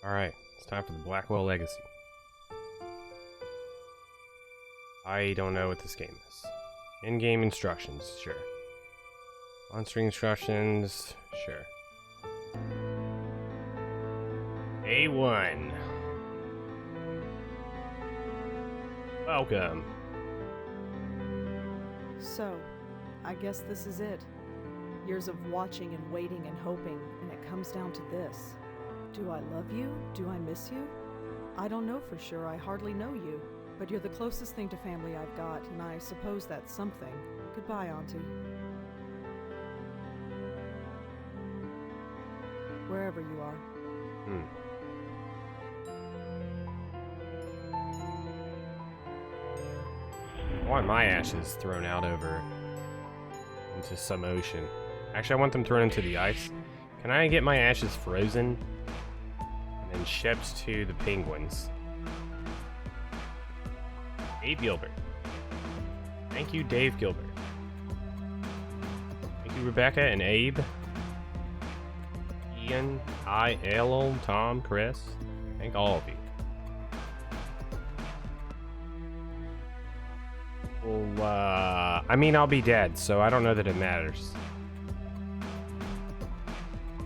Alright, it's time for the Blackwell Legacy. I don't know what this game is. In-game instructions, sure. On-screen instructions, sure. A1. Welcome. So, I guess this is it. Years of watching and waiting and hoping, and it comes down to this. Do I love you? Do I miss you? I don't know for sure, I hardly know you. But you're the closest thing to family I've got, and I suppose that's something. Goodbye, Auntie. Wherever you are. I want my ashes thrown out over into some ocean. Actually, I want them thrown into the ice. Can I get my ashes frozen? And then shipped to the penguins. Dave Gilbert. Thank you, Dave Gilbert. Thank you, Rebecca and Abe. Ian, L, Tom, Chris. Thank all of you. Well, I mean, I'll be dead, so I don't know that it matters.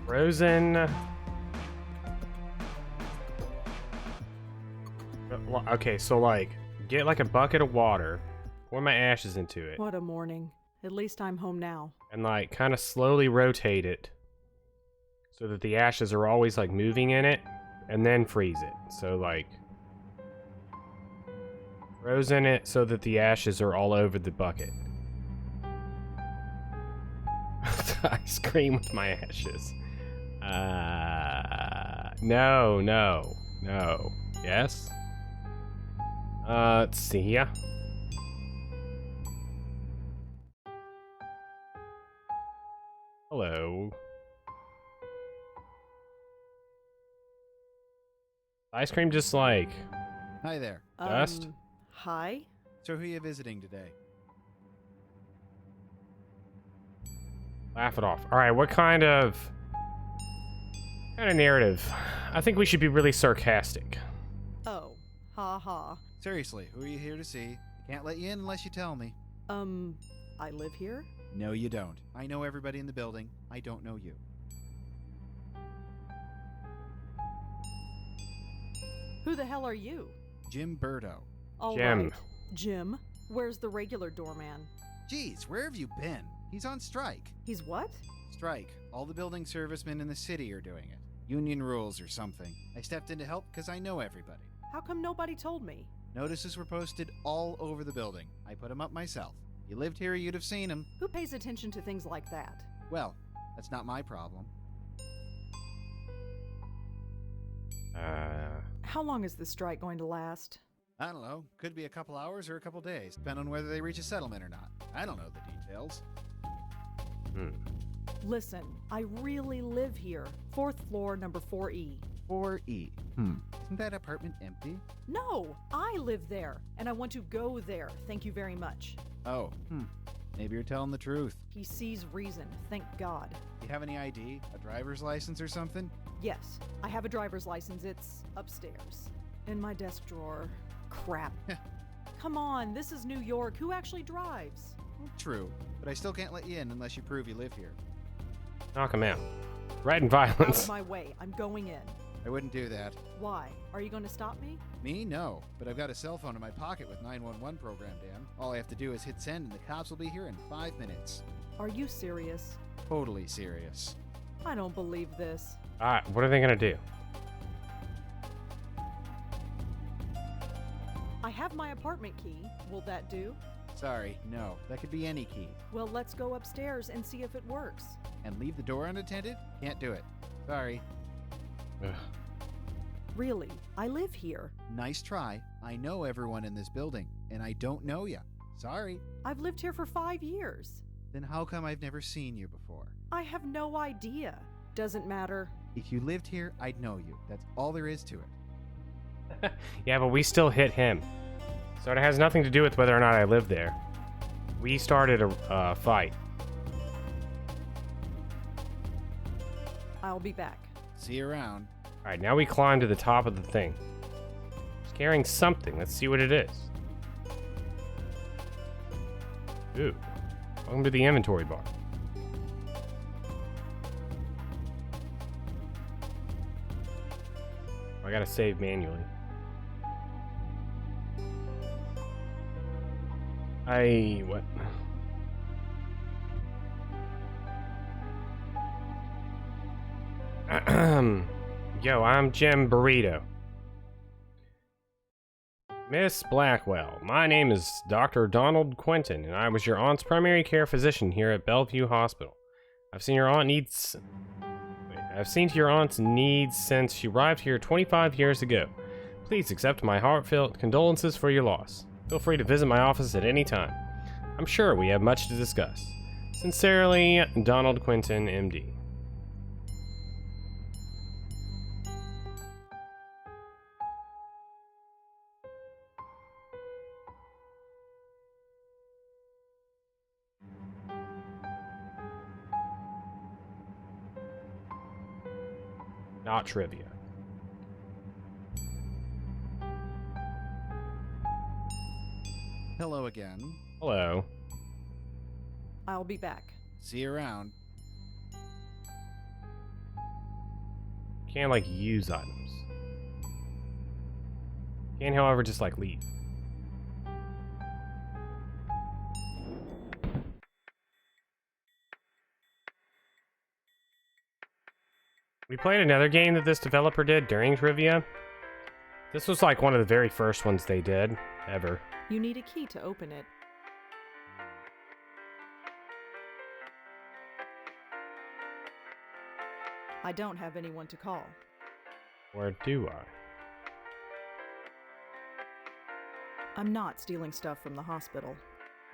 Frozen. Okay, so like, get like a bucket of water, pour my ashes into it. What a morning. At least I'm home now. And like, kind of slowly rotate it so that the ashes are always like moving in it, and then freeze it. So like, frozen it so that the ashes are all over the bucket. Ice cream with my ashes. No. Yes? Let's see here. Hello. Ice cream just like... Hi there. Dust? Hi? So who are you visiting today? Laugh it off. Alright, what kind of narrative? I think we should be really sarcastic. Oh, ha ha. Seriously, who are you here to see? I can't let you in unless you tell me. I live here? No, you don't. I know everybody in the building. I don't know you. Who the hell are you? Jim Burdo. All Jim. right. Jim? Where's the regular doorman? Jeez, where have you been? He's on strike. He's what? Strike. All the building servicemen in the city are doing it. Union rules or something. I stepped in to help because I know everybody. How come nobody told me? Notices were posted all over the building. I put them up myself. If you lived here, you'd have seen them. Who pays attention to things like that? Well, that's not my problem. How long is this strike going to last? I don't know. Could be a couple hours or a couple days, depending on whether they reach a settlement or not. I don't know the details. Listen, I really live here. 4th floor, number 4E. 4E. Isn't that apartment empty? No, I live there, and I want to go there. Thank you very much. Oh, Maybe you're telling the truth. He sees reason, thank God. Do you have any ID? A driver's license or something? Yes, I have a driver's license. It's upstairs. In my desk drawer. Crap. Come on, this is New York. Who actually drives? True, but I still can't let you in unless you prove you live here. Knock him out. Threaten Out of violence. my way. I'm going in. I wouldn't do that. Why? Are you going to stop me? Me? No. But I've got a cell phone in my pocket with 911 programmed in. All I have to do is hit send and the cops will be here in 5 minutes. Are you serious? Totally serious. I don't believe this. Alright, what are they gonna do? I have my apartment key. Will that do? Sorry, no. That could be any key. Well, let's go upstairs and see if it works. And leave the door unattended? Can't do it. Sorry. Ugh. Really, I live here. Nice try. I know everyone in this building, and I don't know ya. Sorry. I've lived here for 5 years. Then how come I've never seen you before? I have no idea. Doesn't matter. If you lived here, I'd know you. That's all there is to it. Yeah, but we still hit him. So it has nothing to do with whether or not I live there. We started a fight. I'll be back. See you around. Alright, now we climb to the top of the thing. It's carrying something. Let's see what it is. Ooh. Welcome to the inventory bar. I gotta save manually. What? Yo, I'm Jim Burrito. Miss Blackwell, my name is Dr. Donald Quentin, and I was your aunt's primary care physician here at Bellevue Hospital. I've seen to your aunt's needs since she arrived here 25 years ago. Please accept my heartfelt condolences for your loss. Feel free to visit my office at any time. I'm sure we have much to discuss. Sincerely, Donald Quentin, MD. Not trivia. Hello again. Hello. I'll be back. See you around. Can't, like, use items. Can, however, just, like, leave. We played another game that this developer did during trivia. This was, like, one of the very first ones they did, ever. You need a key to open it. I don't have anyone to call. Or do I? I'm not stealing stuff from the hospital.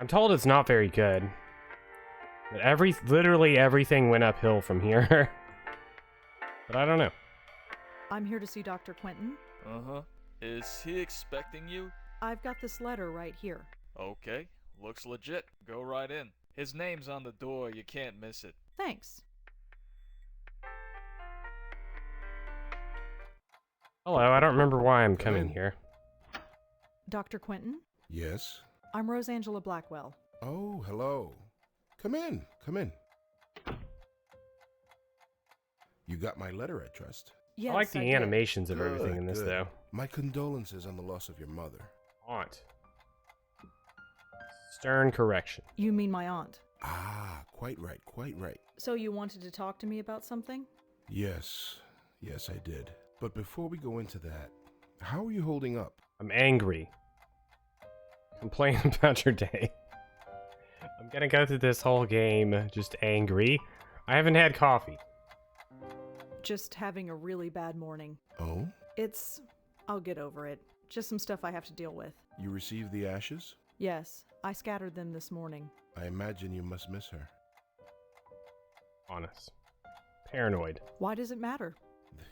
I'm told it's not very good. But literally everything went uphill from here. But I don't know. I'm here to see Dr. Quentin. Uh-huh. Is he expecting you? I've got this letter right here. Okay. Looks legit. Go right in. His name's on the door. You can't miss it. Thanks. Hello, I don't remember why I'm coming here. Dr. Quentin? Yes? I'm Rosangela Blackwell. Oh, hello. Come in, come in. You got my letter, I trust. Yes, I like the did. animations of everything in this, Good. though. My condolences on the loss of your mother. Aunt. Stern correction. You mean my aunt? Ah, quite right, quite right. So you wanted to talk to me about something? Yes, yes, I did. But before we go into that, how are you holding up? I'm angry. Complain about your day. I'm gonna go through this whole game just angry. I haven't had coffee. Just having a really bad morning. Oh? I'll get over it. Just some stuff I have to deal with. You received the ashes? Yes, I scattered them this morning. I imagine you must miss her. Honest. Paranoid. Why does it matter?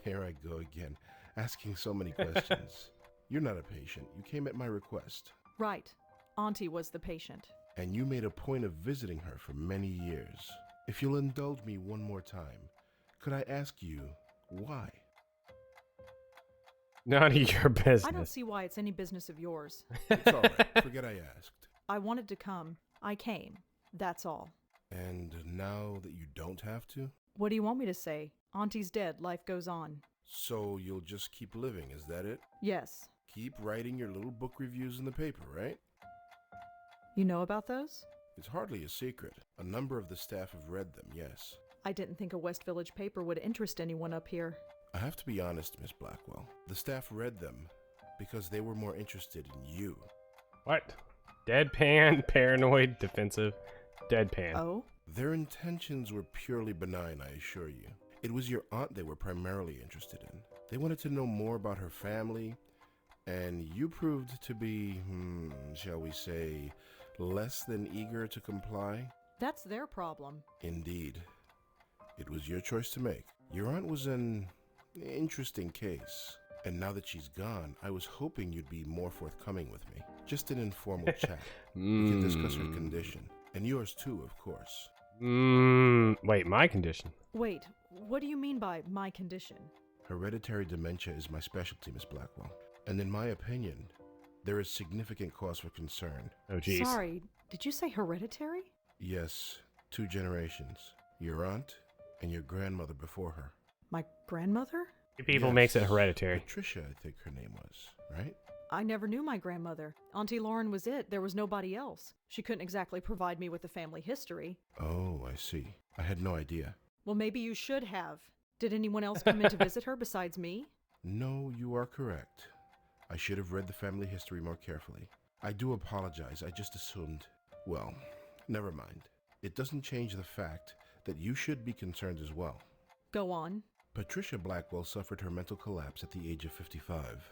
There I go again, asking so many questions. You're not a patient. You came at my request. Right. Auntie was the patient. And you made a point of visiting her for many years. If you'll indulge me one more time, could I ask you why? None of your business. I don't see why it's any business of yours. It's all right. Forget I asked. I wanted to come. I came. That's all. And now that you don't have to? What do you want me to say? Auntie's dead. Life goes on. So you'll just keep living, is that it? Yes. Keep writing your little book reviews in the paper, right? You know about those? It's hardly a secret. A number of the staff have read them, yes. I didn't think a West Village paper would interest anyone up here. I have to be honest, Miss Blackwell. The staff read them because they were more interested in you. What? Deadpan, paranoid, defensive, deadpan. Oh? Their intentions were purely benign, I assure you. It was your aunt they were primarily interested in. They wanted to know more about her family, and you proved to be, shall we say, less than eager to comply? That's their problem. Indeed. It was your choice to make. Your aunt was an interesting case. And now that she's gone, I was hoping you'd be more forthcoming with me. Just an informal chat. We can discuss her condition. And yours too, of course. Wait, my condition? Wait, what do you mean by my condition? Hereditary dementia is my specialty, Miss Blackwell. And in my opinion, there is significant cause for concern. Oh, jeez. Sorry, did you say hereditary? Yes, 2 generations. Your aunt and your grandmother before her. My grandmother? People Yes, makes it hereditary. Patricia, I think her name was, right? I never knew my grandmother. Auntie Lauren was it. There was nobody else. She couldn't exactly provide me with a family history. Oh, I see. I had no idea. Well, maybe you should have. Did anyone else come in to visit her besides me? No, you are correct. I should have read the family history more carefully. I do apologize. I just assumed. Well, never mind. It doesn't change the fact that you should be concerned as well. Go on. Patricia Blackwell suffered her mental collapse at the age of 55.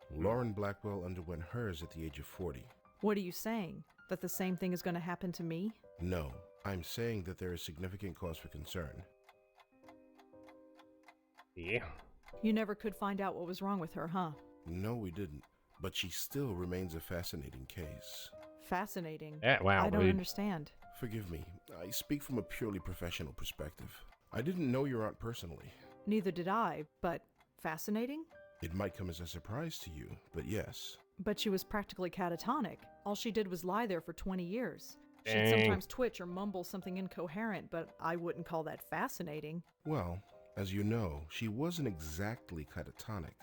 Lauren Blackwell underwent hers at the age of 40. What are you saying? That the same thing is going to happen to me? No, I'm saying that there is significant cause for concern. Yeah. You never could find out what was wrong with her, huh? No, we didn't. But she still remains a fascinating case. Fascinating. Wow, I don't rude. understand. Forgive me, I speak from a purely professional perspective. I didn't know your aunt personally. Neither did I, but fascinating? It might come as a surprise to you, but yes. But she was practically catatonic. All she did was lie there for 20 years. She'd Dang. sometimes twitch or mumble something incoherent, but I wouldn't call that fascinating. Well, as you know, she wasn't exactly catatonic.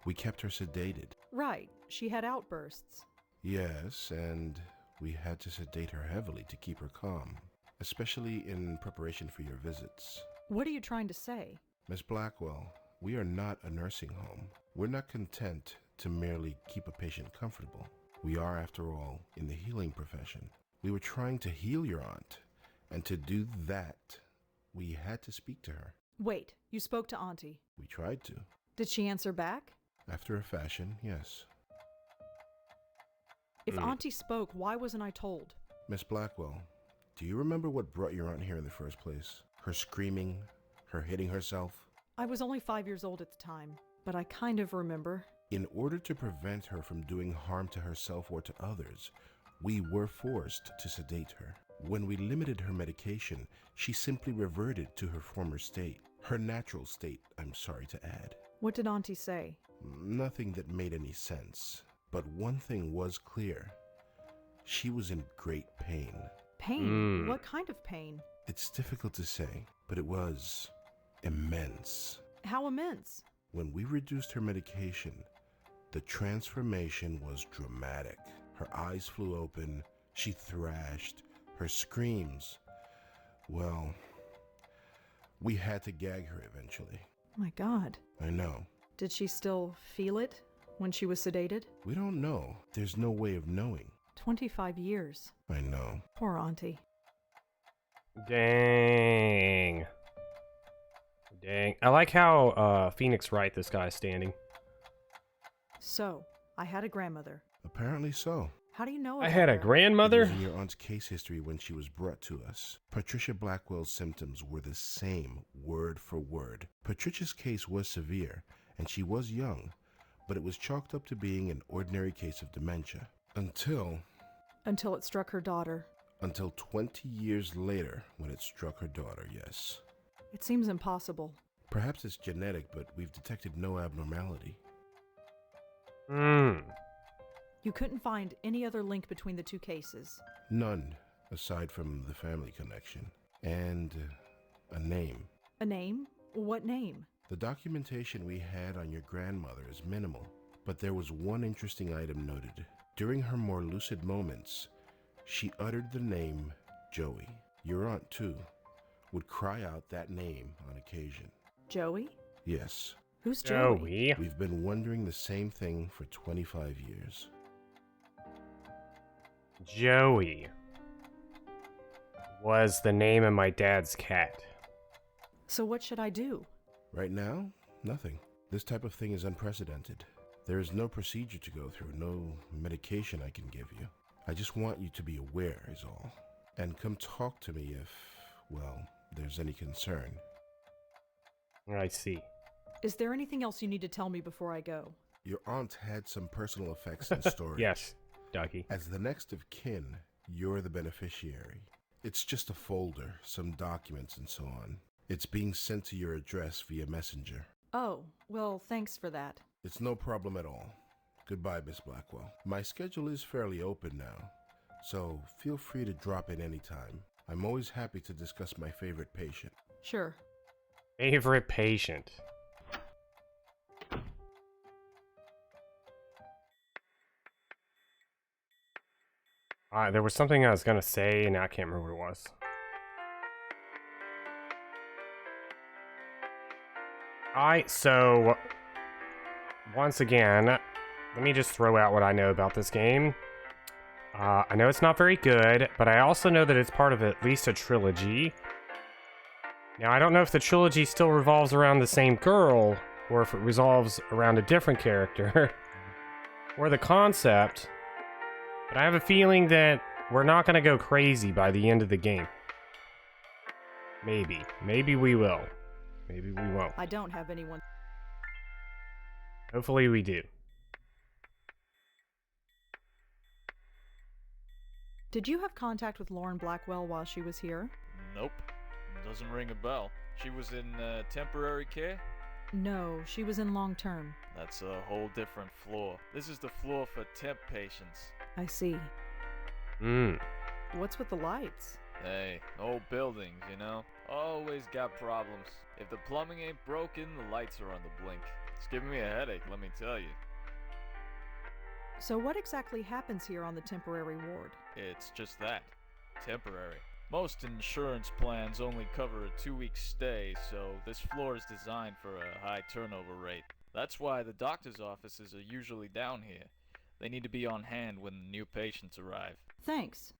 We kept her sedated. Right, she had outbursts. Yes, and we had to sedate her heavily to keep her calm, especially in preparation for your visits. What are you trying to say? Miss Blackwell, we are not a nursing home. We're not content to merely keep a patient comfortable. We are, after all, in the healing profession. We were trying to heal your aunt, and to do that, we had to speak to her. Wait, you spoke to Auntie. We tried to. Did she answer back? After a fashion, yes. If Auntie spoke, why wasn't I told? Miss Blackwell, do you remember what brought your aunt here in the first place? Her screaming, her hitting herself? I was only 5 years old at the time, but I kind of remember. In order to prevent her from doing harm to herself or to others, we were forced to sedate her. When we limited her medication, she simply reverted to her former state. Her natural state, I'm sorry to add. What did Auntie say? Nothing that made any sense. But one thing was clear. She was in great pain. Pain? What kind of pain? It's difficult to say, but it was immense. How immense? When we reduced her medication, the transformation was dramatic. Her eyes flew open, she thrashed, her screams. Well, we had to gag her eventually. My God. I know. Did she still feel it when she was sedated? We don't know. There's no way of knowing. 25 years. I know. Poor Auntie. Dang. Dang. I like how Phoenix Wright this guy's standing. So, I had a grandmother. Apparently so. How do you know I about had a her? It grandmother? was in your aunt's case history when she was brought to us. Patricia Blackwell's symptoms were the same, word for word. Patricia's case was severe, and she was young, but it was chalked up to being an ordinary case of dementia. Until Until it struck her daughter. 20 years later, when it struck her daughter, yes. It seems impossible. Perhaps it's genetic, but we've detected no abnormality. You couldn't find any other link between the two cases. None, aside from the family connection. And a name. A name? What name? The documentation we had on your grandmother is minimal, but there was one interesting item noted. During her more lucid moments, she uttered the name Joey. Your aunt, too, would cry out that name on occasion. Joey? Yes, Who's Joey? Joey. we've been wondering the same thing for 25 years. Joey was the name of my dad's cat. So what should I do? Right now, nothing. This type of thing is unprecedented. There is no procedure to go through, no medication I can give you. I just want you to be aware is all. And come talk to me if, well, there's any concern. I see. Is there anything else you need to tell me before I go? Your aunt had some personal effects in storage. Yes, Ducky. As the next of kin, you're the beneficiary. It's just a folder, some documents and so on. It's being sent to your address via messenger. Oh, well, thanks for that. It's no problem at all. Goodbye, Miss Blackwell. My schedule is fairly open now, so feel free to drop in anytime. I'm always happy to discuss my favorite patient. Sure. Favorite patient. There was something I was gonna say, and I can't remember what it was. Alright, so once again, let me just throw out what I know about this game. I know it's not very good, but I also know that it's part of at least a trilogy. Now, I don't know if the trilogy still revolves around the same girl, or if it revolves around a different character, or the concept, but I have a feeling that we're not going to go crazy by the end of the game. Maybe. Maybe we will. Maybe we won't. I don't have anyone. Hopefully we do. Did you have contact with Lauren Blackwell while she was here? Nope. Doesn't ring a bell. She was in temporary care? No, she was in long term. That's a whole different floor. This is the floor for temp patients. I see. What's with the lights? Hey, old buildings, you know? Always got problems. If the plumbing ain't broken, the lights are on the blink. It's giving me a headache, let me tell you. So what exactly happens here on the temporary ward? It's just that. Temporary. Most insurance plans only cover a 2-week stay, so this floor is designed for a high turnover rate. That's why the doctor's offices are usually down here. They need to be on hand when the new patients arrive. Thanks.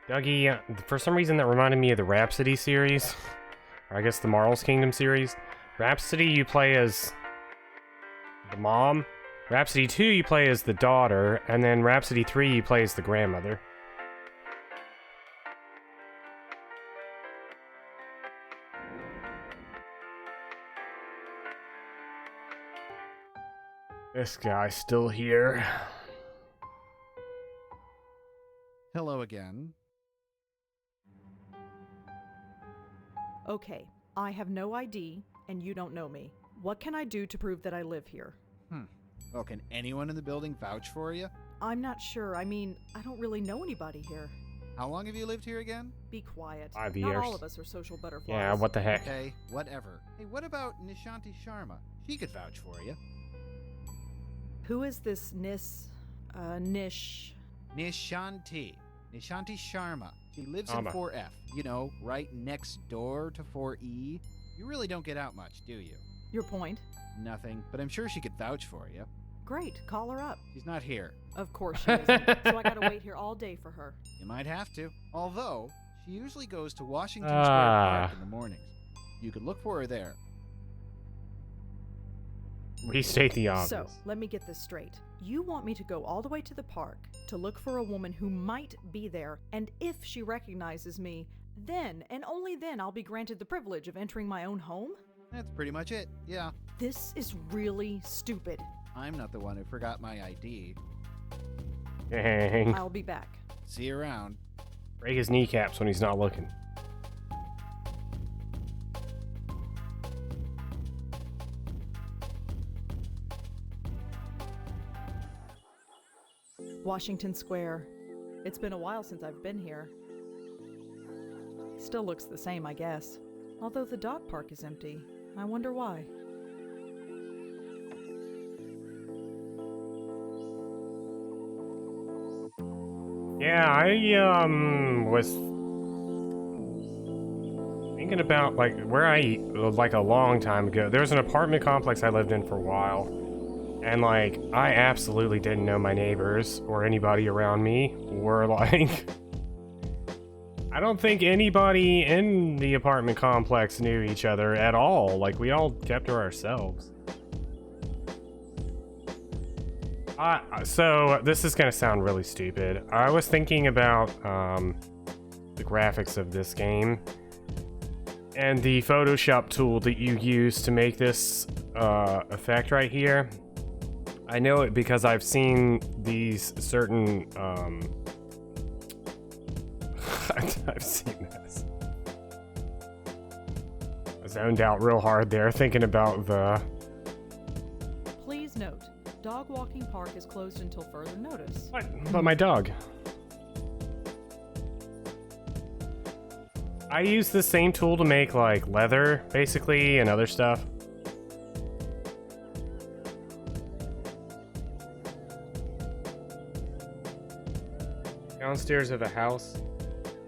Dougie, for some reason that reminded me of the Rhapsody series. Or I guess the Marvel's Kingdom series. Rhapsody, you play as the mom. Rhapsody 2, you play as the daughter. And then Rhapsody 3, you play as the grandmother. This guy's still here. Hello again. Okay, I have no ID, and you don't know me. What can I do to prove that I live here? Well, can anyone in the building vouch for you? I'm not sure. I mean, I don't really know anybody here. How long have you lived here again? Be quiet. 5 Not years. all of us are social butterflies. Yeah, what the heck? Okay, whatever. Hey, what about Nishanti Sharma? She could vouch for you. Who is this Nish? Nishanti. Nishanti Sharma. She lives in Sharma. 4F. You know, right next door to 4E. You really don't get out much, do you? Your point? Nothing, but I'm sure she could vouch for you. Great, call her up. She's not here. Of course she isn't, so I gotta wait here all day for her. You might have to. Although, she usually goes to Washington Square Park in the mornings. You could look for her there. Restate the obvious. So, let me get this straight. You want me to go all the way to the park to look for a woman who might be there, and if she recognizes me, then, and only then, I'll be granted the privilege of entering my own home? That's pretty much it, yeah. This is really stupid. I'm not the one who forgot my ID. Dang. I'll be back. See you around. Break his kneecaps when he's not looking. Washington Square. It's been a while since I've been here. Still looks the same, I guess. Although the dog park is empty. I wonder why. Yeah, I was thinking about like a long time ago. There was an apartment complex I lived in for a while, and like I absolutely didn't know my neighbors or anybody around me. Or like I don't think anybody in the apartment complex knew each other at all. Like we all kept to ourselves. So this is gonna sound really stupid. I was thinking about the graphics of this game and the Photoshop tool that you use to make this effect right here. I know it because I've seen these certain I've seen this. zoned out real hard there, thinking about the... Please note, dog walking park is closed until further notice. What? But my dog. I use the same tool to make, like, leather, basically, and other stuff. Downstairs of a house.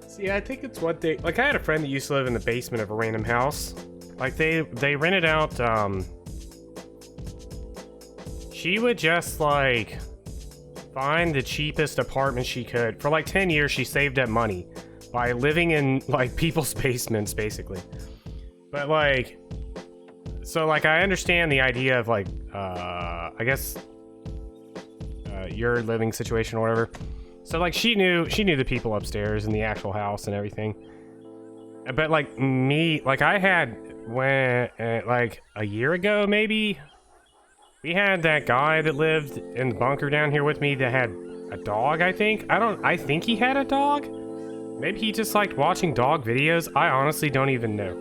See, I think it's what they... Like, I had a friend that used to live in the basement of a random house. Like, they rented out, She would just, like, find the cheapest apartment she could. For, like, 10 years, she saved up money by living in, like, people's basements, basically. But, like... So, like, I understand the idea of, like, I guess... your living situation or whatever. So, like, she knew the people upstairs in the actual house and everything. But, like, me... Like, I had... When... like, a year ago, maybe... We had that guy that lived in the bunker down here with me that had a dog, I think. I think he had a dog? Maybe he just liked watching dog videos. I honestly don't even know.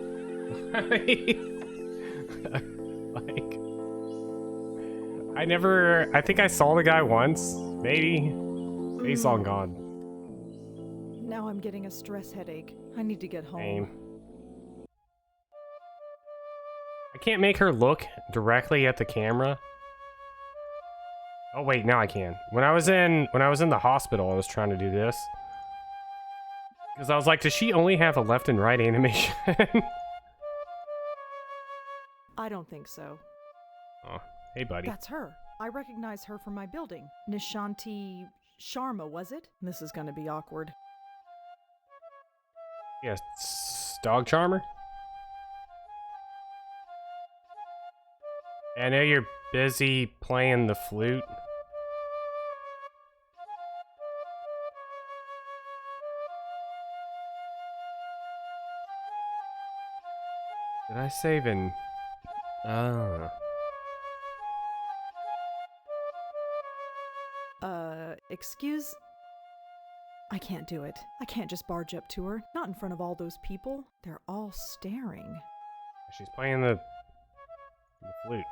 Like... I think I saw the guy once, maybe. He's long gone. Now I'm getting a stress headache. I need to get home. Same. I can't make her look directly at the camera. Oh wait, now I can. When I was in the hospital, I was trying to do this. Because I was like, does she only have a left and right animation? I don't think so. Oh, hey buddy. That's her. I recognize her from my building. Nishanti Sharma, was it? This is gonna be awkward. Yes, dog charmer. I know you're busy playing the flute. Did I save in... Excuse? I can't do it. I can't just barge up to her. Not in front of all those people. They're all staring. She's playing the flute.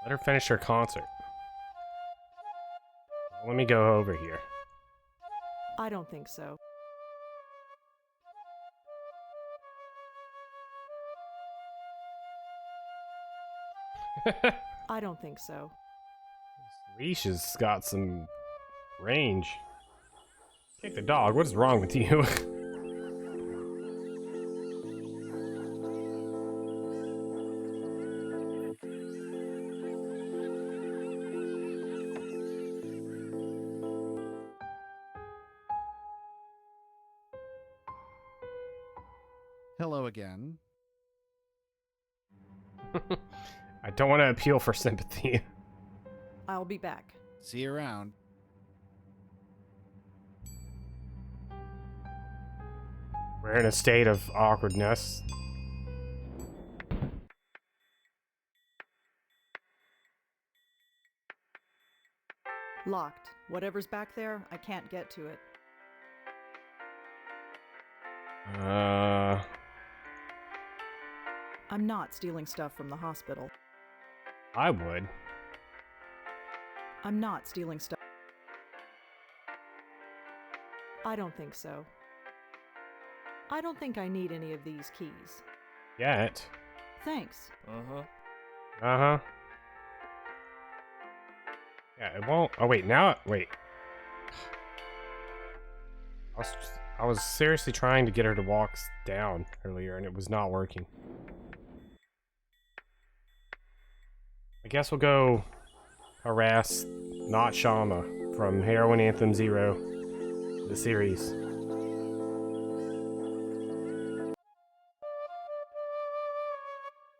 Let her finish her concert. Let me go over here. I don't think so. I don't think so. This leash has got some range. Kick the dog. What is wrong with you? Hello again. I don't want to appeal for sympathy. I'll be back. See you around. We're in a state of awkwardness. Locked. Whatever's back there, I can't get to it. I'm not stealing stuff from the hospital. I would. I'm not stealing stuff. I don't think so. I don't think I need any of these keys. Yet. Thanks. Uh-huh. Uh-huh. Yeah, it won't... Oh, wait, now... Wait. I was seriously trying to get her to walk down earlier, and it was not working. I guess we'll go harass Not Shama from Heroin Anthem Zero, the series.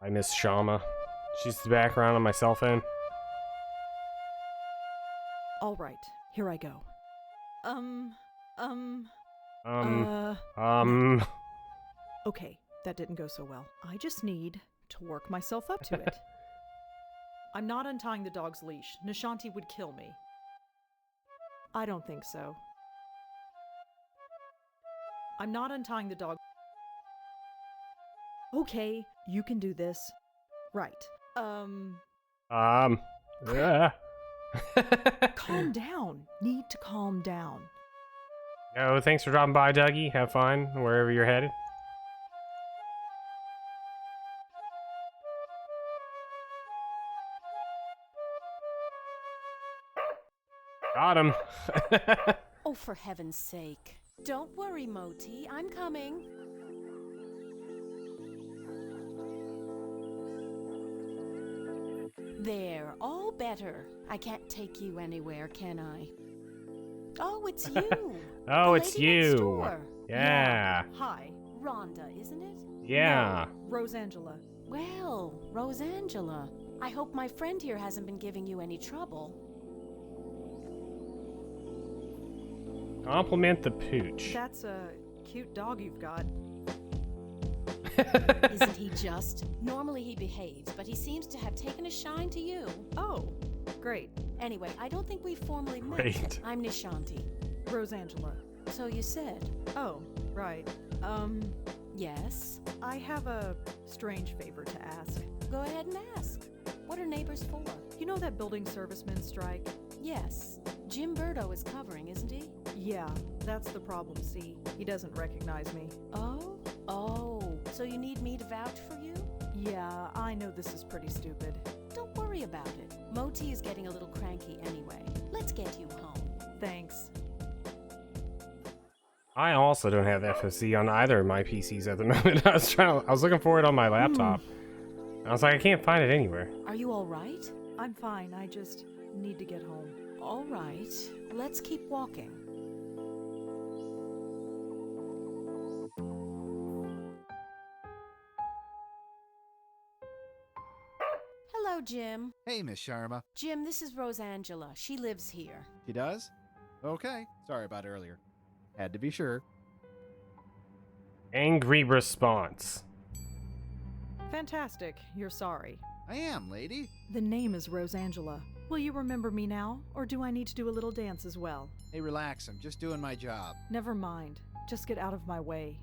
I miss Shama. She's the background on my cell phone. All right, here I go. Okay, that didn't go so well. I just need to work myself up to it. I'm not untying the dog's leash. Nishanti would kill me. I don't think so. I'm not untying the dog. Okay, you can do this. Right. Yeah. Calm down. Need to calm down. Yo, thanks for dropping by, Dougie. Have fun wherever you're headed. Got him. Oh, for heaven's sake. Don't worry, Moti. I'm coming. There, all better. I can't take you anywhere, can I? Oh, it's you. Oh, The it's lady next you. door. Yeah. Hi, Rhonda, isn't it? Yeah. Rosangela. Well, Rosangela. I hope my friend here hasn't been giving you any trouble. Compliment the pooch. That's a cute dog you've got. Isn't he just? Normally he behaves, but he seems to have taken a shine to you. Oh, great. Anyway, I don't think we formally met. Great. I'm Nishanti. Rosangela. So you said. Oh, right. Yes? I have a strange favor to ask. Go ahead and ask. What are neighbors for? You know that building servicemen strike? Yes. Jim Burdo is covering, isn't he? Yeah, that's the problem, see. He doesn't recognize me. Oh? So you need me to vouch for you? Yeah, I know this is pretty stupid. Don't worry about it. Moti is getting a little cranky anyway. Let's get you home. Thanks. I also don't have FOC on either of my PCs at the moment. I was looking for it on my laptop. I was like, I can't find it anywhere. Are you all right? I'm fine, I just need to get home. All right. Let's keep walking. Hello, Jim. Hey, Miss Sharma. Jim, this is Rosangela. She lives here. She does? Okay. Sorry about earlier. Had to be sure. Angry response. Fantastic, you're sorry. I am, lady. The name is Rosangela. Will you remember me now, or do I need to do a little dance as well? Hey, relax. I'm just doing my job. Never mind. Just get out of my way.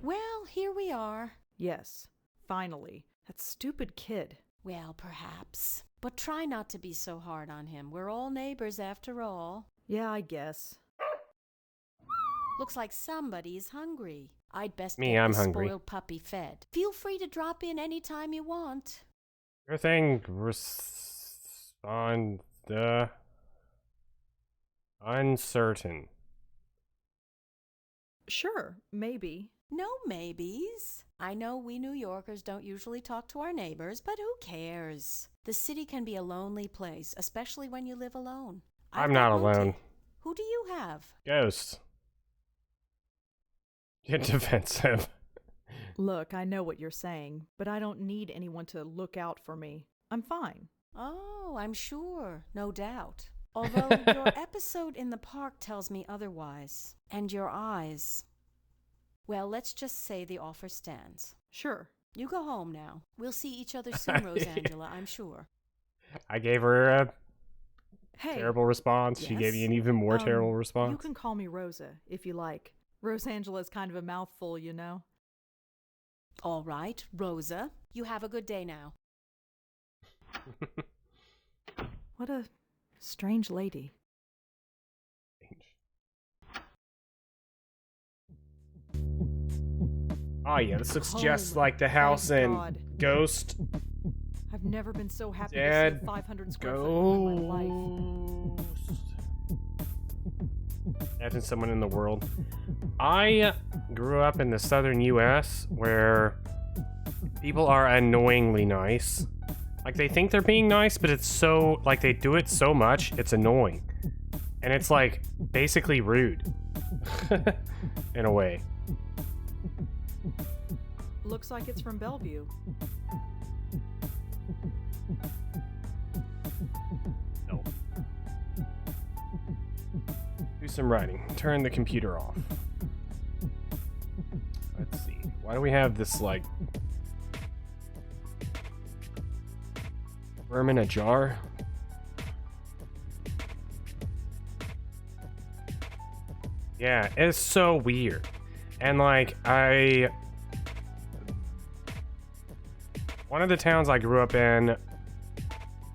Well, here we are. Yes, finally. That stupid kid. Well, perhaps. But try not to be so hard on him. We're all neighbors after all. Yeah, I guess. Looks like somebody is hungry. I'd best Me, get I'm the hungry. spoiled puppy fed. Feel free to drop in any time you want. Your thing respond uncertain. Sure, maybe. No maybes. I know we New Yorkers don't usually talk to our neighbors, but who cares? The city can be a lonely place, especially when you live alone. I'm I've not got Moti. alone. Who do you have? Ghosts. Get defensive. Look, I know what you're saying, but I don't need anyone to look out for me. I'm fine. Oh, I'm sure. No doubt. Although your episode in the park tells me otherwise. And your eyes. Well, let's just say the offer stands. Sure. You go home now. We'll see each other soon, Rosangela, I'm sure. I gave her a Hey. terrible response. She gave Yes? you an even more terrible response. You can call me Rosa, if you like. Rosangela's kind of a mouthful, you know? All right, Rosa. You have a good day now. What a strange lady. Oh yeah, this looks Home, just like the house thank in God. Ghost. I've never been so happy Dead to see a 500 square foot home in my life. Imagine someone in the world. I grew up in the southern U.S. where people are annoyingly nice. Like, they think they're being nice, but it's so, like, they do it so much, it's annoying. And it's, like, basically rude. In a way. Looks like it's from Bellevue. No. Do some writing. Turn the computer off. Let's see. Why do we have this, like, worm in a jar? Yeah, it's so weird. And like one of the towns I grew up in,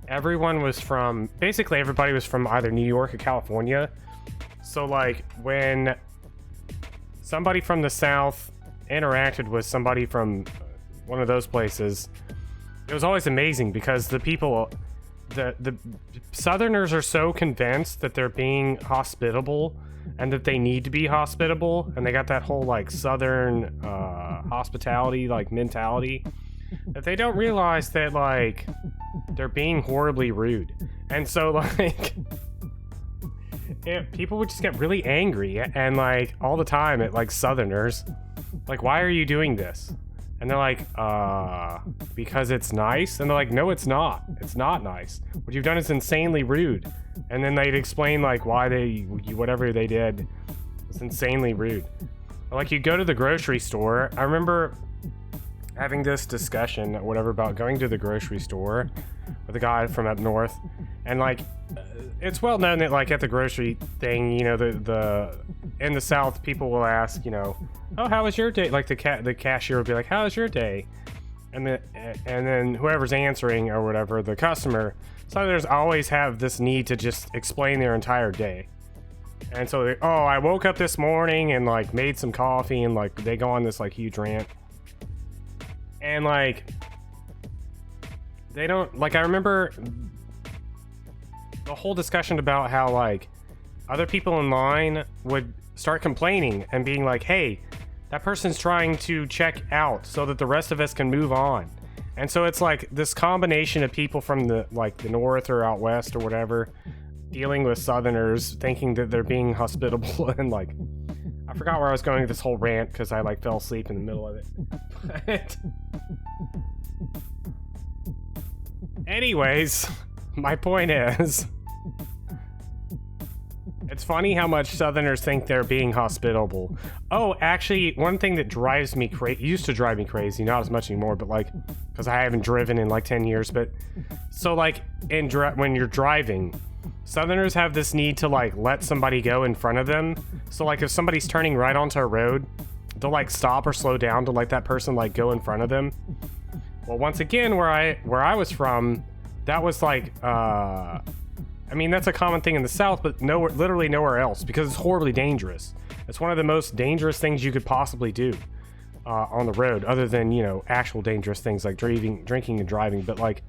everyone was from, basically everybody was from either New York or California. So like when somebody from the South interacted with somebody from one of those places, it was always amazing because the people, the Southerners are so convinced that they're being hospitable and that they need to be hospitable, and they got that whole like Southern hospitality like mentality, that they don't realize that like they're being horribly rude. And so like people would just get really angry and like all the time at like Southerners, like, why are you doing this? And they're like, because it's nice. And they're like, no, it's not nice. What you've done is insanely rude. And then they'd explain like why whatever they did was insanely rude. Or, like, you go to the grocery store. I remember having this discussion or whatever about going to the grocery store with a guy from up north, and like it's well known that like at the grocery thing, you know, the in the South, people will ask, you know, oh, how was your day? Like the cashier would be like, how was your day? And then whoever's answering or whatever, the customer, Southerners always have this need to just explain their entire day. And so they, oh, I woke up this morning and like made some coffee, and like they go on this like huge rant. And like they don't, like, I remember the whole discussion about how like other people in line would start complaining and being like, hey, that person's trying to check out so that the rest of us can move on. And so it's like this combination of people from the like the north or out west or whatever dealing with Southerners thinking that they're being hospitable. And like I forgot where I was going with this whole rant because I like fell asleep in the middle of it. But anyways, my point is, it's funny how much Southerners think they're being hospitable. Oh, actually, one thing that drives me used to drive me crazy, not as much anymore, but like, because I haven't driven in like 10 years, but so like when you're driving, Southerners have this need to like let somebody go in front of them. So like if somebody's turning right onto a road, they'll like stop or slow down to let that person like go in front of them. Well, once again, where I was from, that was like, I mean, that's a common thing in the South, but literally nowhere else, because it's horribly dangerous. It's one of the most dangerous things you could possibly do on the road, other than, you know, actual dangerous things like drinking and driving. But like,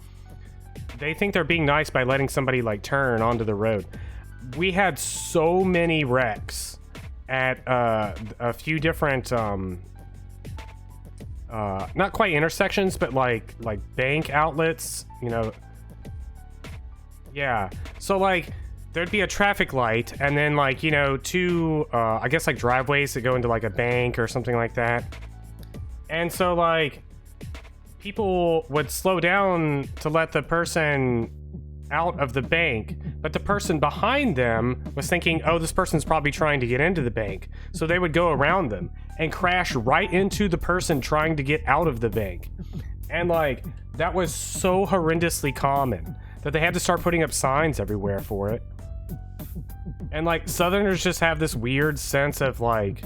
they think they're being nice by letting somebody like turn onto the road. We had so many wrecks at a few different, not quite intersections, but like bank outlets, you know. Yeah, so like there'd be a traffic light, and then like, you know, two I guess like driveways that go into like a bank or something like that. And so like people would slow down to let the person out of the bank, but the person behind them was thinking, oh, this person's probably trying to get into the bank, so they would go around them and crash right into the person trying to get out of the bank. And like that was so horrendously common that they had to start putting up signs everywhere for it. And like Southerners just have this weird sense of like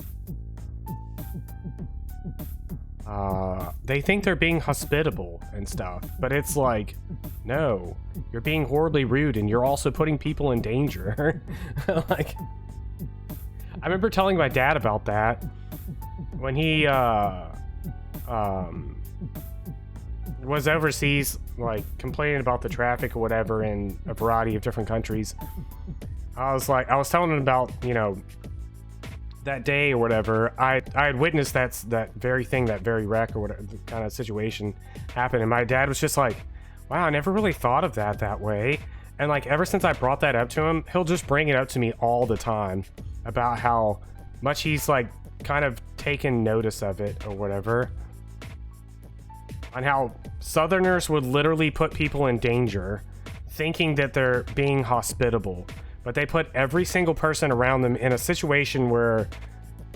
they think they're being hospitable and stuff, but it's like, no, you're being horribly rude and you're also putting people in danger. Like, I remember telling my dad about that when he was overseas, like complaining about the traffic or whatever in a variety of different countries. I was telling him about, you know, that day or whatever. I had witnessed that very thing, that very wreck or whatever kind of situation happen, and my dad was just like, wow, I never really thought of that way. And like ever since I brought that up to him, he'll just bring it up to me all the time about how much he's like kind of taken notice of it or whatever, on how Southerners would literally put people in danger thinking that they're being hospitable, but they put every single person around them in a situation where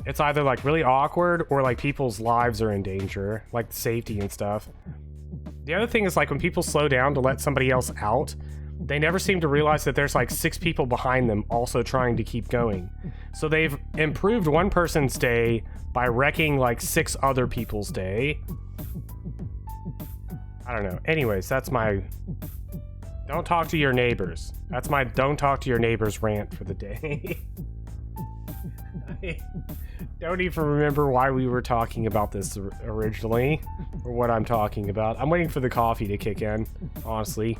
it's either like really awkward or like people's lives are in danger, like safety and stuff. The other thing is like when people slow down to let somebody else out, they never seem to realize that there's like 6 people behind them also trying to keep going. So they've improved one person's day by wrecking like 6 other people's day. I don't know. Anyways, that's my don't talk to your neighbors. That's my don't talk to your neighbors rant for the day. I don't even remember why we were talking about this originally, or what I'm talking about. I'm waiting for the coffee to kick in, honestly.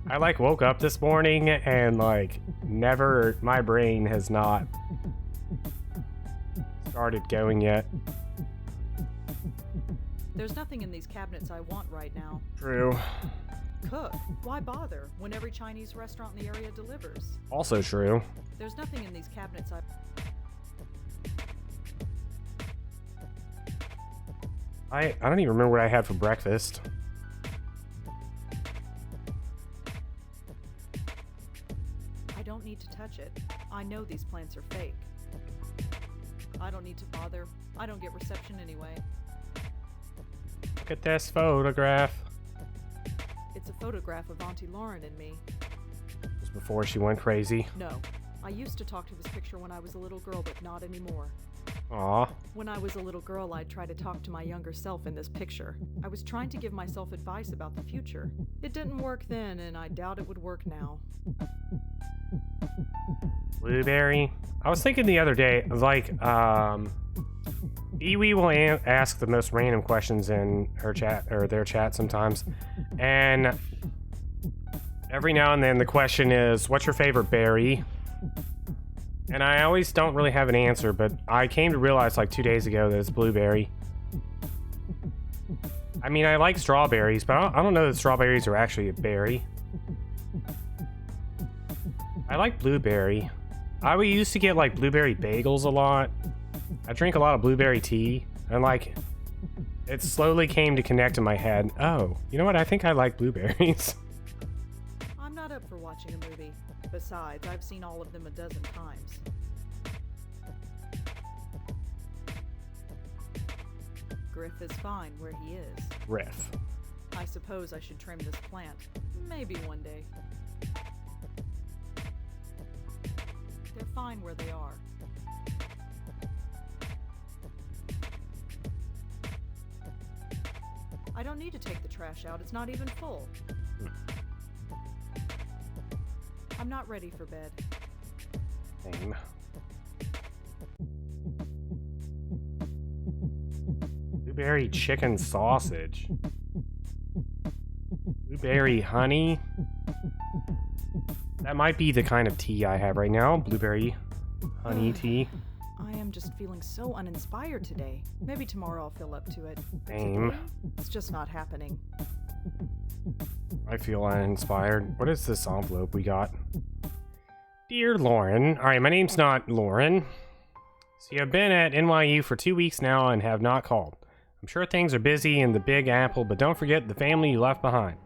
I like woke up this morning and like never, my brain has not started going yet. There's nothing in these cabinets I want right now. True. Cook. Why bother when every Chinese restaurant in the area delivers? Also true. There's nothing in these cabinets I don't even remember what I had for breakfast. I don't need to touch it. I know these plants are fake. I don't need to bother. I don't get reception anyway. Look at this photograph. It's a photograph of Auntie Lauren and me. Just before she went crazy. No. I used to talk to this picture when I was a little girl, but not anymore. Aw. When I was a little girl, I'd try to talk to my younger self in this picture. I was trying to give myself advice about the future. It didn't work then, and I doubt it would work now. Blueberry. I was thinking the other day, like, Iwi will ask the most random questions in her chat, or their chat sometimes. And every now and then the question is, what's your favorite berry? And I always don't really have an answer, but I came to realize like 2 days ago that it's blueberry. I mean, I like strawberries, but I don't know that strawberries are actually a berry. I like blueberry. I used to get like blueberry bagels a lot. I drink a lot of blueberry tea, and like, it slowly came to connect in my head. Oh, you know what? I think I like blueberries. I'm not up for watching a movie. Besides, I've seen all of them a dozen times. Griff is fine where he is. Riff. I suppose I should trim this plant. Maybe one day. They're fine where they are. I don't need to take the trash out. It's not even full. I'm not ready for bed. Same. Blueberry chicken sausage. Blueberry honey. That might be the kind of tea I have right now. Blueberry honey tea. I am just feeling so uninspired today. Maybe tomorrow I'll feel up to it. Same. Today, it's just not happening. I feel uninspired. What is this envelope we got? Dear Lauren. Alright, my name's not Lauren. See, I've been at NYU for 2 weeks now and have not called. I'm sure things are busy in the Big Apple, but don't forget the family you left behind.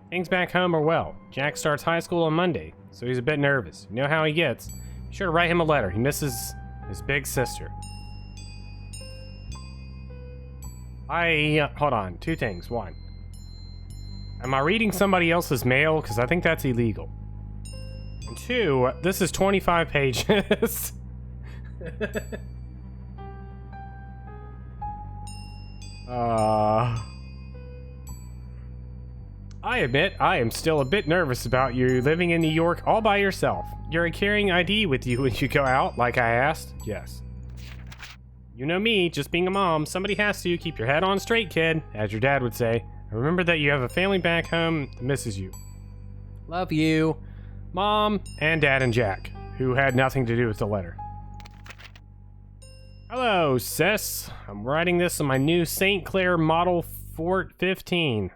Things back home are well. Jack starts high school on Monday, so he's a bit nervous. You know how he gets. Be sure to write him a letter. He misses his big sister. Hold on. 2 things. 1. Am I reading somebody else's mail? Because I think that's illegal. And 2, this is 25 pages. I admit, I am still a bit nervous about you living in New York all by yourself. You're carrying ID with you when you go out, like I asked? Yes. You know me, just being a mom, somebody has to keep your head on straight, kid, as your dad would say. And remember that you have a family back home that misses you. Love you, Mom, and Dad and Jack, who had nothing to do with the letter. Hello, sis. I'm writing this on my new St. Clair Model 15.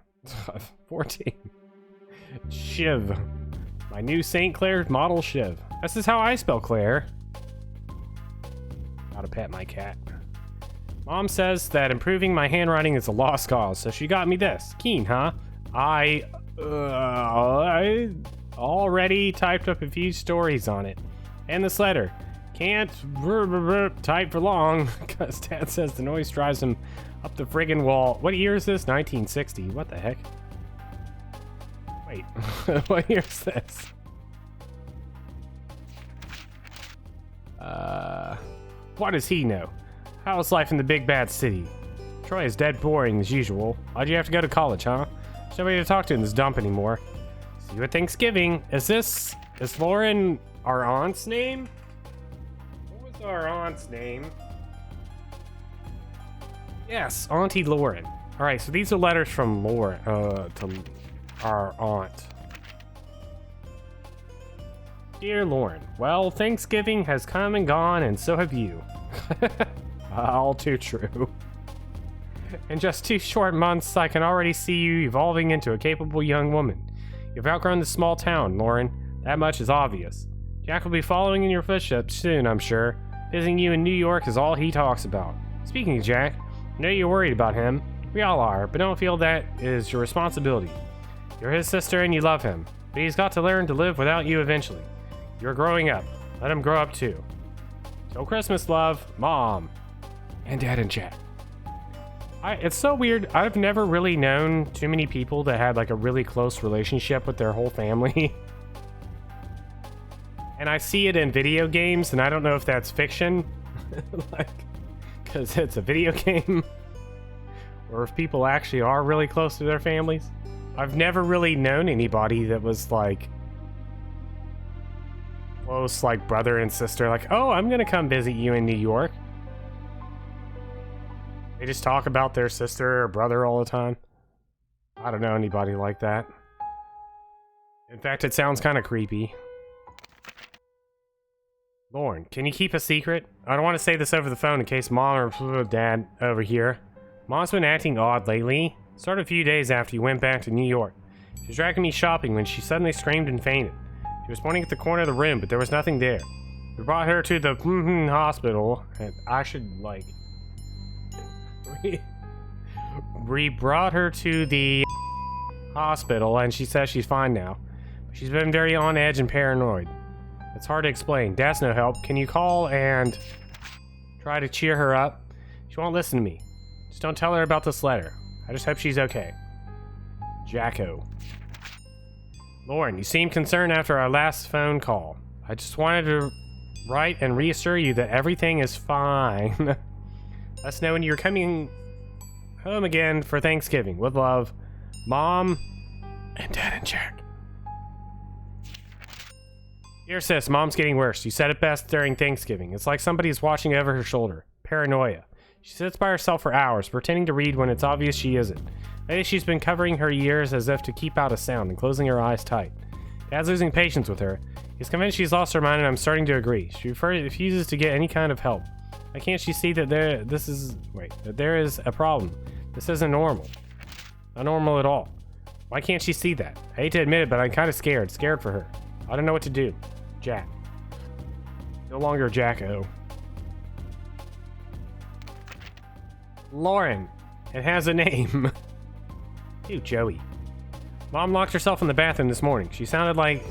14. Shiv. My new St. Clair Model Shiv. This is how I spell Claire. Gotta pet my cat. Mom says that improving my handwriting is a lost cause, so she got me this. Keen, huh? I already typed up a few stories on it. And this letter. Can't type for long, because Dad says the noise drives him up the friggin' wall. What year is this? 1960. What the heck? Wait, what year's this? What does he know? How's life in the big bad city? Troy is dead boring as usual. Why'd you have to go to college, huh? There's nobody to talk to in this dump anymore. See you at Thanksgiving. Is Lauren our aunt's name? What was our aunt's name? Yes, Auntie Lauren. Alright, so these are letters from Lauren, to our aunt. Dear Lauren, well, Thanksgiving has come and gone, and so have you. All too true. In just 2 short months, I can already see you evolving into a capable young woman. You've outgrown the small town, Lauren. That much is obvious. Jack will be following in your footsteps soon, I'm sure. Visiting you in New York is all he talks about. Speaking of Jack, I know you're worried about him. We all are, but don't feel that is your responsibility. You're his sister and you love him, but he's got to learn to live without you eventually. You're growing up. Let him grow up too. Till Christmas, love, Mom. And Dad and Jack. It's so weird. I've never really known too many people that had like a really close relationship with their whole family. And I see it in video games, and I don't know if that's fiction. Like, because it's a video game. Or if people actually are really close to their families. I've never really known anybody that was like close, like brother and sister, like, oh, I'm gonna come visit you in New York. They just talk about their sister or brother all the time. I don't know anybody like that. In fact, it sounds kind of creepy. Lauren, can you keep a secret? I don't want to say this over the phone in case Mom or Dad over here. Mom's been acting odd lately. Started a few days after you went back to New York. She was dragging me shopping when she suddenly screamed and fainted. She was pointing at the corner of the room, but there was nothing there. We brought her to the hospital, and I should, like... We brought her to the hospital, and she says she's fine now. She's been very on edge and paranoid. It's hard to explain. Dad's no help. Can you call and try to cheer her up? She won't listen to me. Just don't tell her about this letter. I just hope she's okay. Jacko. Lauren, you seemed concerned after our last phone call. I just wanted to write and reassure you that everything is fine. Let us know when you're coming home again for Thanksgiving. With love, Mom and Dad and Jack. Dear sis, Mom's getting worse. You said it best during Thanksgiving. It's like somebody's watching over her shoulder. Paranoia. She sits by herself for hours, pretending to read when it's obvious she isn't. Lately, she's been covering her ears as if to keep out a sound and closing her eyes tight. Dad's losing patience with her. He's convinced she's lost her mind, and I'm starting to agree. She refuses to get any kind of help. Why can't she see that there is a problem? This isn't normal. Not normal at all. Why can't she see that? I hate to admit it, but I'm kind of scared. Scared for her. I don't know what to do. Jack. No longer Jacko. Lauren. It has a name. Dude, Joey. Mom locked herself in the bathroom this morning. She sounded like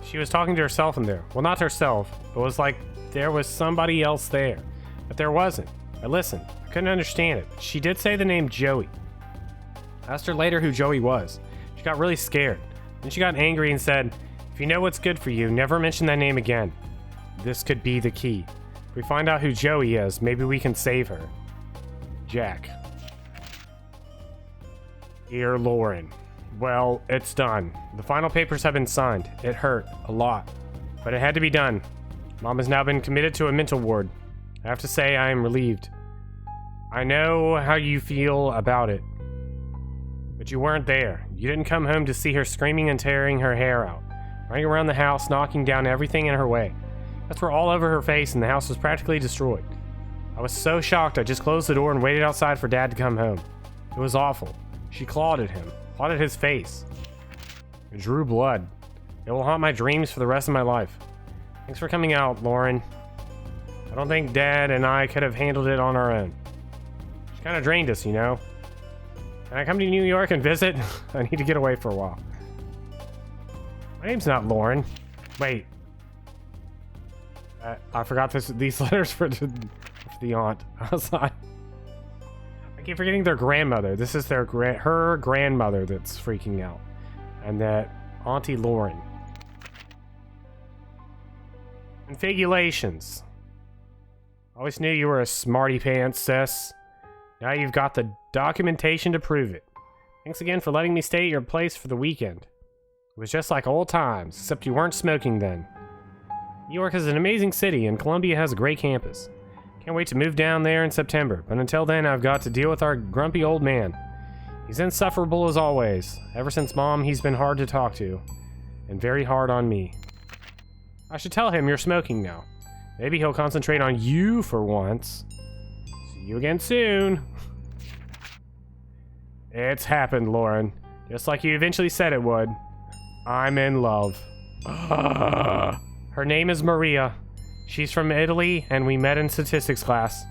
she was talking to herself in there. Well, not herself, but it was like there was somebody else there. But there wasn't. I listened. I couldn't understand it. She did say the name Joey. I asked her later who Joey was. She got really scared. Then she got angry and said, if you know what's good for you, never mention that name again. This could be the key. If we find out who Joey is, maybe we can save her. Jack. Dear Lauren. Well, it's done. The final papers have been signed. It hurt. A lot. But it had to be done. Mom has now been committed to a mental ward. I have to say I am relieved. I know how you feel about it. But you weren't there. You didn't come home to see her screaming and tearing her hair out. Running around the house, knocking down everything in her way. Cuts were all over her face and the house was practically destroyed. I was so shocked I just closed the door and waited outside for Dad to come home. It was awful. She clawed at him. Clawed at his face. It drew blood. It will haunt my dreams for the rest of my life. Thanks for coming out, Lauren. I don't think Dad and I could have handled it on our own. She kind of drained us, you know. Can I come to New York and visit? I need to get away for a while. My name's not Lauren. Wait. I forgot these letters for the aunt. I was like, I keep forgetting their grandmother. This is her grandmother that's freaking out. And that Auntie Lauren. Configurations. Always knew you were a smarty pants, sis. Now you've got the documentation to prove it. Thanks again for letting me stay at your place for the weekend. It was just like old times, except you weren't smoking then. New York is an amazing city, and Columbia has a great campus. Can't wait to move down there in September, but until then I've got to deal with our grumpy old man. He's insufferable as always. Ever since Mom, he's been hard to talk to. And very hard on me. I should tell him you're smoking now. Maybe he'll concentrate on you for once. See you again soon. It's happened, Lauren. Just like you eventually said it would. I'm in love. Her name is Maria. She's from Italy, and we met in statistics class.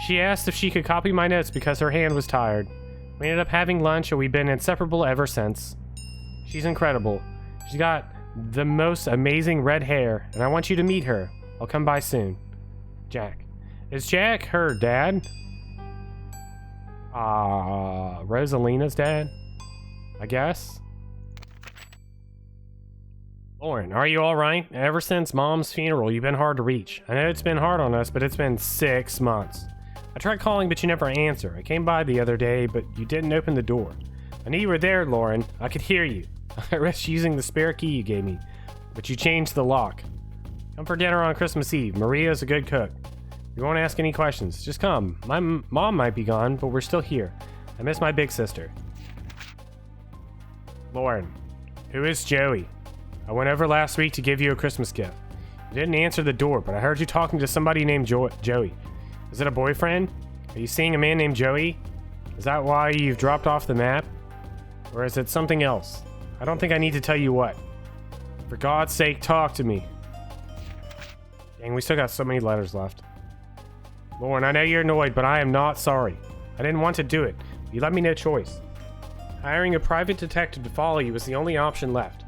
She asked if she could copy my notes because her hand was tired. We ended up having lunch, and we've been inseparable ever since. She's incredible. She's got the most amazing red hair, and I want you to meet her. I'll come by soon. Jack. Is Jack her dad? Rosalina's dad? I guess? Lauren, are you alright? Ever since Mom's funeral, you've been hard to reach. I know it's been hard on us, but it's been 6 months. I tried calling, but you never answer. I came by the other day, but you didn't open the door. I knew you were there, Lauren. I could hear you. I risked using the spare key you gave me, but you changed the lock. Come for dinner on Christmas Eve. Maria's a good cook. You won't ask any questions. Just come. My mom might be gone, but we're still here. I miss my big sister. Lauren, who is Joey? I went over last week to give you a Christmas gift. You didn't answer the door, but I heard you talking to somebody named Joey. Is it a boyfriend? Are you seeing a man named Joey? Is that why you've dropped off the map? Or is it something else? I don't think I need to tell you what. For God's sake, talk to me. Dang, we still got so many letters left. Lauren, I know you're annoyed, but I am not sorry. I didn't want to do it. You left me no choice. Hiring a private detective to follow you was the only option left.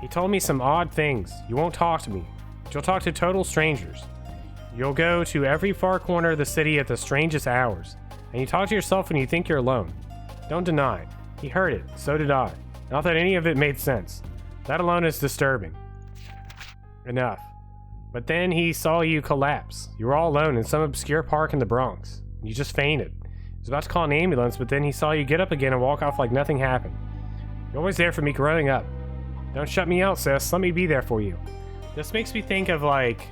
He told me some odd things. You won't talk to me. You'll talk to total strangers. You'll go to every far corner of the city at the strangest hours. And you talk to yourself when you think you're alone. Don't deny it. He heard it. So did I. Not that any of it made sense. That alone is disturbing. Enough. But then he saw you collapse. You were all alone in some obscure park in the Bronx. You just fainted. He was about to call an ambulance, but then he saw you get up again and walk off like nothing happened. You're always there for me growing up. Don't shut me out, sis. Let me be there for you. This makes me think of, like,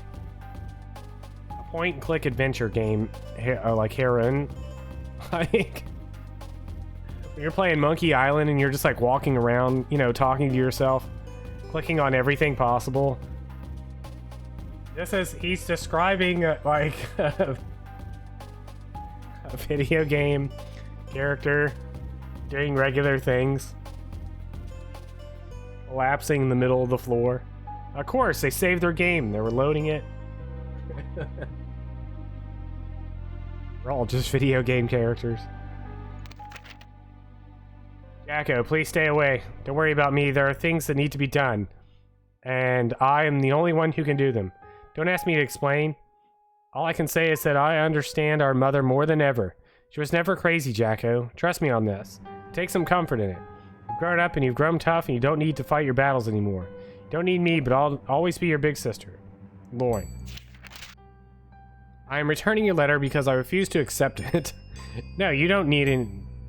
a point-and-click adventure game, like Heron. Like, when you're playing Monkey Island and you're just, like, walking around, you know, talking to yourself, clicking on everything possible. This is, he's describing, like, a video game character doing regular things. Collapsing in the middle of the floor. Of course, they saved their game. They were loading it. We're all just video game characters. Jacko, please stay away. Don't worry about me. There are things that need to be done. And I am the only one who can do them. Don't ask me to explain. All I can say is that I understand our mother more than ever. She was never crazy, Jacko. Trust me on this. Take some comfort in it. You've grown up and you've grown tough and you don't need to fight your battles anymore. You don't need me, but I'll always be your big sister. Lauren. I am returning your letter because I refuse to accept it. No, you don't need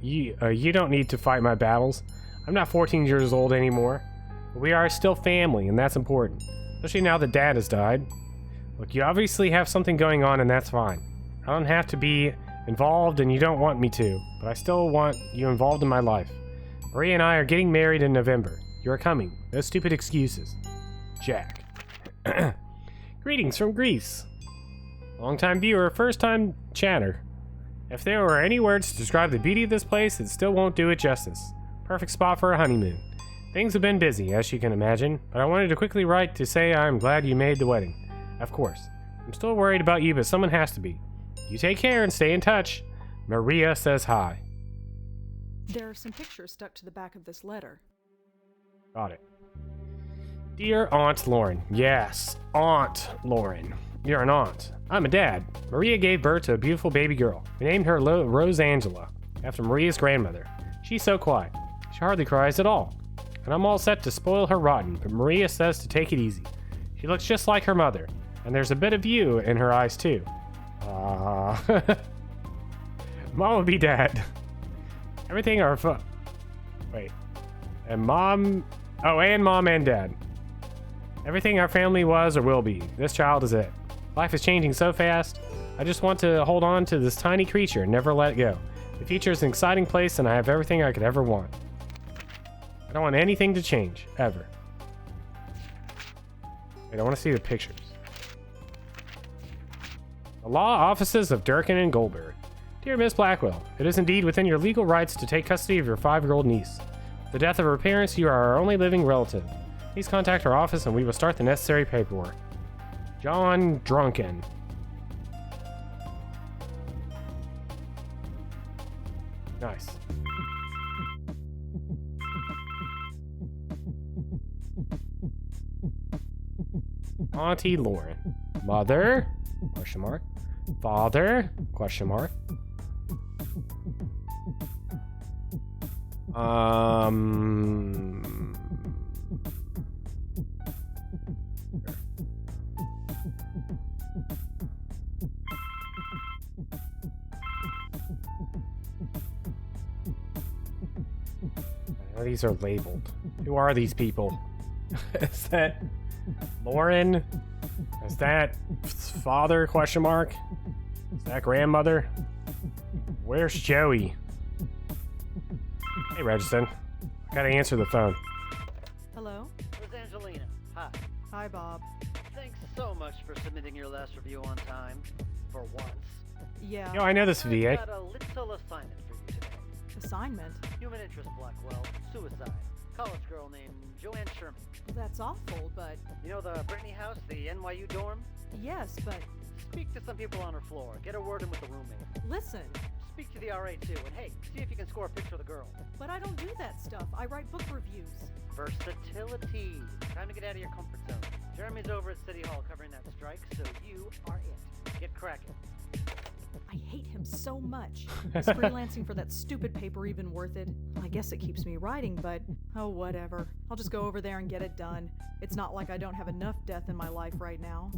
you don't need to fight my battles. I'm not 14 years old anymore. But we are still family, and that's important. Especially now that Dad has died. Look, you obviously have something going on, and that's fine. I don't have to be involved, and you don't want me to, but I still want you involved in my life. Maria and I are getting married in November. You are coming. No stupid excuses. Jack. Greetings from Greece. Long-time viewer, first-time chatter. If there were any words to describe the beauty of this place, it still won't do it justice. Perfect spot for a honeymoon. Things have been busy, as you can imagine, but I wanted to quickly write to say I'm glad you made the wedding. Of course. I'm still worried about you, but someone has to be. You take care and stay in touch. Maria says hi. There are some pictures stuck to the back of this letter. Got it. Dear Aunt Lauren. Yes, Aunt Lauren. You're an aunt. I'm a dad. Maria gave birth to a beautiful baby girl. We named her Rose Angela, after Maria's grandmother. She's so quiet. She hardly cries at all. and I'm all set to spoil her rotten, but Maria says to take it easy. She looks just like her mother, and there's a bit of you in her eyes too. Mom will be dead. Everything are wait. And mom... Oh, and mom and dad. Everything our family was or will be. This child is it. Life is changing so fast. I just want to hold on to this tiny creature and never let it go. The future is an exciting place and I have everything I could ever want. I don't want anything to change, ever. Wait, I want to see the pictures. The law offices of Durkin and Goldberg. Dear Miss Blackwell, it is indeed within your legal rights to take custody of your 5-year-old niece. With the death of her parents, you are our only living relative. Please contact our office and we will start the necessary paperwork. John Drunken. Nice. Auntie Lauren. Mother? Question mark. Father? Question mark. I know these are labeled. Who are these people? Is that Lauren? Is that father? Question mark. Is that grandmother? Where's Joey? Hey, Registon. I gotta answer the phone. Hello? It's Angelina. Hi. Hi, Bob. Thanks so much for submitting your last review on time. For once. Yeah. Yo, I know this VA. I've got a little assignment for you today. Assignment? Human interest Blackwell. Suicide. College girl named Joanne Sherman. That's awful, but... You know the Brittany house, the NYU dorm? Yes, but... Speak to some people on her floor. Get a word in with the roommate. Listen. Speak to the RA too, and hey, see if you can score a picture of the girl. But I don't do that stuff. I write book reviews. Versatility. Time to get out of your comfort zone. Jeremy's over at City Hall covering that strike, so you are it. Get cracking. I hate him so much. Is freelancing for that stupid paper even worth it? I guess it keeps me writing, but oh, whatever. I'll just go over there and get it done. It's not like I don't have enough death in my life right now.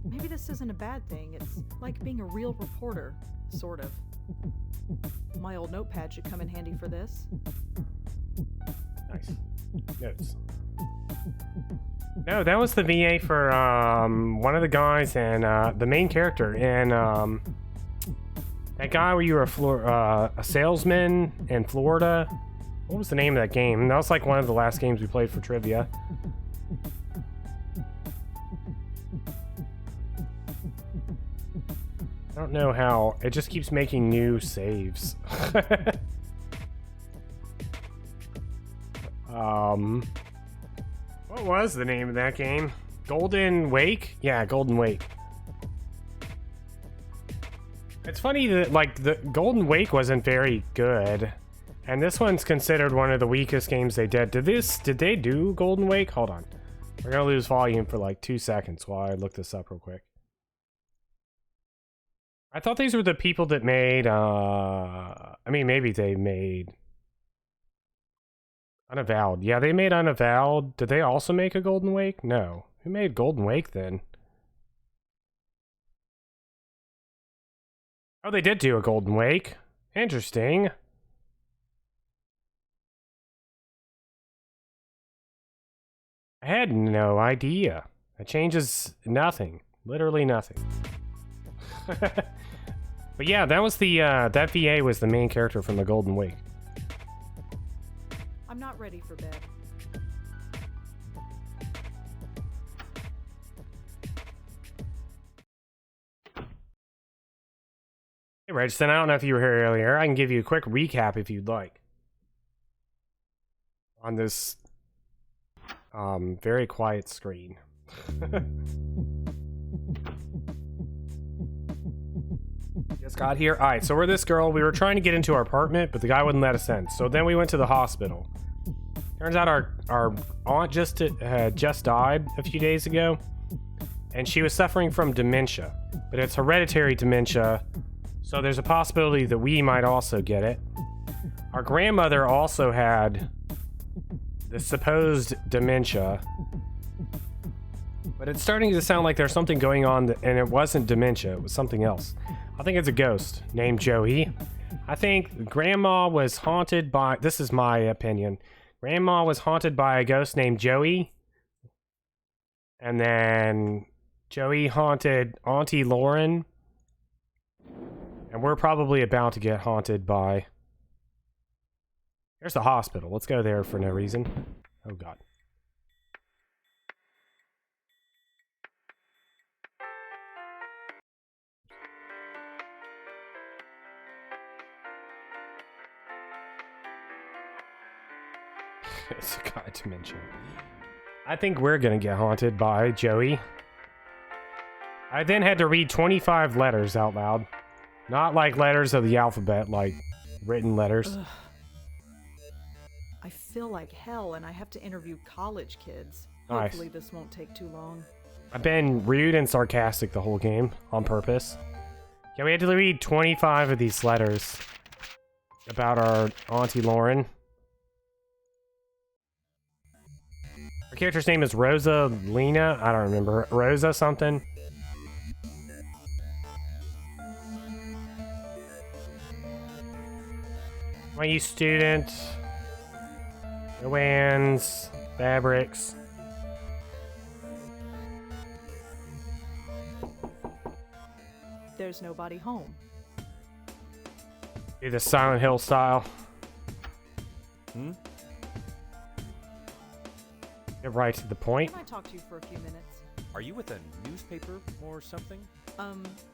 Maybe this isn't a bad thing. It's like being a real reporter, sort of. My old notepad should come in handy for this. Nice. Notes. No, that was the VA for one of the guys and the main character in that guy where you were a salesman in Florida. What was the name of that game? That was like one of the last games we played for trivia. I don't know how. It just keeps making new saves. What was the name of that game? Golden Wake? Yeah, Golden Wake. It's funny that, like, the Golden Wake wasn't very good. And this one's considered one of the weakest games they did. Did they do Golden Wake? Hold on. We're gonna lose volume for like 2 seconds while I look this up real quick. I thought these were the people that made, I mean, maybe they made Unavowed. Yeah, they made Unavowed. Did they also make a Golden Wake? No. Who made Golden Wake then? Oh, they did do a Golden Wake. Interesting. I had no idea. That changes nothing. Literally nothing. But yeah, that was the, that VA was the main character from the Golden Wake. I'm not ready for bed. Hey, Registon, I don't know if you were here earlier. I can give you a quick recap if you'd like. On this, very quiet screen. Just got here. Alright, so we're this girl. We were trying to get into our apartment, but the guy wouldn't let us in. So then we went to the hospital. Turns out our aunt just died a few days ago. And she was suffering from dementia. But it's hereditary dementia. So there's a possibility that we might also get it. Our grandmother also had the supposed dementia. But it's starting to sound like there's something going on, and it wasn't dementia, it was something else. I think it's a ghost named Joey. I think Grandma was haunted by, this is my opinion, Grandma was haunted by a ghost named Joey. And then Joey haunted Auntie Lauren. And we're probably about to get haunted by... Here's the hospital. Let's go there for no reason. Oh, God. It's a god dimension. I think we're gonna get haunted by Joey. I then had to read 25 letters out loud. Not like letters of the alphabet, like written letters. Ugh. I feel like hell, and I have to interview college kids. Nice. Hopefully this won't take too long. I've been rude and sarcastic the whole game, on purpose. Yeah, we had to read 25 of these letters about our Auntie Lauren. Her character's name is Rosa Lena. I don't remember. Rosa something. My student. Joanne's. Fabrics. There's nobody home. Do the Silent Hill style. Get right to the point. Can I talk to you for a few minutes? Are you with a newspaper or something?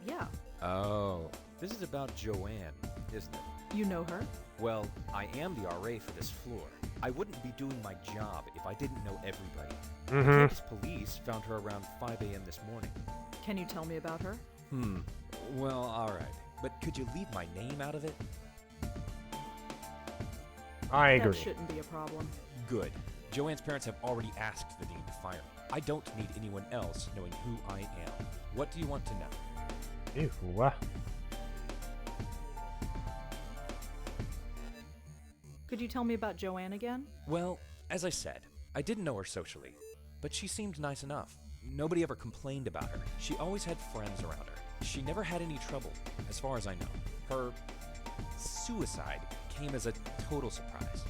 Yeah. Oh, this is about Joanne, isn't it? You know her? Well, I am the RA for this floor. I wouldn't be doing my job if I didn't know everybody. Campus police found her around 5 a.m. this morning. Can you tell me about her? Well, alright. But could you leave my name out of it? I agree. That shouldn't be a problem. Good. Joanne's parents have already asked the dean to fire me. I don't need anyone else knowing who I am. What do you want to know? Ew. Could you tell me about Joanne again? Well, as I said, I didn't know her socially, but she seemed nice enough. Nobody ever complained about her. She always had friends around her. She never had any trouble, as far as I know. Her suicide came as a total surprise.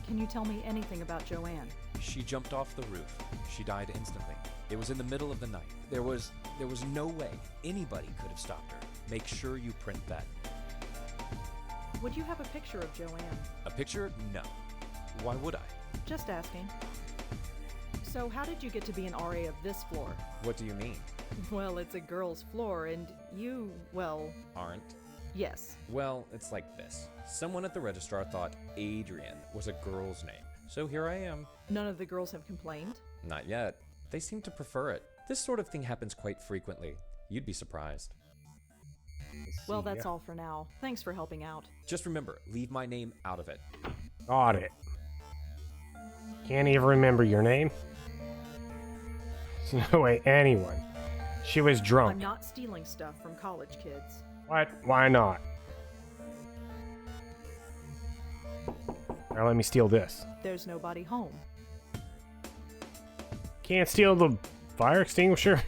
Can you tell me anything about Joanne? She jumped off the roof. She died instantly. It was in the middle of the night. There was no way anybody could have stopped her. Make sure you print that. Would you have a picture of Joanne? A picture? No. Why would I? Just asking. So how did you get to be an RA of this floor? What do you mean? Well, it's a girl's floor, and you, well... Aren't? Yes. Well, it's like this. Someone at the registrar thought Adrian was a girl's name. So here I am. None of the girls have complained? Not yet. They seem to prefer it. This sort of thing happens quite frequently. You'd be surprised. Well, that's all for now. Thanks for helping out. Just remember, leave my name out of it. Got it. Can't even remember your name? There's no way anyone. She was drunk. I'm not stealing stuff from college kids. What? Why not? Now let me steal this. There's nobody home. Can't steal the fire extinguisher?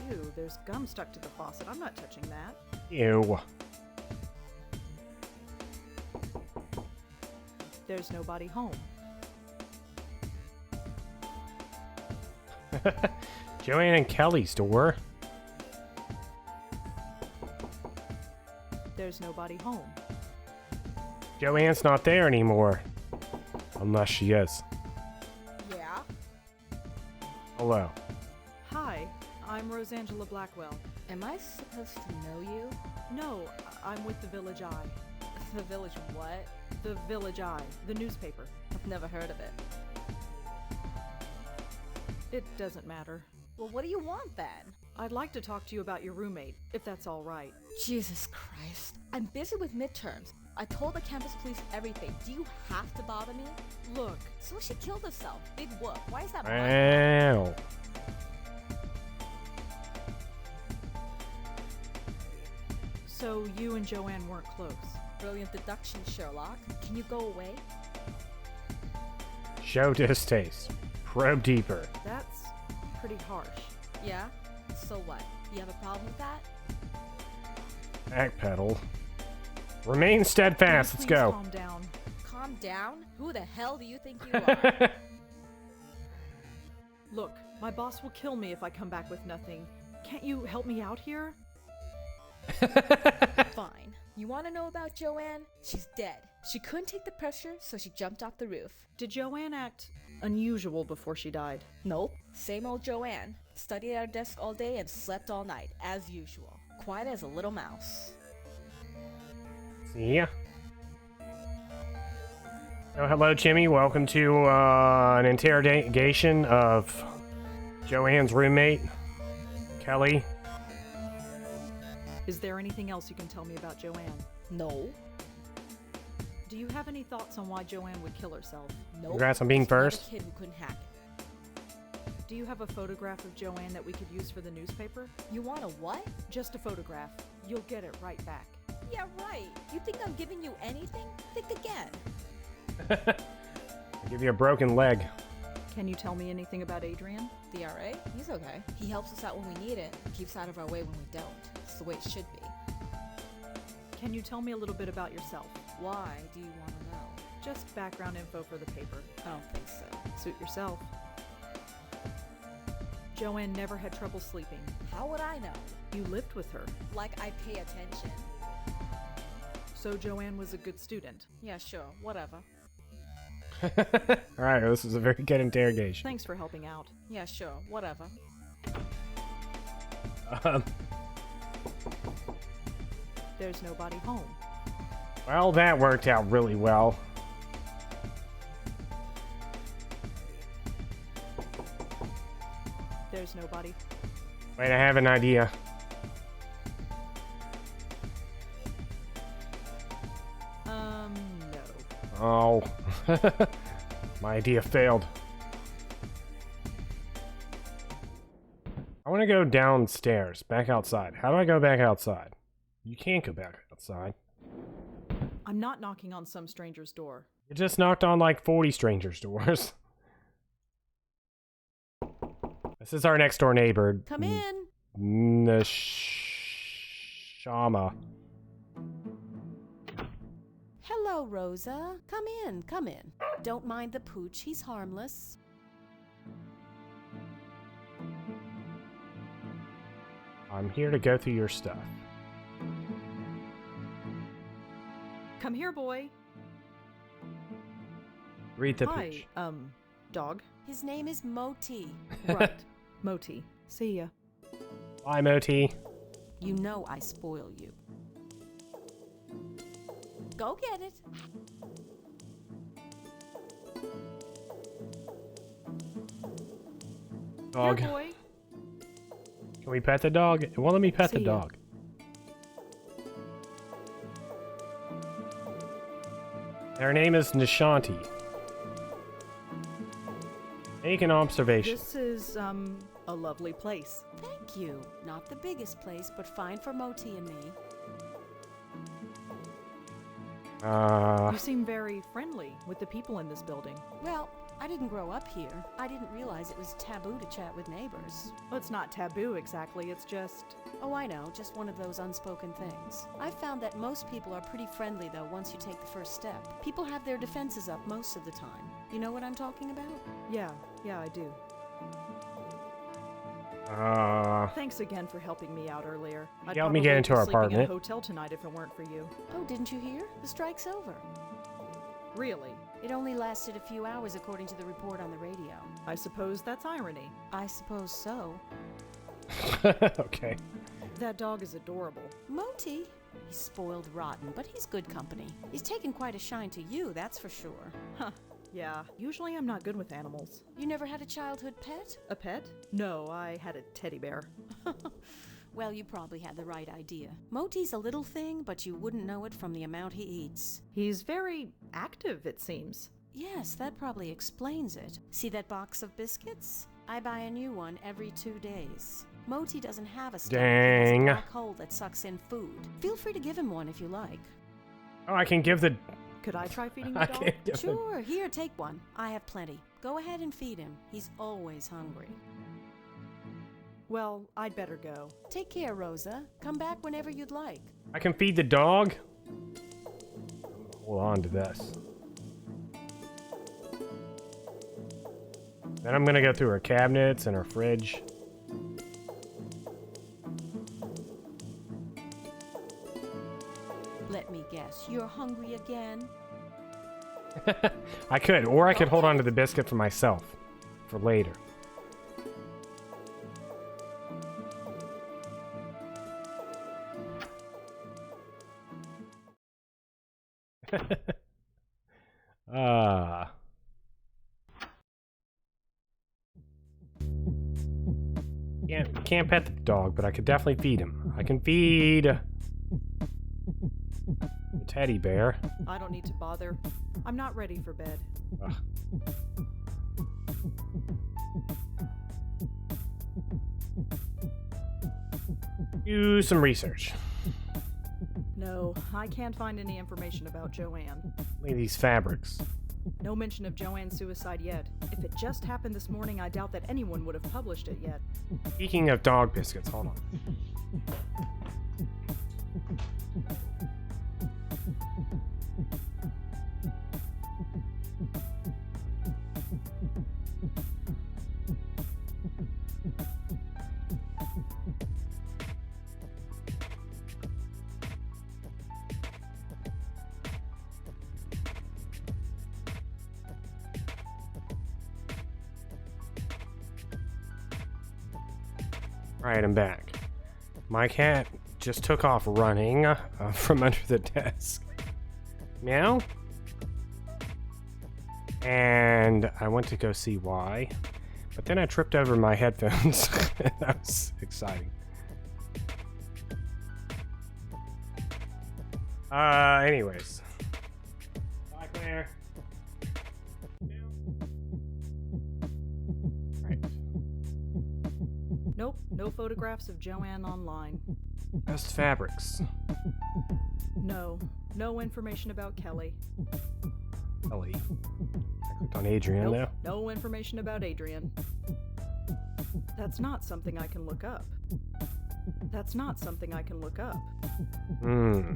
Ew, there's gum stuck to the faucet. I'm not touching that. Ew. There's nobody home. Joanne and Kelly's door. There's nobody home. Joanne's not there anymore. Unless she is. Yeah? Hello. Hi, I'm Rosangela Blackwell. Am I supposed to know you? No, I'm with the Village Eye. The village what? The Village Eye, the newspaper. I've never heard of it. It doesn't matter. Well, what do you want then? I'd like to talk to you about your roommate, if that's all right. Jesus Christ. I'm busy with midterms. I told the campus police everything. Do you have to bother me? Look, So she killed herself. Big whoop. Why is that my Wow. so you and Joanne weren't close. brilliant deduction, Sherlock? Can you go away? Show distaste. Probe deeper. That's pretty harsh. Yeah? So what? You have a problem with that? Backpedal. Remain steadfast. Let's Please go. calm down. Calm down? Who the hell do you think you are? Look, my boss will kill me if I come back with nothing. Can't you help me out here? Fine. You want to know about Joanne? She's dead. She couldn't take the pressure, so she jumped off the roof. Did Joanne act unusual before she died? Nope. Same old Joanne. Studied at her desk all day and slept all night, as usual. Quiet as a little mouse. See ya. Oh, hello, Jimmy. Welcome to an interrogation of Joanne's roommate, Kelly. Is there anything else you can tell me about Joanne? No. Do you have any thoughts on why Joanne would kill herself? Nope. Congrats on being Just another first. kid who couldn't hack it. Do you have a photograph of Joanne that we could use for the newspaper? You want a what? Just a photograph. You'll get it right back. Yeah, right. You think I'm giving you anything? Think again. I'll give you a broken leg. Can you tell me anything about Adrian? The RA? He's okay. He helps us out when we need it, keeps out of our way when we don't. It's the way it should be. Can you tell me a little bit about yourself? Why do you want to know? Just background info for the paper. I don't think so. Suit yourself. Joanne never had trouble sleeping. How would I know? You lived with her. Like I pay attention. So Joanne was a good student. Yeah, sure. Whatever. Alright, this was a very good interrogation. Thanks for helping out. Yeah, sure. Whatever. There's nobody home. Well, that worked out really well. There's nobody. Wait, I have an idea. No. Oh. My idea failed. I want to go downstairs, back outside. How do I go back outside? You can't go back outside. I'm not knocking on some stranger's door. You just knocked on like 40 strangers' doors. This is our next door neighbor. Come in. Neshama. Hello, Rosa. Come in. Come in. Don't mind the pooch. He's harmless. I'm here to go through your stuff. Come here, boy. Read the Hi, pooch. dog. His name is Moti. Right. Moti. See ya. Bye, Moti. You know I spoil you. Go get it. Dog. Here, boy. Can we pet the dog? It won't let me pet the See ya. dog. Her name is Nishanti. Make an observation. This is, a lovely place. Thank you. Not the biggest place, but fine for Moti and me. You seem very friendly with the people in this building. Well, I didn't grow up here. I didn't realize it was taboo to chat with neighbors. Well, it's not taboo exactly, it's just... Oh, I know, just one of those unspoken things. I've found that most people are pretty friendly, though, once you take the first step. People have their defenses up most of the time. You know what I'm talking about? Yeah, I do. Thanks again for helping me out earlier. I'd helped me get probably into be our sleeping in a apartment. hotel tonight if it weren't for you. Oh, didn't you hear? The strike's over. Really? It only lasted a few hours according to the report on the radio. I suppose that's irony. I suppose so. Okay. That dog is adorable. Moti? He's spoiled rotten, but he's good company. He's taken quite a shine to you, that's for sure. Huh. Yeah, usually I'm not good with animals. You never had a childhood pet? A pet? No, I had a teddy bear. Well, you probably had the right idea. Moti's a little thing, but you wouldn't know it from the amount he eats. He's very active, it seems. Yes, that probably explains it. See that box of biscuits? I buy a new one every 2 days. Moti doesn't have a stomach. He has a Dang. black hole that sucks in food. Feel free to give him one if you like. Oh, I can give the Could I try feeding the I dog? can't give him. Sure, here, take one. I have plenty. Go ahead and feed him. He's always hungry. Well, I'd better go. Take care, Rosa. Come back whenever you'd like. I can feed the dog? Hold on to this. Then I'm gonna go through her cabinets and her fridge. Let me guess, you're hungry again? I could, or I could hold on to the biscuit for myself. For later. Can't pet the dog, but I could definitely feed him. I can feed the teddy bear. I don't need to bother. I'm not ready for bed. Ugh. Do some research. No, I can't find any information about Joanne. Look at these fabrics. No mention of Joanne's suicide yet. If it just happened this morning, I doubt that anyone would have published it yet. Speaking of dog biscuits, hold on. Alright, I'm back. My cat just took off running from under the desk. Meow? And I went to go see why. But then I tripped over my headphones. That was exciting. Anyways. Bye, Claire. Right. Nope, no photographs of Joanne online. Just fabrics. No information about Kelly. Ellie. I clicked on Adrian Nope, now. no information about Adrian. That's not something I can look up. That's not something I can look up. Hmm.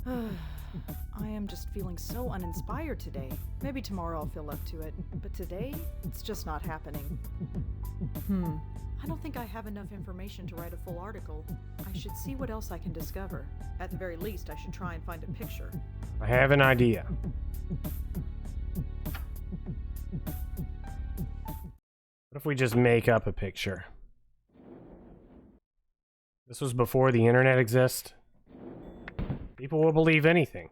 I am just feeling so uninspired today. Maybe tomorrow I'll feel up to it, but today, it's just not happening. I don't think I have enough information to write a full article. I should see what else I can discover. At the very least, I should try and find a picture. I have an idea. What if we just make up a picture? This was before the internet existed. People will believe anything.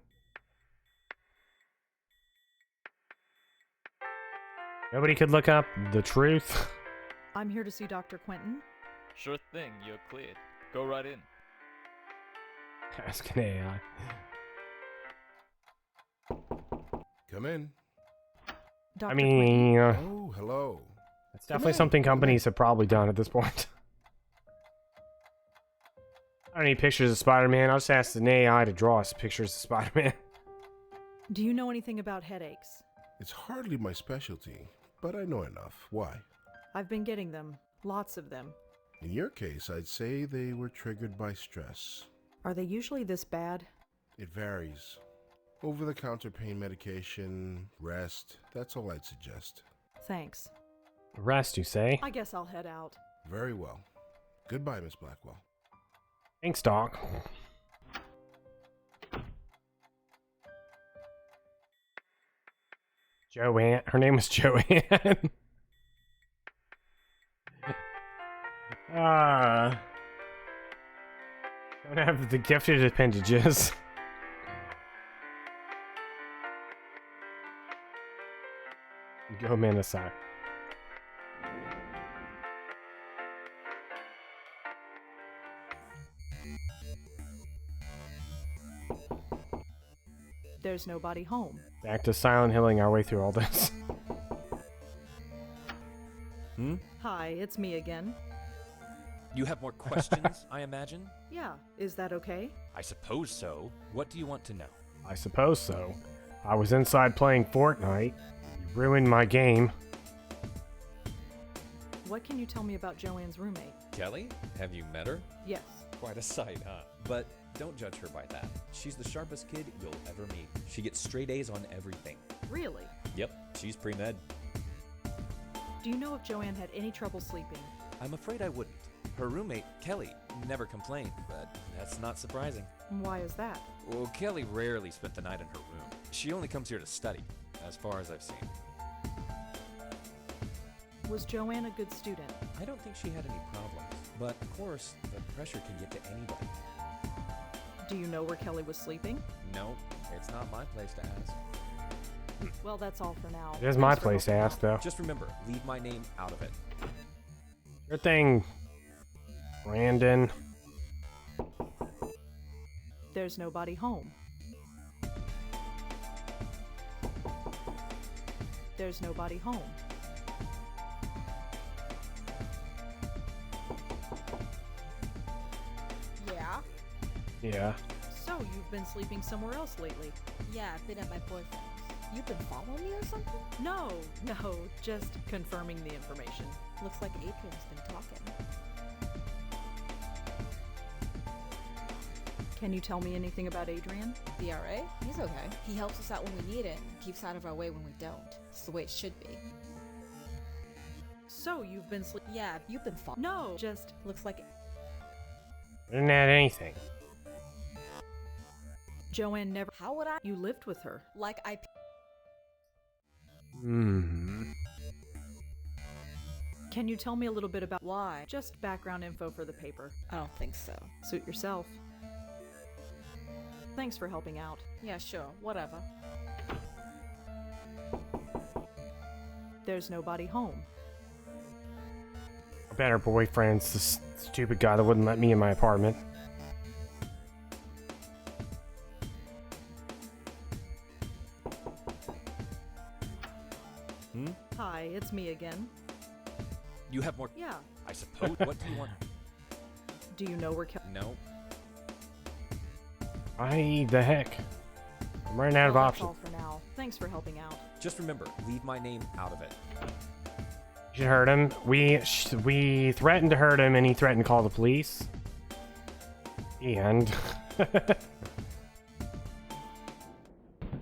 Nobody could look up the truth. I'm here to see Dr. Quentin. Sure thing, you're cleared. Go right in. Ask an AI. Come in. Dr. I mean, Oh, hello. that's definitely in, something come in. companies have probably done at this point. I don't need pictures of Spider-Man. I'll just ask an AI to draw us pictures of Spider-Man. Do you know anything about headaches? It's hardly my specialty, but I know enough. Why? I've been getting them. Lots of them. In your case, I'd say they were triggered by stress. Are they usually this bad? It varies. Over-the-counter pain medication, rest, that's all I'd suggest. Thanks. Rest, you say? I guess I'll head out. Very well. Goodbye, Miss Blackwell. Thanks, Doc. Joanne. Her name was Joanne. Don't have the gifted appendages. Go Minnesota. There's nobody home. Back to Silent Hilling our way through all this. Hi, it's me again. You have more questions, I imagine? Yeah, is that okay? I suppose so. What do you want to know? I suppose so. I was inside playing Fortnite. You ruined my game. What can you tell me about Joanne's roommate? Kelly? Have you met her? Yes. Quite a sight, huh? But don't judge her by that. She's the sharpest kid you'll ever meet. She gets straight A's on everything. Really? Yep, she's pre-med. Do you know if Joanne had any trouble sleeping? I'm afraid I wouldn't. Her roommate, Kelly, never complained, but that's not surprising. Why is that? Well, Kelly rarely spent the night in her room. She only comes here to study, as far as I've seen. Was Joanne a good student? I don't think she had any problems, but of course, the pressure can get to anybody. Do you know where Kelly was sleeping? No, it's not my place to ask. Well, that's all for now. It is my Thanks for place to helping ask, out. though. Just remember, leave my name out of it. Good thing, Brandon. There's nobody home. There's nobody home. Yeah? Yeah. So, you've been sleeping somewhere else lately? Yeah, I've been at my boyfriend's. You've been following me or something? No, just confirming the information. Looks like Adrian's been talking. Can you tell me anything about Adrian? The RA? He's okay. He helps us out when we need it and keeps out of our way when we don't. It's the way it should be. So, you've been Yeah, you've been following. No, just Looks like I didn't add anything. Joanne never. How would I? You lived with her. Like I. Can you tell me a little bit about Why? just background info for the paper? I don't think so. Suit yourself. Thanks for helping out. Yeah, sure. Whatever. There's nobody home. I bet her boyfriend's the stupid guy that wouldn't let me in my apartment. Hi, it's me again. You have more. Yeah. I suppose. What do you want? Do you know where No. The heck? I'm running out of That's options. all for now. Thanks for helping out. Just remember, leave my name out of it. You should hurt him. We threatened to hurt him, and he threatened to call the police. And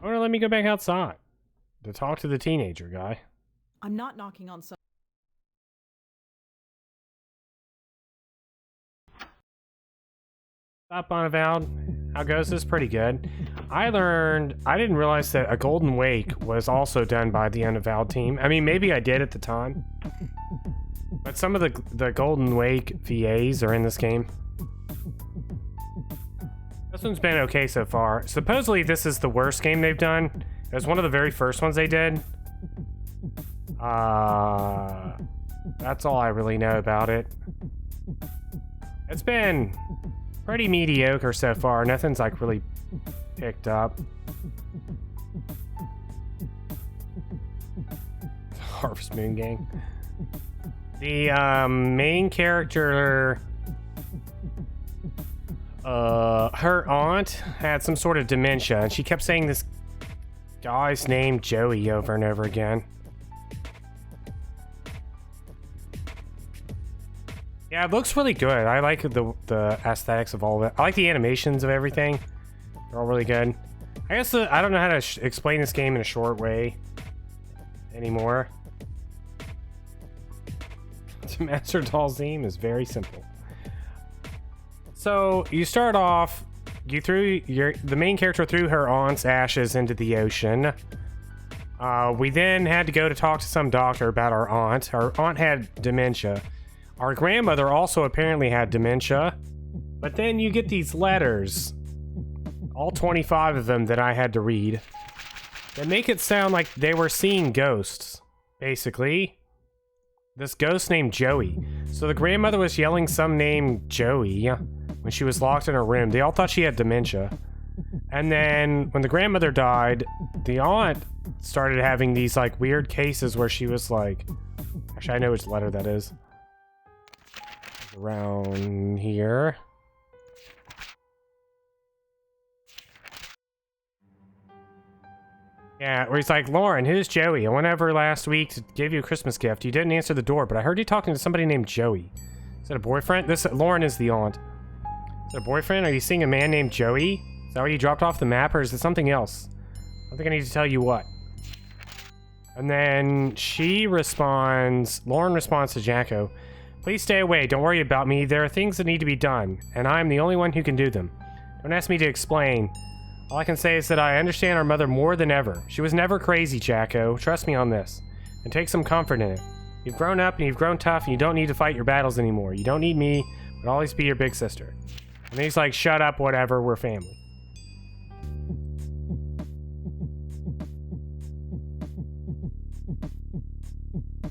or let me go back outside to talk to the teenager guy. I'm not knocking on some. Stop on Avowed. How goes this? Pretty good. I didn't realize that A Golden Wake was also done by the Unavowed team. I mean, maybe I did at the time. But some of the Golden Wake VAs are in this game. This one's been okay so far. Supposedly this is the worst game they've done. It was one of the very first ones they did. That's all I really know about it. It's been pretty mediocre so far. Nothing's like really picked up. Harvest Moon Gang. The main character, her aunt had some sort of dementia, and she kept saying this guy's name Joey over and over again. Yeah, it looks really good. I like the aesthetics of all of it. I like the animations of everything. They're all really good. I guess I don't know how to explain this game in a short way anymore. To master Doll's theme is very simple. So you start off, the main character threw her aunt's ashes into the ocean. We then had to go to talk to some doctor about our aunt. Our aunt had dementia. Our grandmother also apparently had dementia. But then you get these letters, all 25 of them that I had to read, that make it sound like they were seeing ghosts, basically. This ghost named Joey. So the grandmother was yelling some name Joey when she was locked in her room. They all thought she had dementia. And then when the grandmother died, the aunt started having these like weird cases where she was like, actually I know which letter that is. Around here. Yeah, where he's like, Lauren, who's Joey? I went over last week to give you a Christmas gift. You didn't answer the door, but I heard you talking to somebody named Joey. Is that a boyfriend? Lauren is the aunt. Is that a boyfriend? Are you seeing a man named Joey? Is that why you dropped off the map, or is it something else? I don't think I need to tell you what. And then Lauren responds to Jacko. Please stay away. Don't worry about me. There are things that need to be done, and I'm the only one who can do them. Don't ask me to explain. All I can say is that I understand our mother more than ever. She was never crazy, Jacko. Trust me on this. And take some comfort in it. You've grown up and you've grown tough and you don't need to fight your battles anymore. You don't need me, but I'll always be your big sister. And he's like, shut up, whatever, we're family.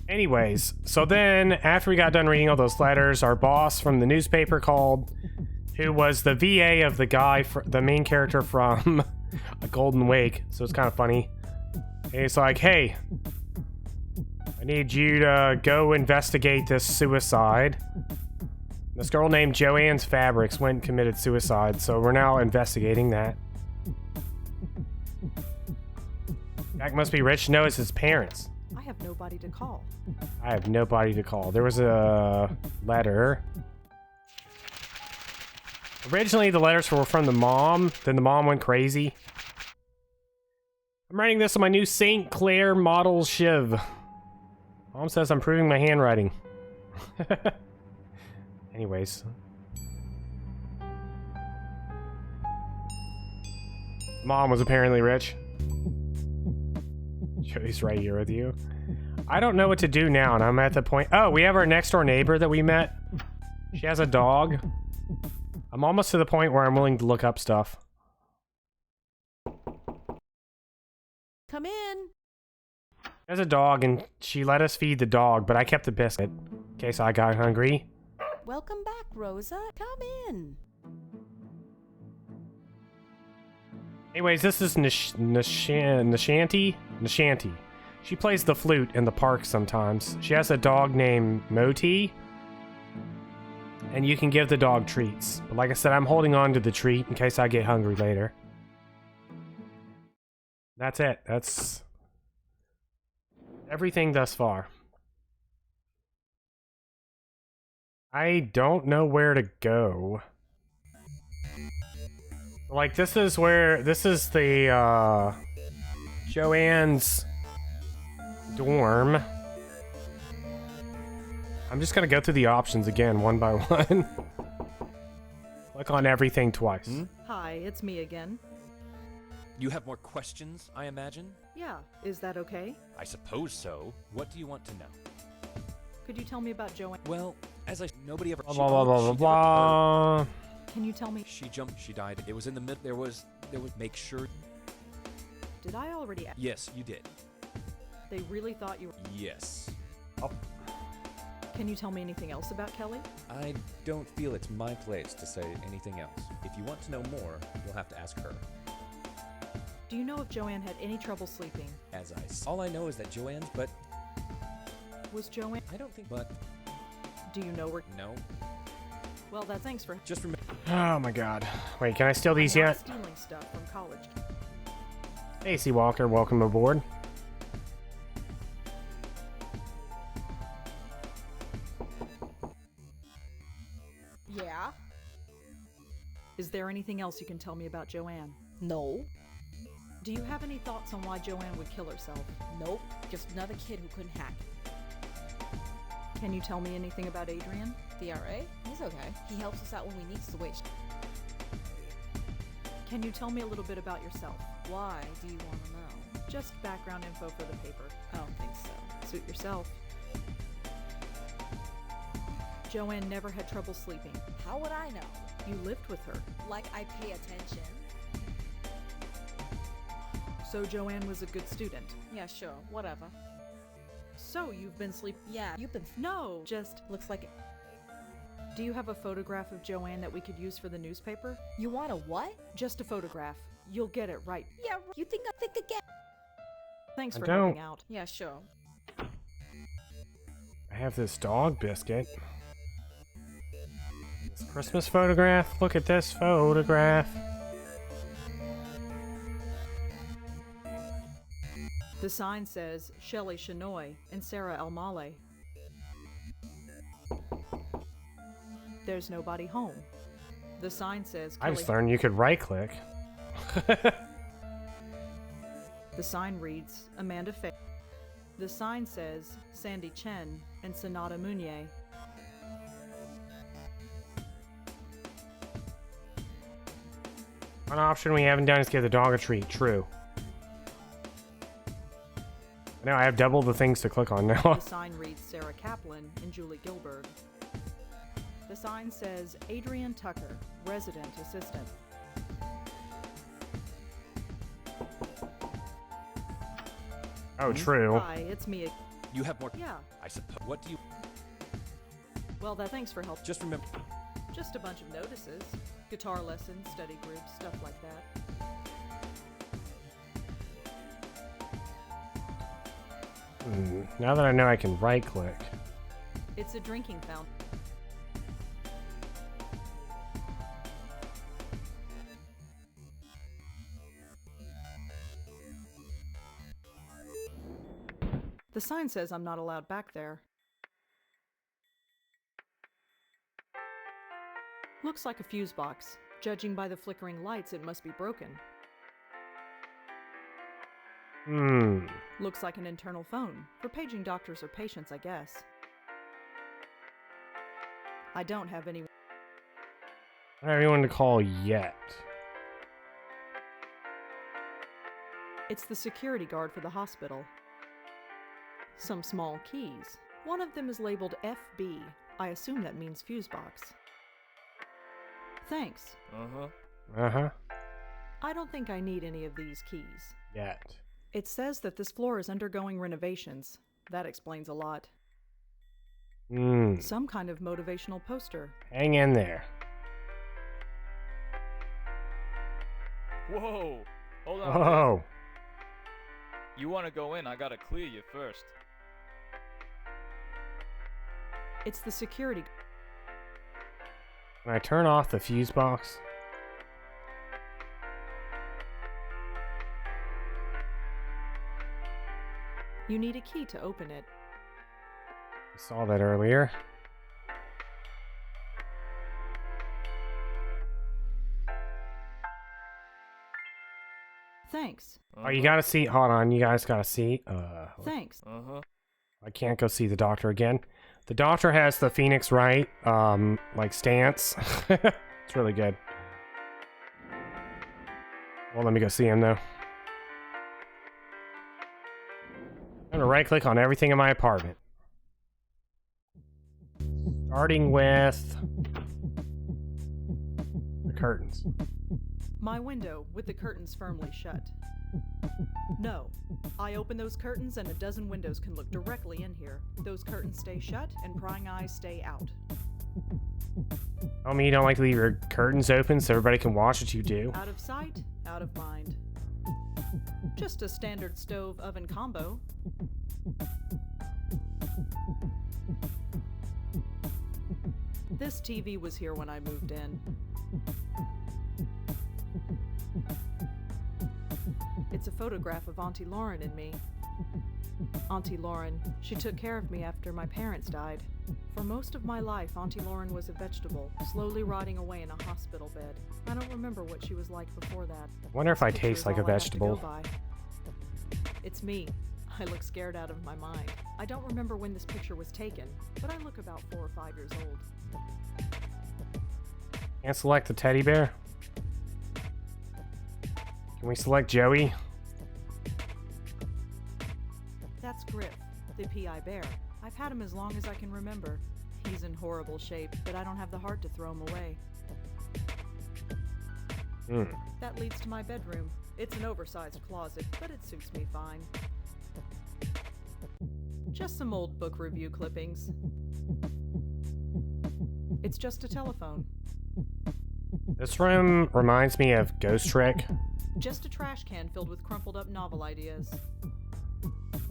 Anyways, so then after we got done reading all those letters, our boss from the newspaper called, who was the VA of the guy, the main character from A Golden Wake. So it's kind of funny. And he's like, hey, I need you to go investigate this suicide. This girl named Joanne's Fabrics went and committed suicide, so we're now investigating that. Jack must be rich. No, it's his parents. I have nobody to call. I have nobody to call. There was a letter. Originally, the letters were from the mom. Then the mom went crazy. I'm writing this on my new St. Clair model Shiv. Mom says I'm proving my handwriting. Anyways. Mom was apparently rich. Joey's right here with you. I don't know what to do now, and I'm at the point... Oh, we have our next door neighbor that we met. She has a dog. I'm almost to the point where I'm willing to look up stuff. Come in. She has a dog, and she let us feed the dog, but I kept the biscuit in case I got hungry. Welcome back, Rosa. Come in. Anyways, this is Nishanti. She plays the flute in the park sometimes. She has a dog named Moti. And you can give the dog treats. But like I said, I'm holding on to the treat in case I get hungry later. That's it. That's everything thus far. I don't know where to go. Like, this is the, Joanne's dorm. I'm just gonna go through the options again, one by one. Click on everything twice. Hi, it's me again. You have more questions, I imagine? Yeah, is that okay? I suppose so. What do you want to know? Could you tell me about Joanne? Well, nobody ever... Blah, blah, blah, blah, blah. Can you tell me? She jumped, she died. It was in the middle, there was, make sure... Did I already ask? Yes, you did. They really thought you were... Yes. Oh. Can you tell me anything else about Kelly? I don't feel it's my place to say anything else. If you want to know more, you'll have to ask her. Do you know if Joanne had any trouble sleeping? All I know is that Joanne's, but... Was Joanne... I don't think, but... Do you know where... No. Well, thanks for... Just remember... Oh my god. Wait, can I steal these I'm not yet? stealing stuff from college. Hey, C. Walker, welcome aboard. Yeah? Is there anything else you can tell me about Joanne? No. Do you have any thoughts on why Joanne would kill herself? Nope. Just another kid who couldn't hack. Can you tell me anything about Adrian? The RA? He's okay. He helps us out when we need situation. Can you tell me a little bit about yourself? Why do you want to know? Just background info for the paper. I don't think so. Suit yourself. Joanne never had trouble sleeping. How would I know? You lived with her. Like I pay attention? So Joanne was a good student. Yeah, sure. Whatever. So you've been sleeping? Yeah, you've been... No, just... Looks like it. Do you have a photograph of Joanne that we could use for the newspaper? You want a what? Just a photograph. You'll get it right. Yeah, you think I think again? Thanks I for don't. helping out. Yeah, sure. I have this dog biscuit. This Christmas photograph. Look at this photograph. The sign says Shelley Shenoy and Sarah Elmale. There's nobody home. The sign says I just Kelly. learned you could right-click. The sign reads Amanda Faye. The sign says Sandy Chen and Sonata Munier. One option we haven't done is give the dog a treat. True. Now I have double the things to click on now. The sign reads Sarah Kaplan and Julie Gilbert. The sign says Adrian Tucker, resident assistant. Oh, true. Hi, it's me. You have more. Yeah, I suppose. What do you. well, thanks for help. Just remember. Just a bunch of notices. Guitar lessons, study groups, stuff like that. Now that I know I can right-click. It's a drinking fountain. The sign says I'm not allowed back there. Looks like a fuse box. Judging by the flickering lights, it must be broken. Looks like an internal phone. For paging doctors or patients, I guess. I don't have any. I don't have anyone to call yet. It's the security guard for the hospital. Some small keys. One of them is labeled FB. I assume that means fuse box. Thanks. Uh-huh. I don't think I need any of these keys. Yet. It says that this floor is undergoing renovations. That explains a lot. Some kind of motivational poster. Hang in there. Whoa! Hold on. Whoa. You want to go in? I gotta clear you first. It's the security. Can I turn off the fuse box? You need a key to open it. I saw that earlier. Thanks. Oh, you got a seat. Hold on. You guys got a seat. Thanks. I can't go see the doctor again. The doctor has the Phoenix Wright, like stance. It's really good. Well, let me go see him though. I'm gonna right click on everything in my apartment. Starting with the curtains. My window with the curtains firmly shut. No. I open those curtains and a dozen windows can look directly in here. Those curtains stay shut and prying eyes stay out. Tell me you don't like to leave your curtains open so everybody can watch what you do. Out of sight, out of mind. Just a standard stove oven combo. This TV was here when I moved in. It's a photograph of Auntie Lauren and me. Auntie Lauren, she took care of me after my parents died. For most of my life, Auntie Lauren was a vegetable, slowly rotting away in a hospital bed. I don't remember what she was like before that. Wonder if I This picture taste is like a all I have to go vegetable. by. It's me. I look scared out of my mind. I don't remember when this picture was taken, but I look about 4 or 5 years old. Can't select the teddy bear? Can we select Joey? That's Griff, the PI bear. I've had him as long as I can remember. He's in horrible shape, but I don't have the heart to throw him away. That leads to my bedroom. It's an oversized closet, but it suits me fine. Just some old book review clippings. It's just a telephone. This room reminds me of Ghost Trick. Just a trash can filled with crumpled up novel ideas.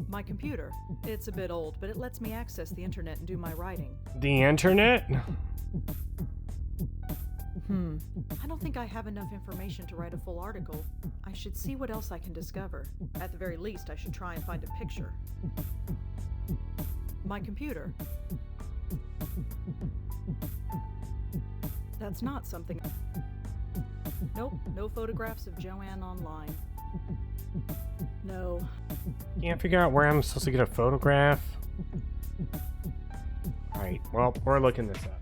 My computer. It's a bit old, but it lets me access the internet and do my writing. The internet? I don't think I have enough information to write a full article. I should see what else I can discover. At the very least, I should try and find a picture. My computer. That's not something... Nope, no photographs of Joanne online. No. Can't figure out where I'm supposed to get a photograph. Alright, well, we're looking this up.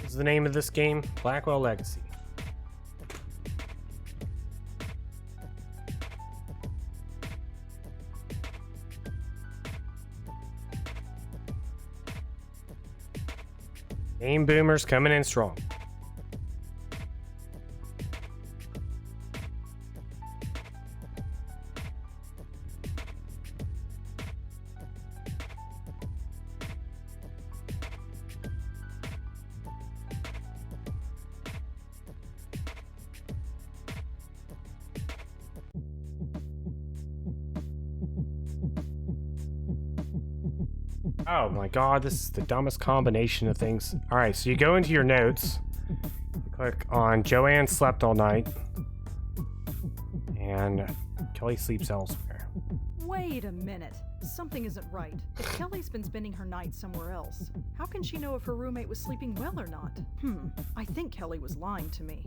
What's the name of this game? Blackwell Legacy. Game boomers coming in strong. Oh my god, this is the dumbest combination of things. Alright, so you go into your notes, you click on Joanne slept all night, and Kelly sleeps elsewhere. Wait a minute. Something isn't right. If Kelly's been spending her night somewhere else, how can she know if her roommate was sleeping well or not? I think Kelly was lying to me.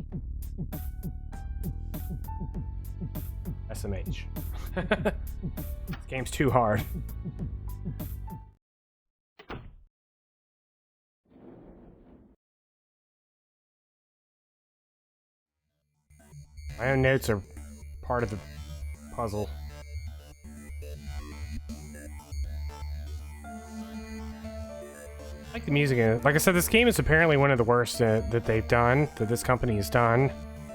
SMH. This game's too hard. My own notes are part of the puzzle. I like the music. Like I said, this game is apparently one of the worst that they've done, that this company has done.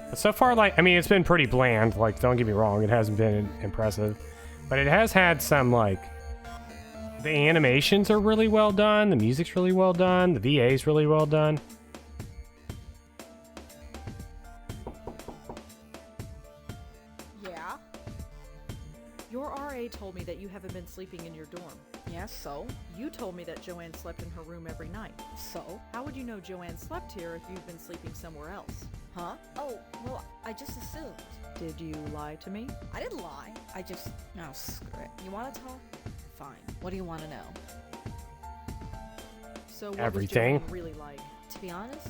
But so far, like, I mean, it's been pretty bland. Like, don't get me wrong, it hasn't been impressive. But it has had some, like, the animations are really well done, the music's really well done, the VA's really well done. Yeah? Your RA told me that you haven't been sleeping in your dorm. Yes, so? You told me that Joanne slept in her room every night. So? How would you know Joanne slept here if you've been sleeping somewhere else? Huh? Oh, well, I just assumed. Did you lie to me? I didn't lie. I just... No, screw it. You want to talk? Fine. What do you want to know? So what Everything. was Joanne really like? To be honest,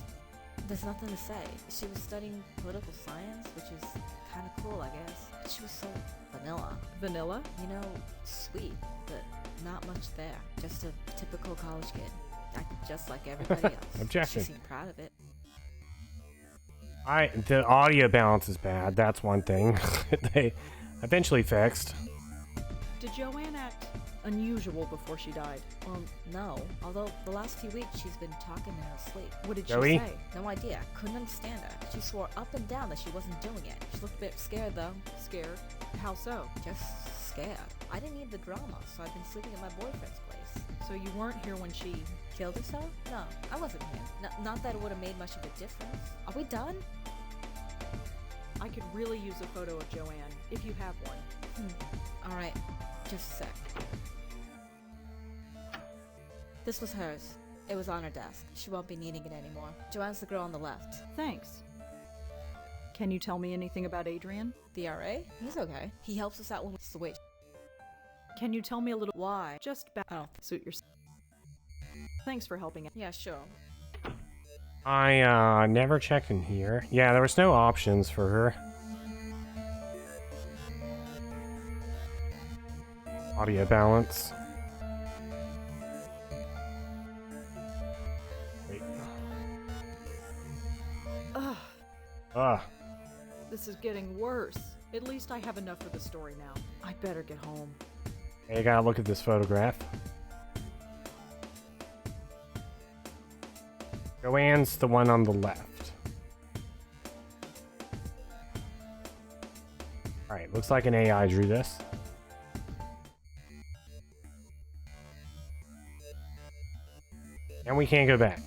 there's nothing to say. She was studying political science, which is kind of cool, I guess. She was so vanilla. Vanilla? You know, sweet, but not much there. Just a typical college kid. Acted just like everybody else. Objection. She seemed proud of it. The audio balance is bad, that's one thing. They eventually fixed. Did Joanne act unusual before she died? No. Although the last few weeks she's been talking in her sleep. What did Joey? she say? No idea. Couldn't understand her. She swore up and down that she wasn't doing it. She looked a bit scared though. Scared? How so? Just scared. I didn't need the drama, so I've been sleeping at my boyfriend's place. So you weren't here when she... Killed herself? No, I wasn't here. Not that it would have made much of a difference. Are we done? I could really use a photo of Joanne, if you have one. Alright, just a sec. This was hers. It was on her desk. She won't be needing it anymore. Joanne's the girl on the left. Thanks. Can you tell me anything about Adrian? The RA? He's okay. He helps us out when we switch. Can you tell me a little... Why? Just back... Oh. Suit yourself. Thanks for helping out. Yeah, sure. I never checked in here. Yeah, there was no options for her. Audio balance. Wait. Ugh. This is getting worse. At least I have enough of the story now. I better get home. Hey, I gotta look at this photograph. Joanne's the one on the left. Alright, looks like an AI drew this. And we can't go back.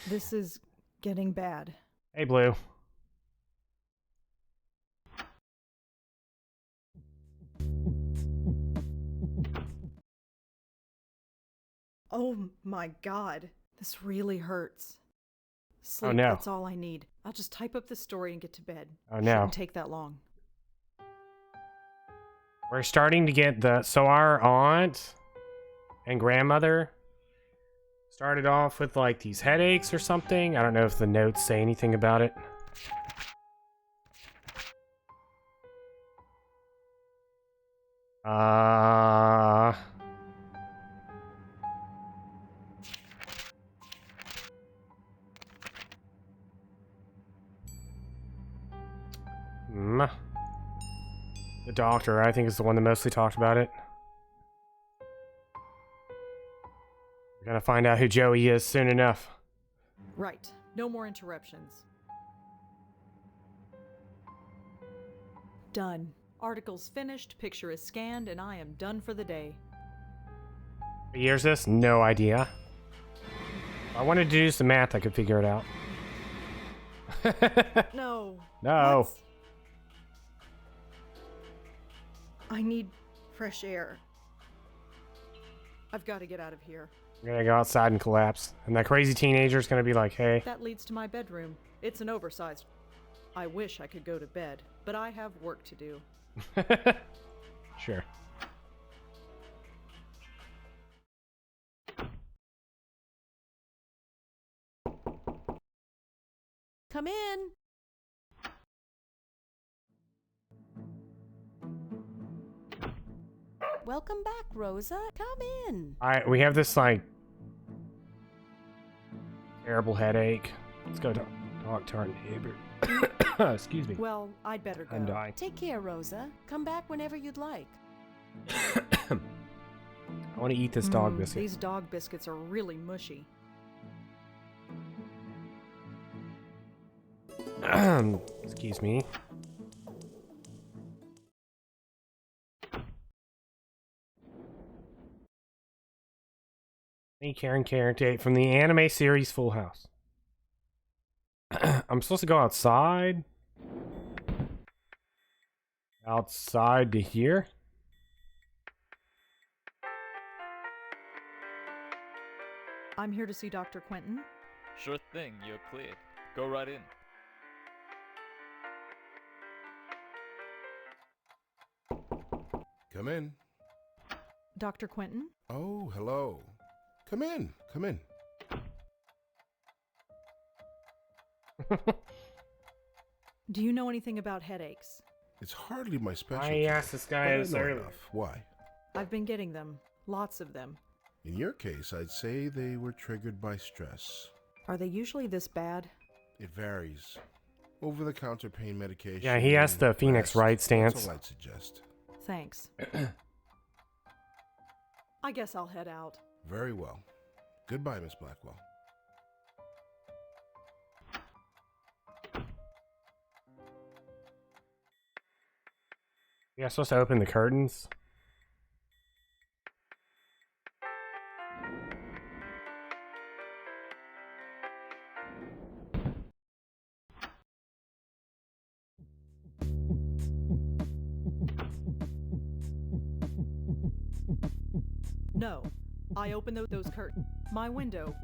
This is getting bad. Hey, Blue. Oh my god. This really hurts. Sleep, Oh, no. that's all I need. I'll just type up the story and get to bed. Oh, no. Shouldn't take that long. We're starting to get the... So our aunt and grandmother started off with, like, these headaches or something. I don't know if the notes say anything about it. The doctor, I think, is the one that mostly talked about it. We're gonna find out who Joey is soon enough. Right. No more interruptions. Done. Article's finished, picture is scanned, and I am done for the day. What year is this? No idea. If I wanted to do some math, I could figure it out. No. No. What's- I need fresh air. I've got to get out of here. I'm gonna go outside and collapse. And that crazy teenager's gonna be like, hey. That leads to my bedroom. It's an oversized. I wish I could go to bed, but I have work to do. Sure. Come in. Welcome back, Rosa. Come in. We have this, like, terrible headache. Let's go talk to our neighbor. Excuse me. Well, I'd better go. I'm dying. Take care, Rosa. Come back whenever you'd like. I want to eat this dog biscuit. These dog biscuits are really mushy. Excuse me. Any character date from the anime series Full House. I'm supposed to go outside. Outside to here. I'm here to see Dr. Quentin. Sure thing, you're cleared. Go right in. Come in. Dr. Quentin? Oh, hello. Come in. Come in. Do you know anything about headaches? It's hardly my specialty. I asked this but guy I this know earlier. enough. Why? I've been getting them. Lots of them. In your case, I'd say they were triggered by stress. Are they usually this bad? It varies. Over-the-counter pain medication. Yeah, he has the Phoenix rest, Wright stance. That's all I'd suggest. Thanks. I guess I'll head out. Very well. Goodbye, Miss Blackwell. Yeah, supposed to open the curtains. No. I opened those curtains. My window.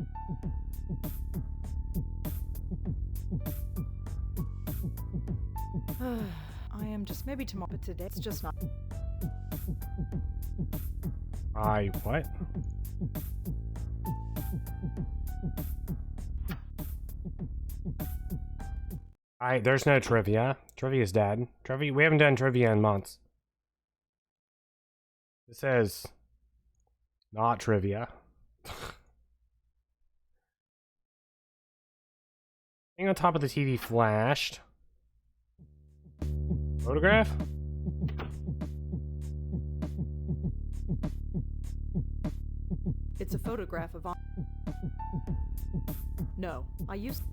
I am just maybe tomorrow, but today it's just not. What? There's no trivia. Trivia's dead. We haven't done trivia in months. It says not trivia. Thing on top of the TV flashed. Photograph? It's a photograph of. No, I used.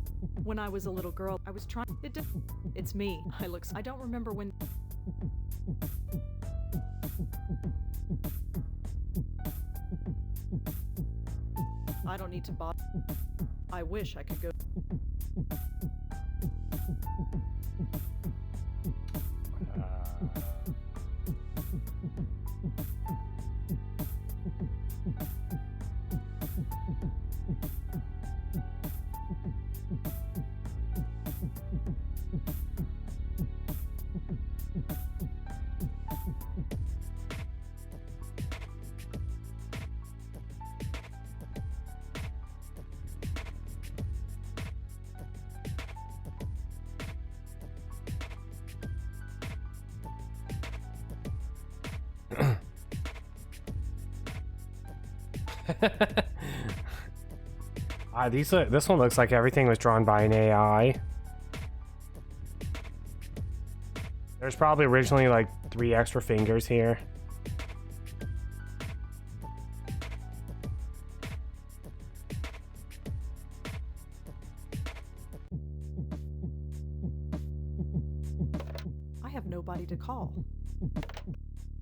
When I was a little girl, I was trying. It's me. I don't remember when. I don't need to bother. I wish I could go. This one looks like everything was drawn by an AI. There's probably originally like 3 extra fingers here. I have nobody to call.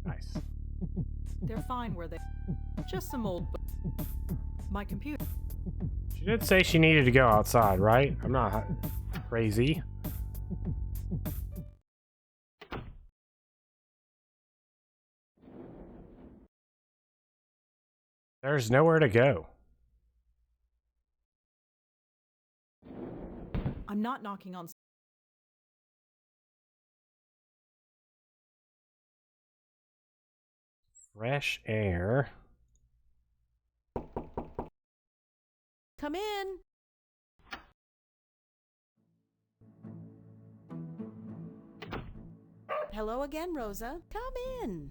Nice. They're fine where they. Just some old. My computer. She did say she needed to go outside, right? I'm not crazy. There's nowhere to go. I'm not knocking on. Fresh air. Come in. Hello again, Rosa. Come in.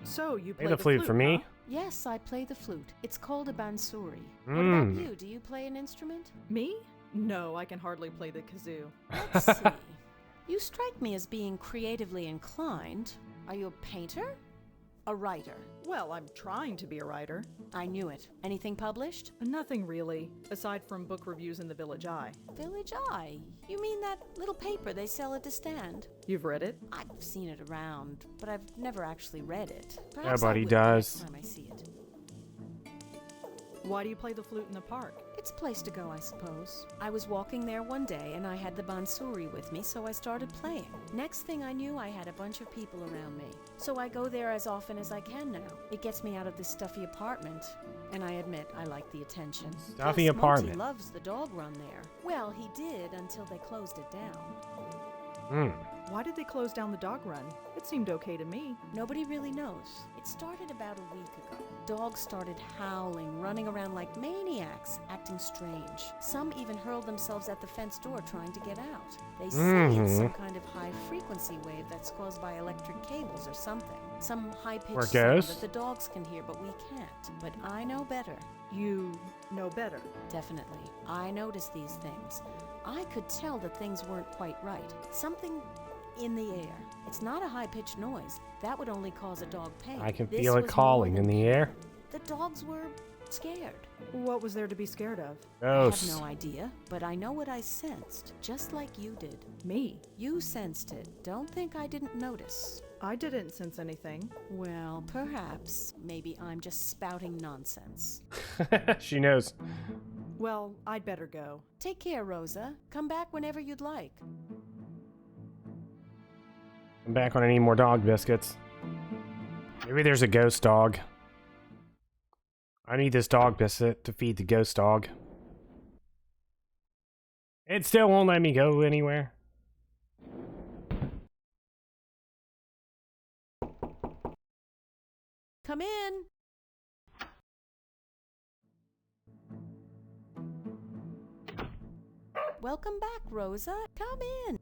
So you play Play the flute for me. huh? Yes, I play the flute. It's called a bansuri. What Mm. about you? Do you play an instrument? Me? No, I can hardly play the kazoo. Let's see. You strike me as being creatively inclined. Are you a painter? A writer? Well, I'm trying to be a writer. I knew it. Anything published? Nothing really, aside from book reviews in the Village Eye. Village Eye? You mean that little paper they sell at the stand? You've read it? I've seen it around, but I've never actually read it. Perhaps Nobody I will does. next time I see it. Why do you play the flute in the park? It's a place to go, I suppose. I was walking there one day and I had the bansuri with me, so I started playing. Next thing I knew, I had a bunch of people around me. So I go there as often as I can now. It gets me out of this stuffy apartment, and I admit I like the attention. Stuffy Plus, apartment. Monty loves the dog run there. Well, he did until they closed it down. Hmm. Why did they close down the dog run? It seemed okay to me. Nobody really knows. It started about a week ago. Dogs started howling, running around like maniacs, acting strange. Some even hurled themselves at the fence door trying to get out. They say it's some kind of high-frequency wave that's caused by electric cables or something. Some Where high-pitched it sound goes? that the dogs can hear, but we can't. But I know better. You know better. Definitely. I noticed these things. I could tell that things weren't quite right. Something in the air. It's not a high-pitched noise. That would only cause a dog pain. I can This feel it was calling more in than the pain. air. The dogs were scared. What was there to be scared of? I have Ghosts. no idea, but I know what I sensed, just like you did. Me? You sensed it. Don't think I didn't notice. I didn't sense anything. Well, perhaps. Maybe I'm just spouting nonsense. She knows. Well, I'd better go. Take care, Rosa. Come back whenever you'd like. I'm back when I need more dog biscuits. Maybe there's a ghost dog. I need this dog biscuit to feed the ghost dog. It still won't let me go anywhere. Come in. Welcome back, Rosa. Come in.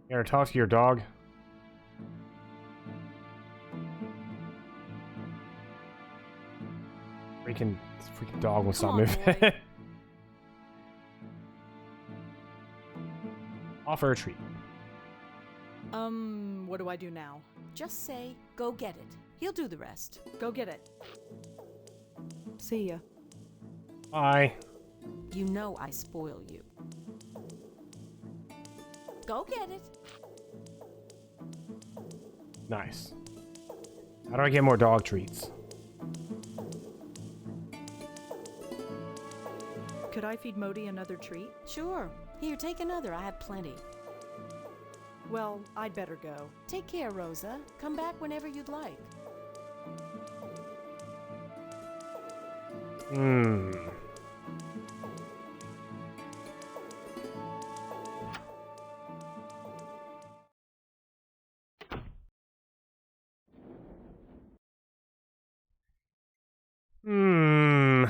You ever talk to your dog? Freaking dog won't stop Come on, moving. boy. Offer a treat. What do I do now? Just say, go get it. He'll do the rest. Go get it. See ya. Bye. You know I spoil you. Go get it. Nice. How do I get more dog treats? Could I feed Modi another treat? Sure. Here, take another. I have plenty. Well, I'd better go. Take care, Rosa. Come back whenever you'd like. Hmm. Hmm.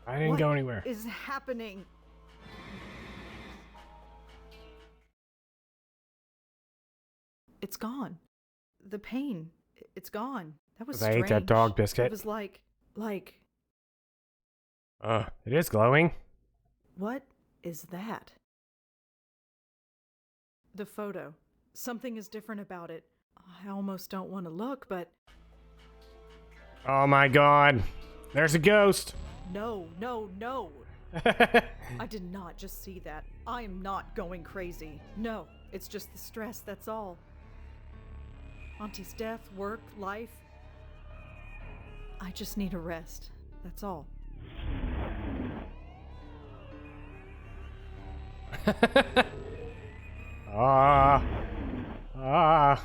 I didn't go anywhere. What is happening? It's gone. The pain, it's gone. That was I strange. ate that dog biscuit. It was like, It is glowing. what is that? The photo. Something is different about it. I almost don't want to look, but Oh my god. There's a ghost. no. I did not just see that. I am not going crazy. No, it's just the stress, that's all. Auntie's death, work, life. I just need a rest. That's all. Ah.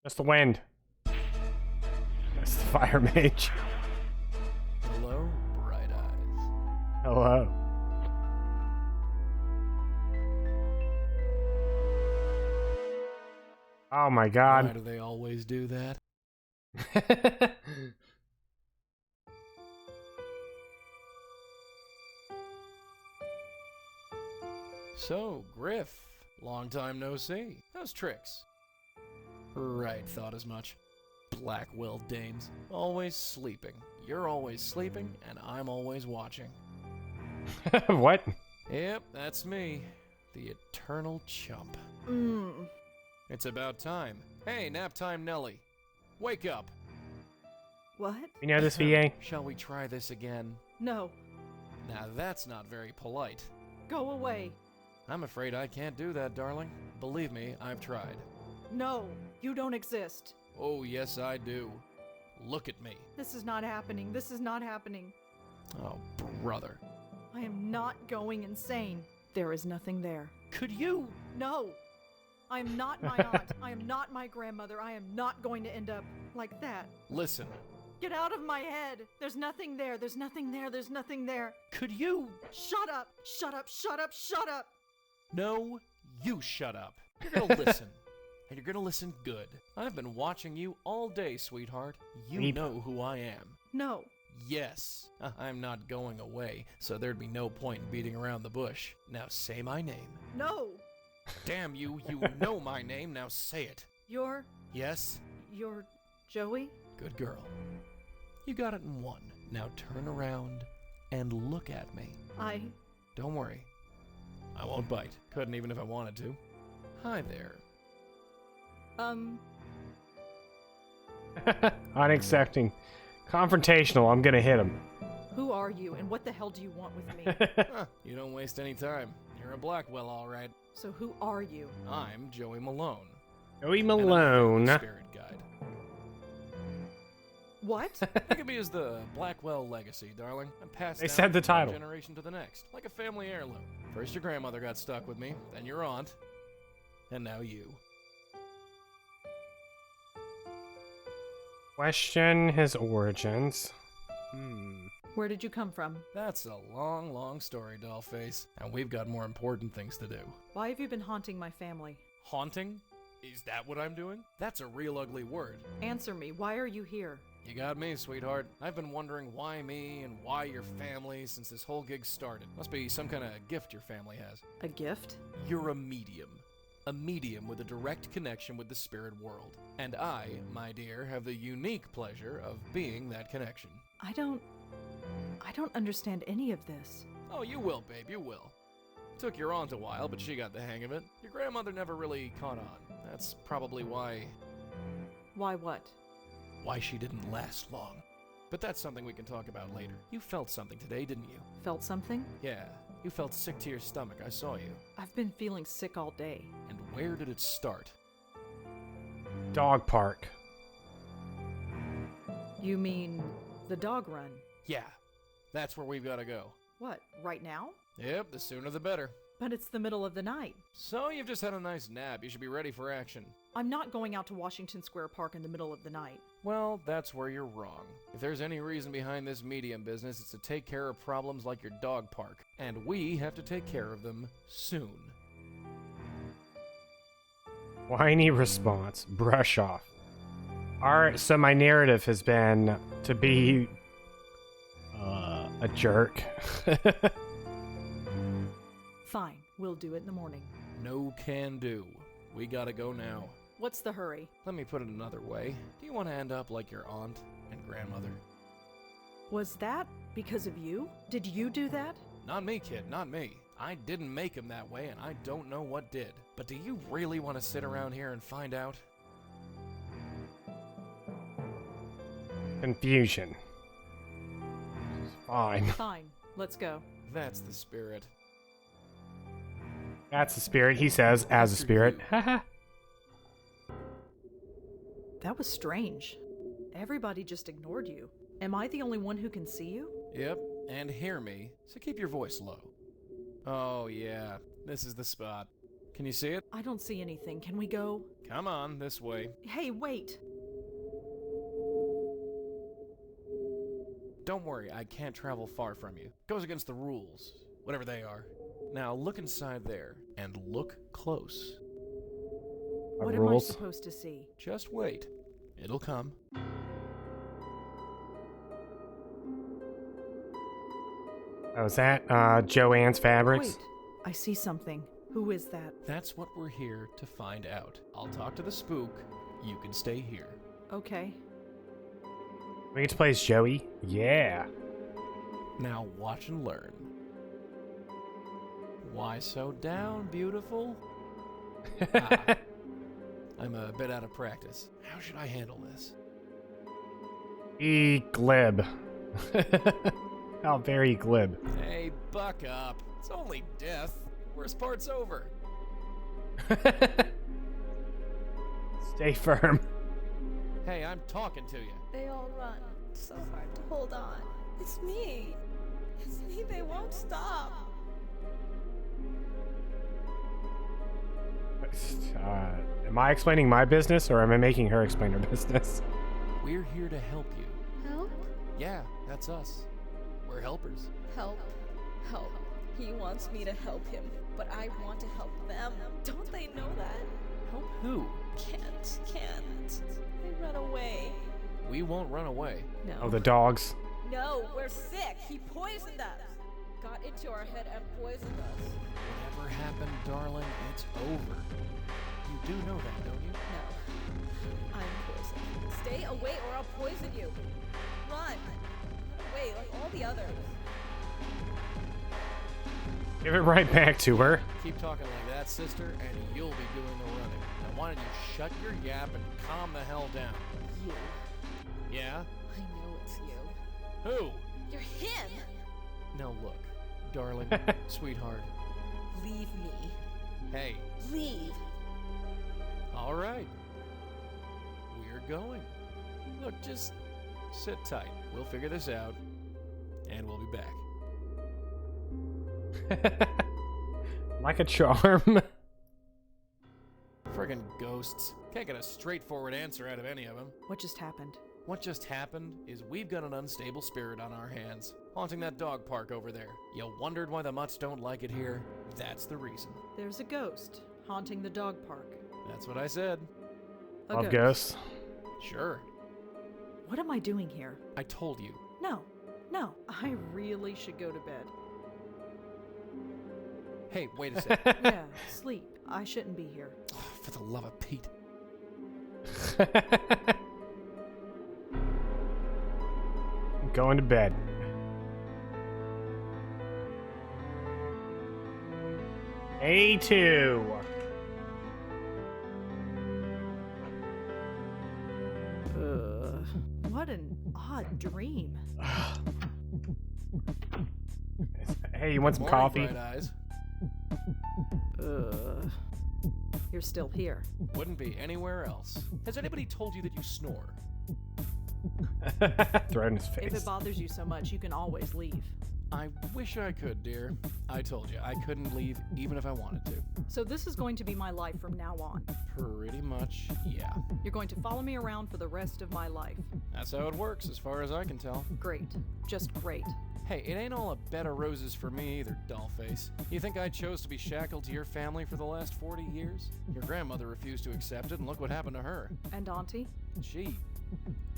That's the wind. That's the fire mage. Hello, bright eyes. Hello. Oh my Why god. do they always do that? So, Griff, long time no see. How's tricks? Right, thought as much. Blackwell dames. Always sleeping. You're always sleeping, and I'm always watching. What? Yep, that's me. The eternal chump. It's about time. Hey, nap time Nelly. Wake up. What? You know this VA? Shall we try this again? No. Now that's not very polite. Go away. I'm afraid I can't do that, darling. Believe me, I've tried. No, you don't exist. Oh, yes, I do. Look at me. This is not happening. This is not happening. Oh, brother. I am not going insane. There is nothing there. Could you? No. I am not my aunt. I am not my grandmother. I am not going to end up like that. Listen. Get out of my head. There's nothing there. There's nothing there. There's nothing there. Could you? Shut up. Shut up. Shut up. Shut up. No, you shut up. You're gonna listen. And you're gonna listen good. I've been watching you all day, sweetheart. You know who I am. No. Yes. I'm not going away, so there'd be no point in beating around the bush. Now say my name. No. Damn you, you know my name, now say it. You're Yes? Joey? Good girl. You got it in one. Now turn around and look at me. Don't worry. I won't bite. Couldn't even if I wanted to. Hi there. Unaccepting. Confrontational. I'm gonna hit him. Who are you and what the hell do you want with me? You don't waste any time. You're a Blackwell, all right. So who are you? I'm Joey Malone. Joey and I'm the Malone. Spirit Guide. What? Think of me as the Blackwell legacy, darling. I'm passed They down said the from one title. generation to the next, like a family heirloom. First your grandmother got stuck with me, then your aunt, and now you. Question his origins. Where did you come from? That's a long, long story, Dollface. And we've got more important things to do. Why have you been haunting my family? Haunting? Is that what I'm doing? That's a real ugly word. Answer me. Why are you here? You got me, sweetheart. I've been wondering why me and why your family since this whole gig started. Must be some kind of gift your family has. A gift? You're a medium. A medium with a direct connection with the spirit world. And I, my dear, have the unique pleasure of being that connection. I don't understand any of this. Oh, you will, babe, you will. Took your aunt a while, but she got the hang of it. Your grandmother never really caught on. That's probably why... Why what? Why she didn't last long. But that's something we can talk about later. You felt something today, didn't you? Felt something? Yeah, you felt sick to your stomach, I saw you. I've been feeling sick all day. And where did it start? Dog park. You mean the dog run? Yeah, that's where we've got to go. What, right now? Yep, the sooner the better. But it's the middle of the night. So you've just had a nice nap. You should be ready for action. I'm not going out to Washington Square Park in the middle of the night. Well, that's where you're wrong. If there's any reason behind this medium business, it's to take care of problems like your dog park. And we have to take care of them soon. Whiny response. Brush off. So my narrative has been to be a jerk. Fine, we'll do it in the morning. No can do. We gotta go now. What's the hurry? Let me put it another way. Do you want to end up like your aunt and grandmother? Was that because of you? Did you do that? Not me, kid, not me. I didn't make him that way, and I don't know what did. But do you really want to sit around here and find out? Confusion. Fine. Fine, let's go. That's the spirit. That's the spirit, he says, as a spirit. Haha. That was strange. Everybody just ignored you. Am I the only one who can see you? Yep, and hear me, so keep your voice low. Oh yeah, this is the spot. Can you see it? I don't see anything. Can we go? Come on, this way. Hey, wait! Don't worry, I can't travel far from you. Goes against the rules, whatever they are. Now look inside there, and look close. What am I supposed to see? Just wait. It'll come. Oh, is that Joanne's Fabrics? Wait, I see something. Who is that? That's what we're here to find out. I'll talk to the spook. You can stay here. Okay. We get to play as Joey? Yeah. Now watch and learn. Why so down, beautiful? I'm a bit out of practice. How should I handle this? Be glib. How very glib. Hey, buck up. It's only death. Worst part's over. Stay firm. Hey, I'm talking to you. They all run. It's so hard to hold on. It's me. It's me. They won't stop. Am I explaining my business or am I making her explain her business? We're here to help you. Help? Yeah, that's us. We're helpers. Help. Help. He wants me to help him, but I want to help them. Don't they know that? Help who? Can't. They run away. We won't run away. No. Oh, the dogs. No, we're sick. He poisoned us. Got into our head and poisoned us. Whatever happened, darling, it's over. You do know that, don't you? No. I'm poisoned. Stay away or I'll poison you. Run. Run away like all the others. Give it right back to her. Keep talking like that, sister, and you'll be doing the running. Now why don't you shut your yap and calm the hell down? You. Yeah? I know it's you. Who? You're him. Now look, darling, sweetheart. Leave me. Hey. Leave. All right. We're going. Look, just sit tight. We'll figure this out, and we'll be back. Like a charm. Friggin' ghosts. Can't get a straightforward answer out of any of them. What just happened? What just happened is we've got an unstable spirit on our hands, haunting that dog park over there. You wondered why the mutts don't like it here? That's the reason. There's a ghost haunting the dog park. That's what I said. A Love ghosts. Sure. What am I doing here? I told you. No. I really should go to bed. Hey, wait a second. Yeah, sleep. I shouldn't be here. Oh, for the love of Pete. I'm going to bed. A2. What an odd dream. Hey, you want some Morning, coffee? Bright eyes. You're still here. Wouldn't be anywhere else. Has anybody told you that you snore? Throw it in his If it face. bothers you so much, you can always leave. I wish I could, dear. I told you, I couldn't leave even if I wanted to. So this is going to be my life from now on. Pretty much, yeah. You're going to follow me around for the rest of my life. That's how it works, as far as I can tell. Great. Just great. Hey, it ain't all a bed of roses for me either, dollface. You think I chose to be shackled to your family for the last 40 years? Your grandmother refused to accept it, and look what happened to her. And Auntie? She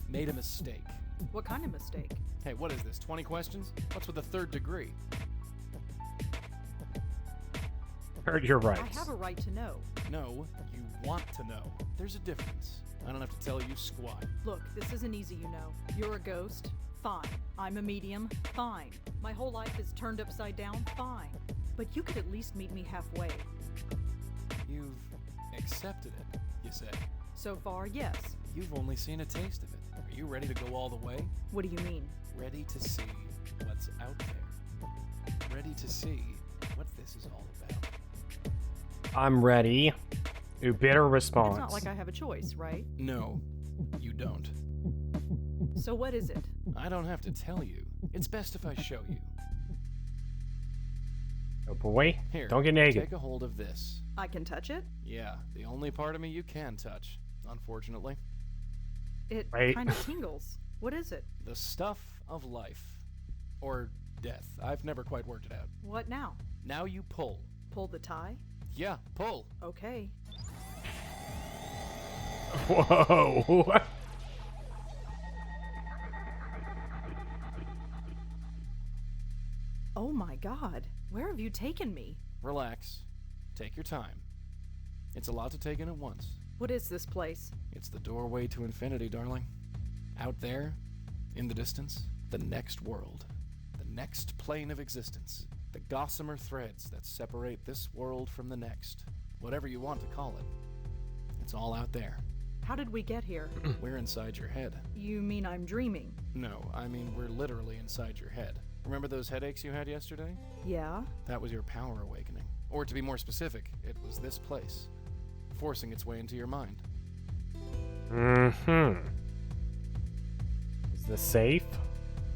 Made a mistake. What kind of mistake? Hey, what is this, 20 questions? What's with the third degree? Heard your I rights. have a right to know. No, you want to know. There's a difference. I don't have to tell you squat. Look, this isn't easy, you know. You're a ghost? Fine. I'm a medium? Fine. My whole life is turned upside down? Fine. But you could at least meet me halfway. You've accepted it, you say. So far, yes. You've only seen a taste of it. Are you ready to go all the way? What do you mean? Ready to see what's out there. Ready to see what this is all about. I'm ready. Ooh, bitter response. It's not like I have a choice, right? No, you don't. So what is it? I don't have to tell you. It's best if I show you. Oh boy, Here, don't get naked. take a hold of this. I can touch it? Yeah, the only part of me you can touch, unfortunately. It Wait. kind of tingles. What is it? The stuff of life. Or death. I've never quite worked it out. What now? Now you pull. Pull the tie? Yeah, pull. Okay. Whoa. Oh my god. Where have you taken me? Relax. Take your time. It's a lot to take in at once. What is this place? It's the doorway to infinity, darling. Out there, in the distance, the next world. The next plane of existence. The gossamer threads that separate this world from the next. Whatever you want to call it. It's all out there. How did we get here? We're inside your head. You mean I'm dreaming? No, I mean we're literally inside your head. Remember those headaches you had yesterday? Yeah? That was your power awakening. Or to be more specific, it was this place, forcing its way into your mind. Mm-hmm. Is this safe?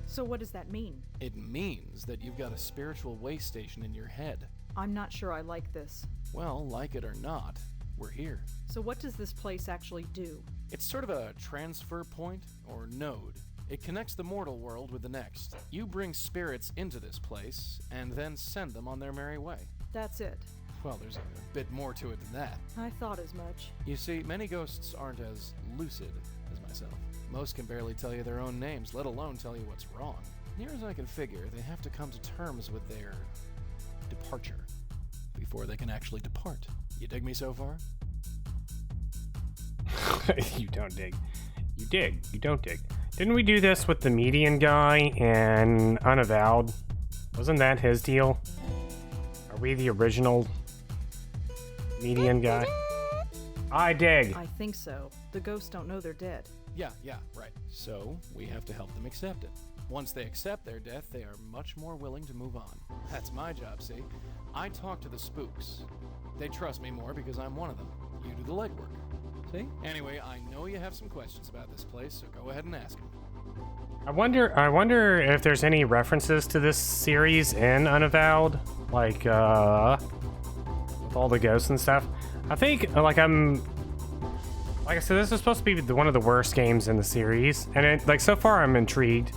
So what does that mean? It means that you've got a spiritual way station in your head. I'm not sure I like this. Well, like it or not, we're here. So what does this place actually do? It's sort of a transfer point, or node. It connects the mortal world with the next. You bring spirits into this place, and then send them on their merry way. That's it. Well, there's a bit more to it than that. I thought as much. You see, many ghosts aren't as lucid as myself. Most can barely tell you their own names, let alone tell you what's wrong. Near as I can figure, they have to come to terms with their departure before they can actually depart. You dig me so far? You don't dig. You dig. You don't dig. Didn't we do this with the median guy in Unavowed? Wasn't that his deal? Are we the original median guy? I dig. I think so. The ghosts don't know they're dead. Yeah, right. So, we have to help them accept it. Once they accept their death, they are much more willing to move on. That's my job, see? I talk to the spooks. They trust me more because I'm one of them. You do the legwork. See? Anyway, I know you have some questions about this place, so go ahead and ask them. I wonder if there's any references to this series in Unavowed, like with all the ghosts and stuff. I think like I said, this is supposed to be one of the worst games in the series, and so far I'm intrigued.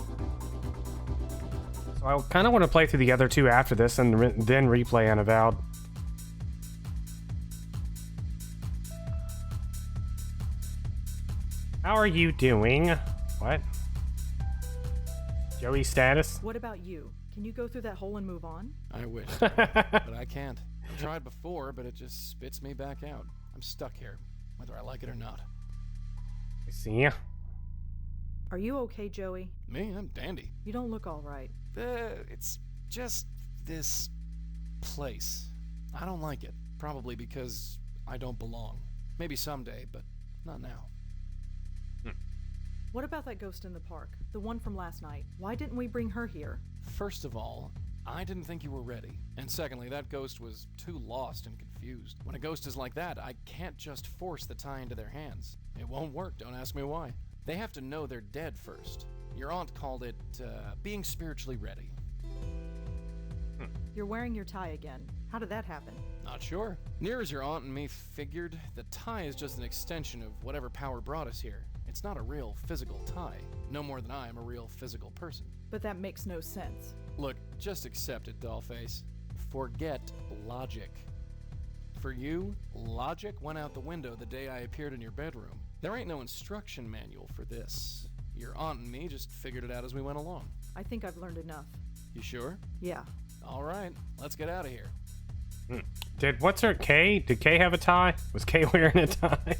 So I kind of want to play through the other two after this, and then replay Unavowed. How are you doing? What? Joey status? What about you? Can you go through that hole and move on? I wish, but I can't. I've tried before, but it just spits me back out. I'm stuck here, whether I like it or not. I see ya. Are you okay, Joey? Me? I'm dandy. You don't look all right. It's just this place. I don't like it. Probably because I don't belong. Maybe someday, but not now. What about that ghost in the park? The one from last night. Why didn't we bring her here? First of all, I didn't think you were ready. And secondly, that ghost was too lost and confused. When a ghost is like that, I can't just force the tie into their hands. It won't work, don't ask me why. They have to know they're dead first. Your aunt called it, being spiritually ready. You're wearing your tie again. How did that happen? Not sure. Near as your aunt and me figured, the tie is just an extension of whatever power brought us here. It's not a real physical tie, no more than I am a real physical person. But that makes no sense. Look, just accept it, dollface. Forget logic. For you, logic went out the window the day I appeared in your bedroom. There ain't no instruction manual for this. Your aunt and me just figured it out as we went along. I think I've learned enough. You sure? Yeah. All right, let's get out of here. What's her Kay? Did Kay have a tie? Was Kay wearing a tie? I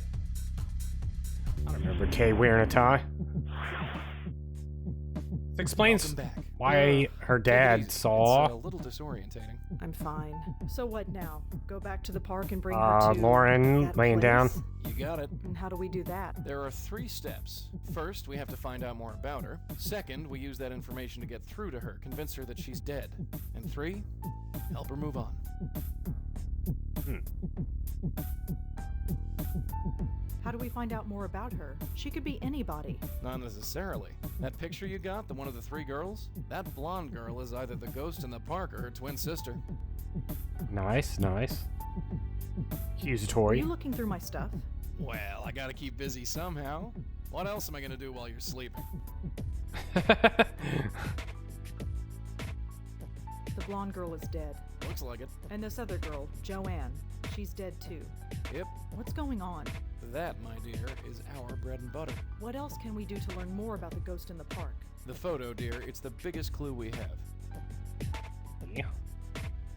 don't remember Kay wearing a tie. This explains Welcome back. why her Take it dad easy. saw It's a little disorientating. I'm fine. So what now? Go back to the park and bring her to Lauren that laying down. place? You got it. And how do we do that? There are 3 steps. First, we have to find out more about her. Second, we use that information to get through to her, convince her that she's dead. And 3, help her move on. How do we find out more about her? She could be anybody. Not necessarily. That picture you got, the one of the 3 girls? That blonde girl is either the ghost in the park or her twin sister. Nice, nice. Are Accusatory. you looking through my stuff? Well, I gotta keep busy somehow. What else am I gonna do while you're sleeping? The blonde girl is dead. Looks like it. And this other girl, Joanne, she's dead too. Yep. What's going on? That, my dear, is our bread and butter. What else can we do to learn more about the ghost in the park? The photo, dear, it's the biggest clue we have. Yeah.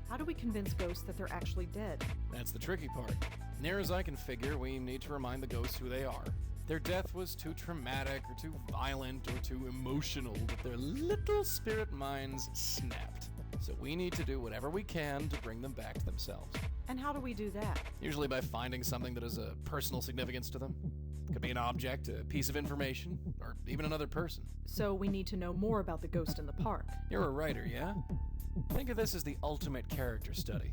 How do we convince ghosts that they're actually dead? That's the tricky part. Near as I can figure, we need to remind the ghosts who they are. Their death was too traumatic, or too violent, or too emotional that their little spirit minds snapped. So we need to do whatever we can to bring them back to themselves. And how do we do that? Usually by finding something that has a personal significance to them. Could be an object, a piece of information, or even another person. So we need to know more about the ghost in the park. You're a writer, yeah? Think of this as the ultimate character study.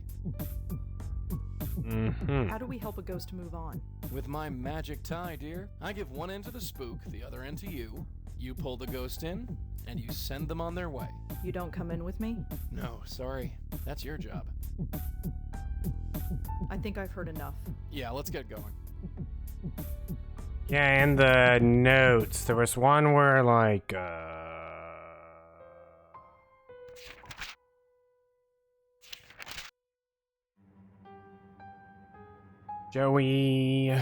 How do we help a ghost move on? With my magic tie, dear, I give one end to the spook, the other end to you. You pull the ghost in, and you send them on their way. You don't come in with me? No, sorry. That's your job. I think I've heard enough. Yeah, let's get going. Yeah, and the notes. There was one where, like, Joey.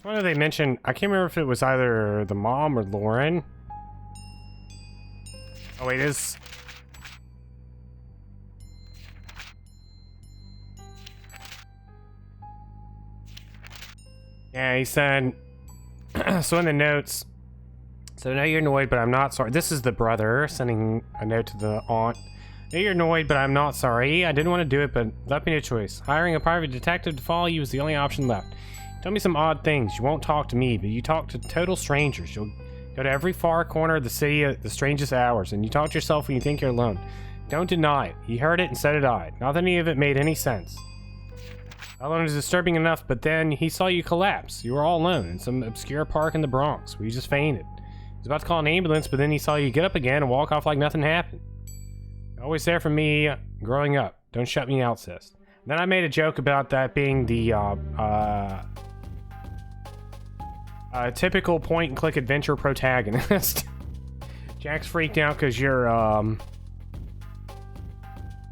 One of they mentioned, I can't remember if it was either the mom or Lauren. Oh, wait, it is. Yeah, he said, so in the notes, so I know you're annoyed, but I'm not sorry. This is the brother sending a note to the aunt. I know you're annoyed, but I'm not sorry. I didn't want to do it, but left me no choice. Hiring a private detective to follow you was the only option left. Tell me some odd things. You won't talk to me, but you talk to total strangers. You'll go to every far corner of the city at the strangest hours, and you talk to yourself when you think you're alone. Don't deny it. You heard it, and so did I. Not that any of it made any sense. Alone is disturbing enough, but then he saw you collapse. You were all alone in some obscure park in the Bronx, where you just fainted. He was about to call an ambulance, but then he saw you get up again and walk off like nothing happened. Always there for me growing up. Don't shut me out, sis. Then I made a joke about that being the typical point-and-click adventure protagonist. Jack's freaked out because you're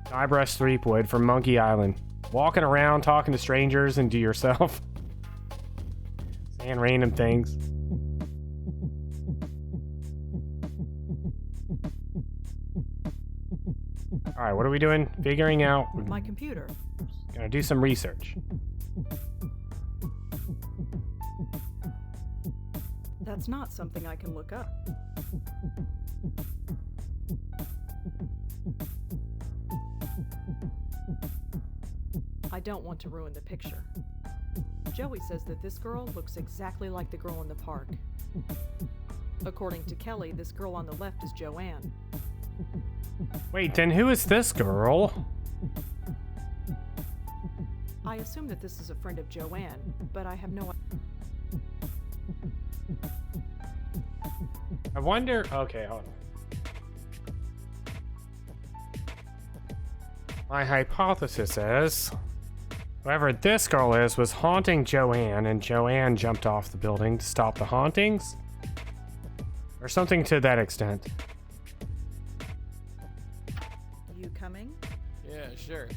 Guybrush Threepwood from Monkey Island. Walking around, talking to strangers and to yourself. Saying random things. Alright, what are we doing? Figuring out. My computer. Gonna do some research. That's not something I can look up. I don't want to ruin the picture. Joey says that this girl looks exactly like the girl in the park. According to Kelly, this girl on the left is Joanne. Wait, then who is this girl? I assume that this is a friend of Joanne, but I have no I wonder. Okay, hold on. My hypothesis is whoever this girl is was haunting Joanne, and Joanne jumped off the building to stop the hauntings? Or something to that extent. You coming? Yeah, sure.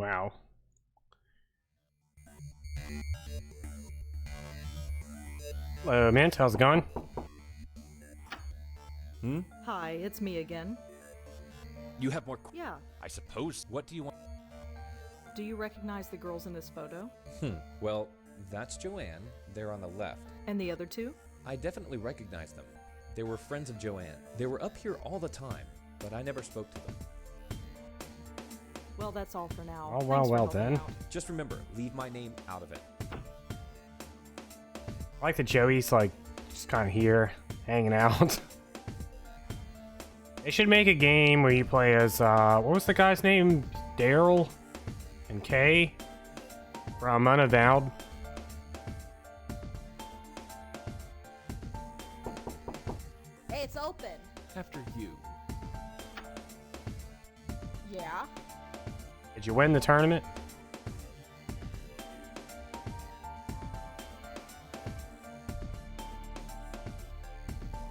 Wow. Hello, Mint. How's it going? Hi, it's me again. You have more. Yeah. I suppose. What do you want? Do you recognize the girls in this photo? Well, that's Joanne. They're on the left. And the other two? I definitely recognize them. They were friends of Joanne. They were up here all the time, but I never spoke to them. Well, that's all for now. Oh, Thanks well, for well helping then. out. Just remember, leave my name out of it. I like that Joey's like just kind of here, hanging out. They should make a game where you play as what was the guy's name? Daryl and Kay from Unavowed. Hey, it's open. After you. Yeah. Did you win the tournament?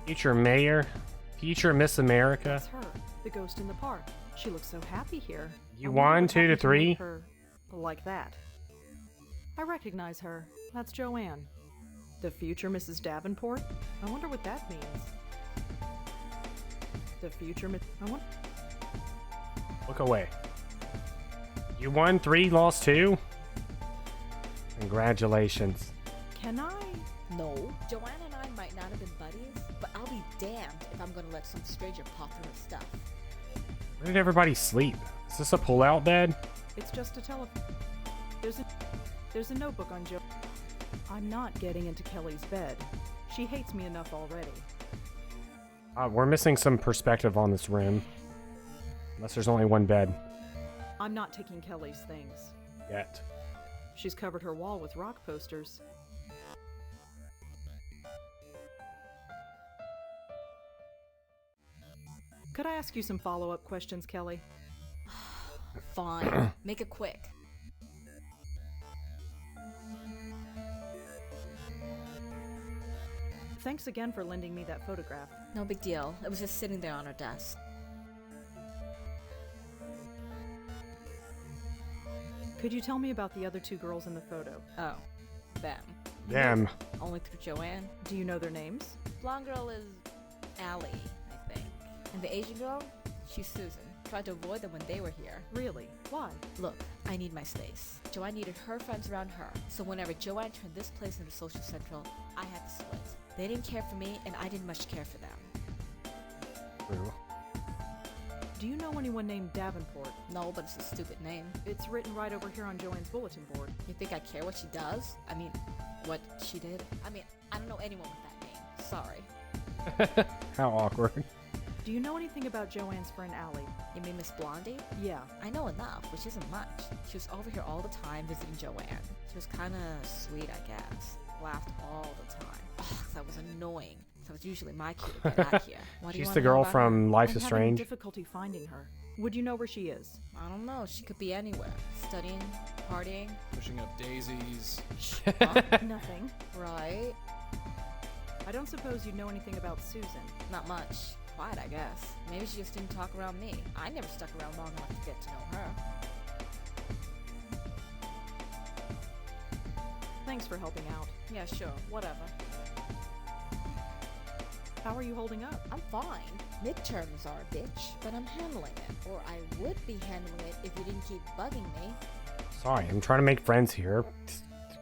Future mayor, future Miss America. That's her, the ghost in the park. She looks so happy here. You I wonder won what 2 to happened 3. make her like that. I recognize her. That's Joanne. The future Mrs. Davenport? I wonder what that means. The future I want. Look away. You won 3, lost 2. Congratulations. Can I? No. Joanne and I might not have been buddies, but I'll be damned if I'm gonna let some stranger pop through her stuff. Where did everybody sleep? Is this a pull-out bed? It's just a telephone. There's a notebook on Jo. I'm not getting into Kelly's bed. She hates me enough already. We're missing some perspective on this room. Unless there's only one bed. I'm not taking Kelly's things. Yet. She's covered her wall with rock posters. Could I ask you some follow-up questions, Kelly? Fine. Make it quick. Thanks again for lending me that photograph. No big deal. It was just sitting there on her desk. Could you tell me about the other 2 girls in the photo? Oh. Them. Them. Only through Joanne. Do you know their names? Blonde girl is Allie, I think. And the Asian girl? She's Susan. Tried to avoid them when they were here. Really? Why? Look, I need my space. Joanne needed her friends around her. So whenever Joanne turned this place into social central, I had to split. They didn't care for me, and I didn't much care for them. True. Do you know anyone named Davenport? No, but it's a stupid name. It's written right over here on Joanne's bulletin board. You think I care what she does? I mean, what she did? I mean, I don't know anyone with that name. Sorry. How awkward. Do you know anything about Joanne's friend Allie? You mean Miss Blondie? Yeah. I know enough, which isn't much. She was over here all the time visiting Joanne. She was kinda sweet, I guess. Laughed all the time. Ugh, that was annoying. So it's usually my cue to get out of here. What do you She's wanna the know girl about from her? Life I'm is having Strange. difficulty finding her. Would you know where she is? I don't know. She could be anywhere. Studying, partying. Pushing up daisies. Nothing. Right? I don't suppose you know anything about Susan. Not much. Quiet, I guess. Maybe she just didn't talk around me. I never stuck around long enough to get to know her. Thanks for helping out. Yeah, sure. Whatever. How are you holding up? I'm fine. Midterms are a bitch, but I'm handling it. Or I would be handling it if you didn't keep bugging me. Sorry, I'm trying to make friends here.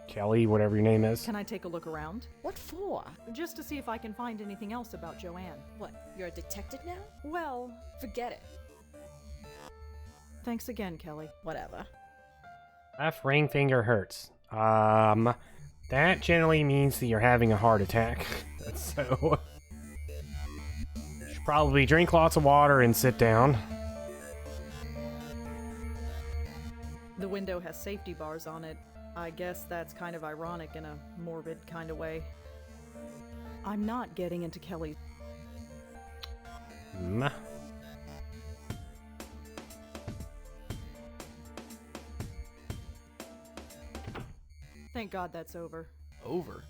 Kelly, whatever your name is. Can I take a look around? What for? Just to see if I can find anything else about Joanne. What, you're a detective now? Well, Forget it. thanks again, Kelly. Whatever. Left ring finger hurts. That generally means that you're having a heart attack. So, you should probably drink lots of water and sit down. The window has safety bars on it. I guess that's kind of ironic in a morbid kind of way. I'm not getting into Kelly. Thank God that's over. Over?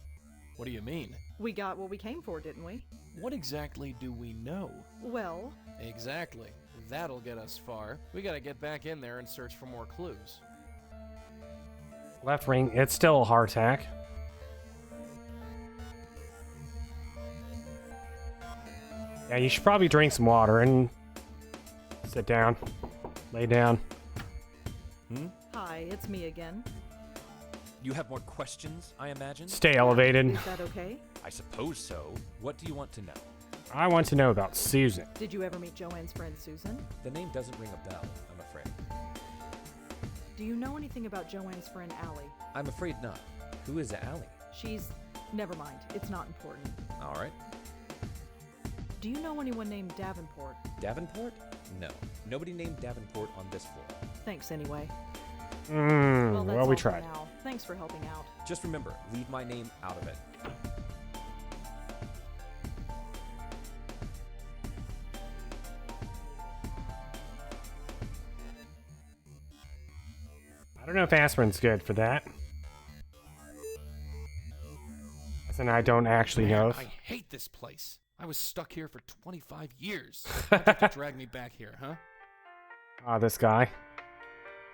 What do you mean? We got what we came for, didn't we? What exactly do we know? Well, Exactly. That'll get us far. We gotta get back in there and search for more clues. Left ring, it's still a heart attack. Yeah, you should probably drink some water and sit down. Lay down. Hi, it's me again. You have more questions, I imagine? Stay elevated. Is that okay? I suppose so. What do you want to know? I want to know about Susan. Did you ever meet Joanne's friend Susan? The name doesn't ring a bell, I'm afraid. Do you know anything about Joanne's friend Allie? I'm afraid not. Who is Allie? She's... Never mind. It's not important. All right. Do you know anyone named Davenport? Davenport? No. Nobody named Davenport on this floor. Thanks anyway. Well, that's all we for tried. now. Thanks for helping out. Just remember, leave my name out of it. I don't know if aspirin's good for that. And I don't actually know if... I hate this place. I was stuck here for 25 years. Why'd you have to drag me back here, huh? Ah, this guy.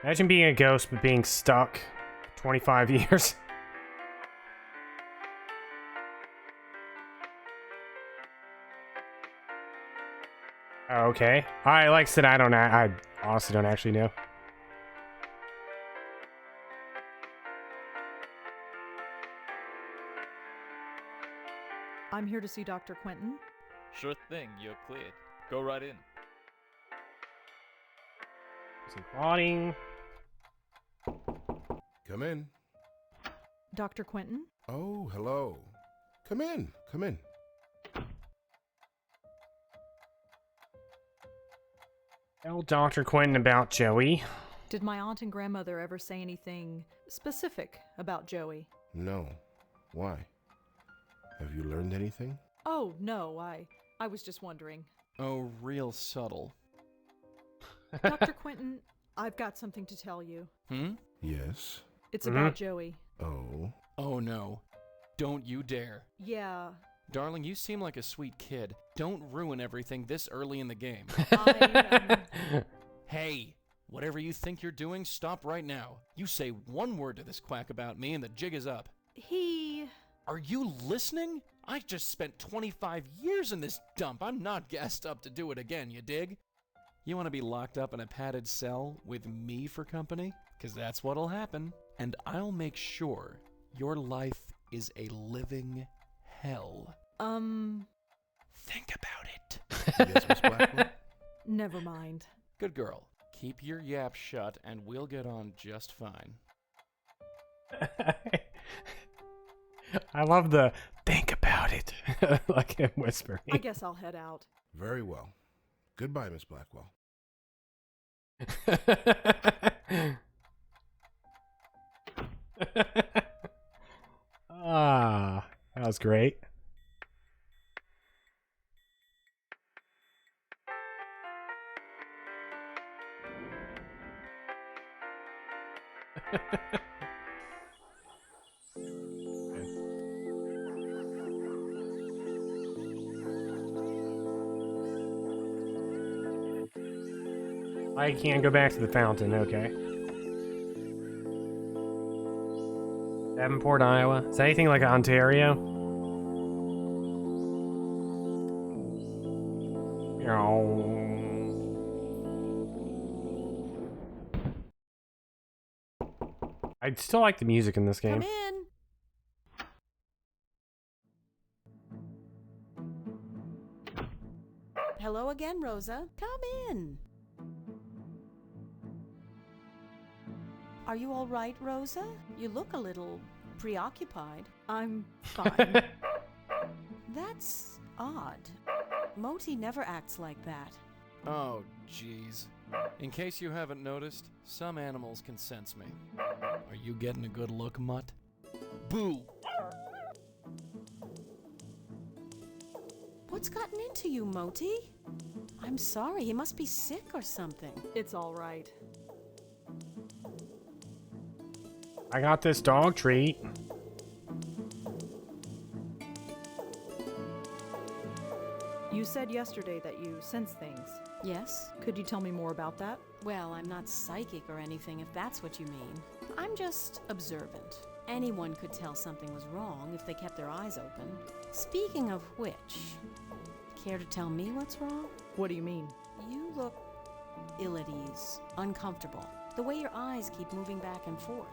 Imagine being a ghost but being stuck 25 years. Okay. Like I said, I honestly don't actually know. I'm here to see Dr. Quentin. Sure thing, you're cleared. Go right in. Some plotting. Come in. Dr. Quentin? Oh, hello. Come in. Come in. Tell Dr. Quentin about Joey. Did my aunt and grandmother ever say anything specific about Joey? No. Why? Have you learned anything? Oh, no, I was just wondering. Oh, real subtle. Dr. Quentin, I've got something to tell you. Yes. It's about Joey. Oh. Oh no. Don't you dare. Yeah. Darling, you seem like a sweet kid. Don't ruin everything this early in the game. Hey, whatever you think you're doing, stop right now. You say one word to this quack about me and the jig is up. Are you listening? I just spent 25 years in this dump. I'm not gassed up to do it again, you dig? You want to be locked up in a padded cell with me for company? Because that's what'll happen. And I'll make sure your life is a living hell. Think about it. Yes, Miss Blackwell? Never mind. Good girl. Keep your yap shut and we'll get on just fine. I love the think about it. Like him whispering. I guess I'll head out. Very well. Goodbye, Miss Blackwell. That was great. I can't go back to the fountain, okay. Davenport, Iowa. Is that anything like Ontario? I'd still like the music in this game. Come in. Hello again, Rosa. Come in. Are you all right, Rosa? You look a little preoccupied. I'm fine. That's odd. Moti never acts like that. Oh, jeez. In case you haven't noticed, some animals can sense me. Are you getting a good look, mutt? Boo! What's gotten into you, Moti? I'm sorry, he must be sick or something. It's all right. I got this dog treat. You said yesterday that you sense things. Yes? Could you tell me more about that? Well, I'm not psychic or anything, if that's what you mean. I'm just observant. Anyone could tell something was wrong if they kept their eyes open. Speaking of which, care to tell me what's wrong? What do you mean? You look ill at ease, uncomfortable. The way your eyes keep moving back and forth.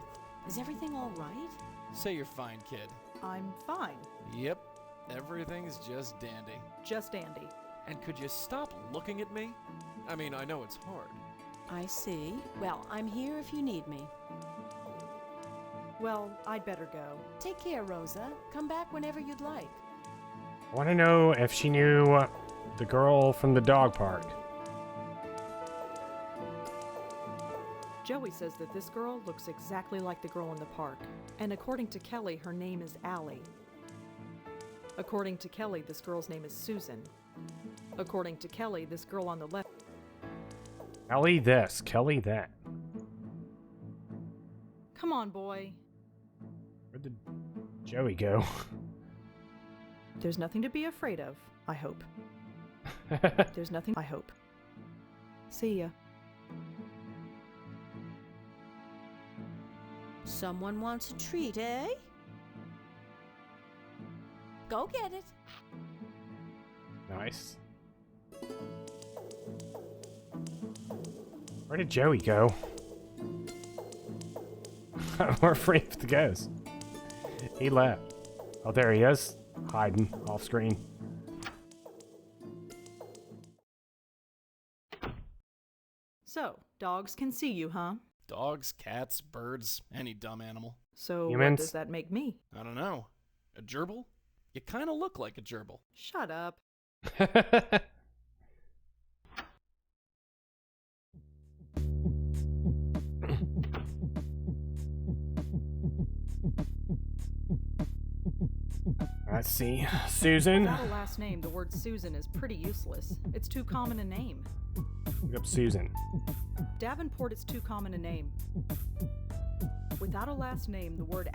Is everything all right? Say you're fine, kid. I'm fine. Yep, everything's just dandy. Just Andy. And could you stop looking at me? I mean, I know it's hard. I see. Well, I'm here if you need me. Well, I'd better go. Take care, Rosa. Come back whenever you'd like. I want to know if she knew the girl from the dog park. Joey says that this girl looks exactly like the girl in the park. And according to Kelly, her name is Allie. According to Kelly, this girl's name is Susan. According to Kelly, this girl on the left... Kelly this, Kelly that. Come on, boy. Where did Joey go? There's nothing to be afraid of, I hope. There's nothing, I hope. See ya. Someone wants a treat, eh? Go get it. Nice. Where did Joey go? We're afraid of the ghost. He left. Oh, there he is. Hiding off screen. So, dogs can see you, huh? Dogs, cats, birds, any dumb animal. So Humans? what does that make me? I don't know. A gerbil? You kind of look like a gerbil. Shut up. Let's see. Susan. Without a last name, the word Susan is pretty useless. It's too common a name. Look up Susan. Davenport is too common a name. Without a last name, the word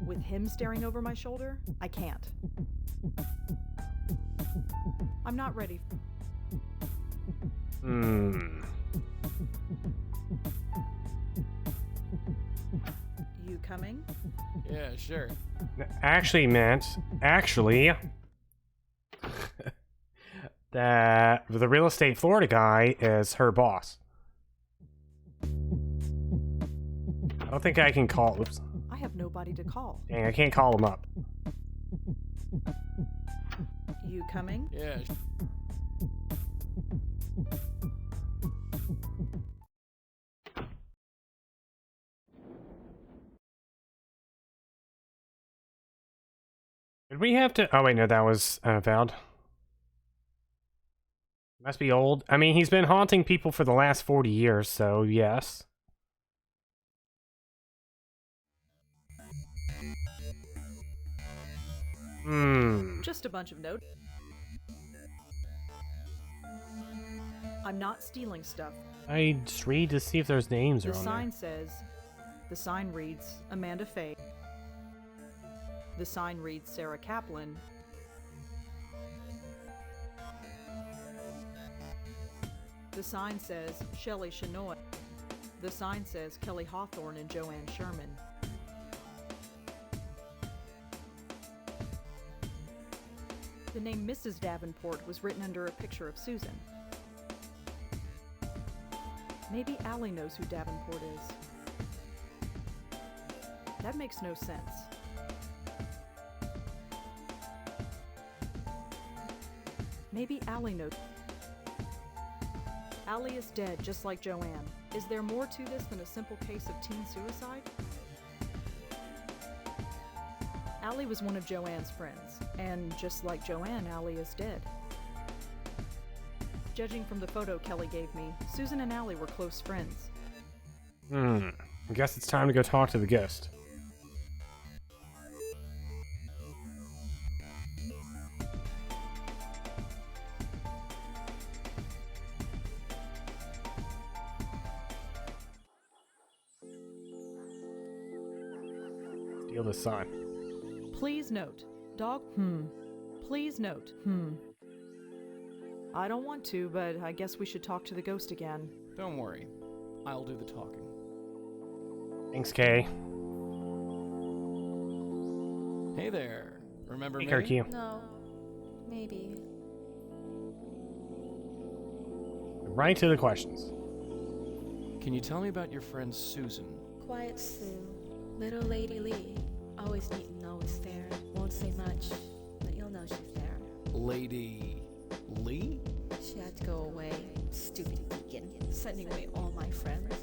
With him staring over my shoulder, I can't. I'm not ready. You coming? Yeah, sure. Actually, that the real estate Florida guy is her boss. I don't think I can call. Oops. I have nobody to call. Dang, I can't call him up. You coming? Yeah. Did we have to? Oh wait, no, that was Vald. Must be old. I mean, he's been haunting people for the last 40 years, so yes. Just a bunch of notes. I'm not stealing stuff. I just read to see if there's names The are on sign says, the sign reads Amanda Faye. The sign reads Sarah Kaplan. The sign says Shelley Shanoy. The sign says Kelly Hawthorne and Joanne Sherman. The name Mrs. Davenport was written under a picture of Susan. Maybe Allie knows who Davenport is. That makes no sense. Maybe Allie knows. Allie is dead, just like Joanne. Is there more to this than a simple case of teen suicide? Allie was one of Joanne's friends, and just like Joanne, Allie is dead. Judging from the photo Kelly gave me, Susan and Allie were close friends. I guess it's time to go talk to the ghost. Steal the sign. Please note, dog, Please note, I don't want to, but I guess we should talk to the ghost again. Don't worry. I'll do the talking. Thanks, Kay. Hey there. Remember Hey, me? Kirky. No. Maybe. Right to the questions. Can you tell me about your friend Susan? Quiet Sue. Little Lady Lee. Always neat and always fair. Won't say much, but you'll know she's there. Lady Lee? She had to go away. Stupid deacon. Sending away all my friends.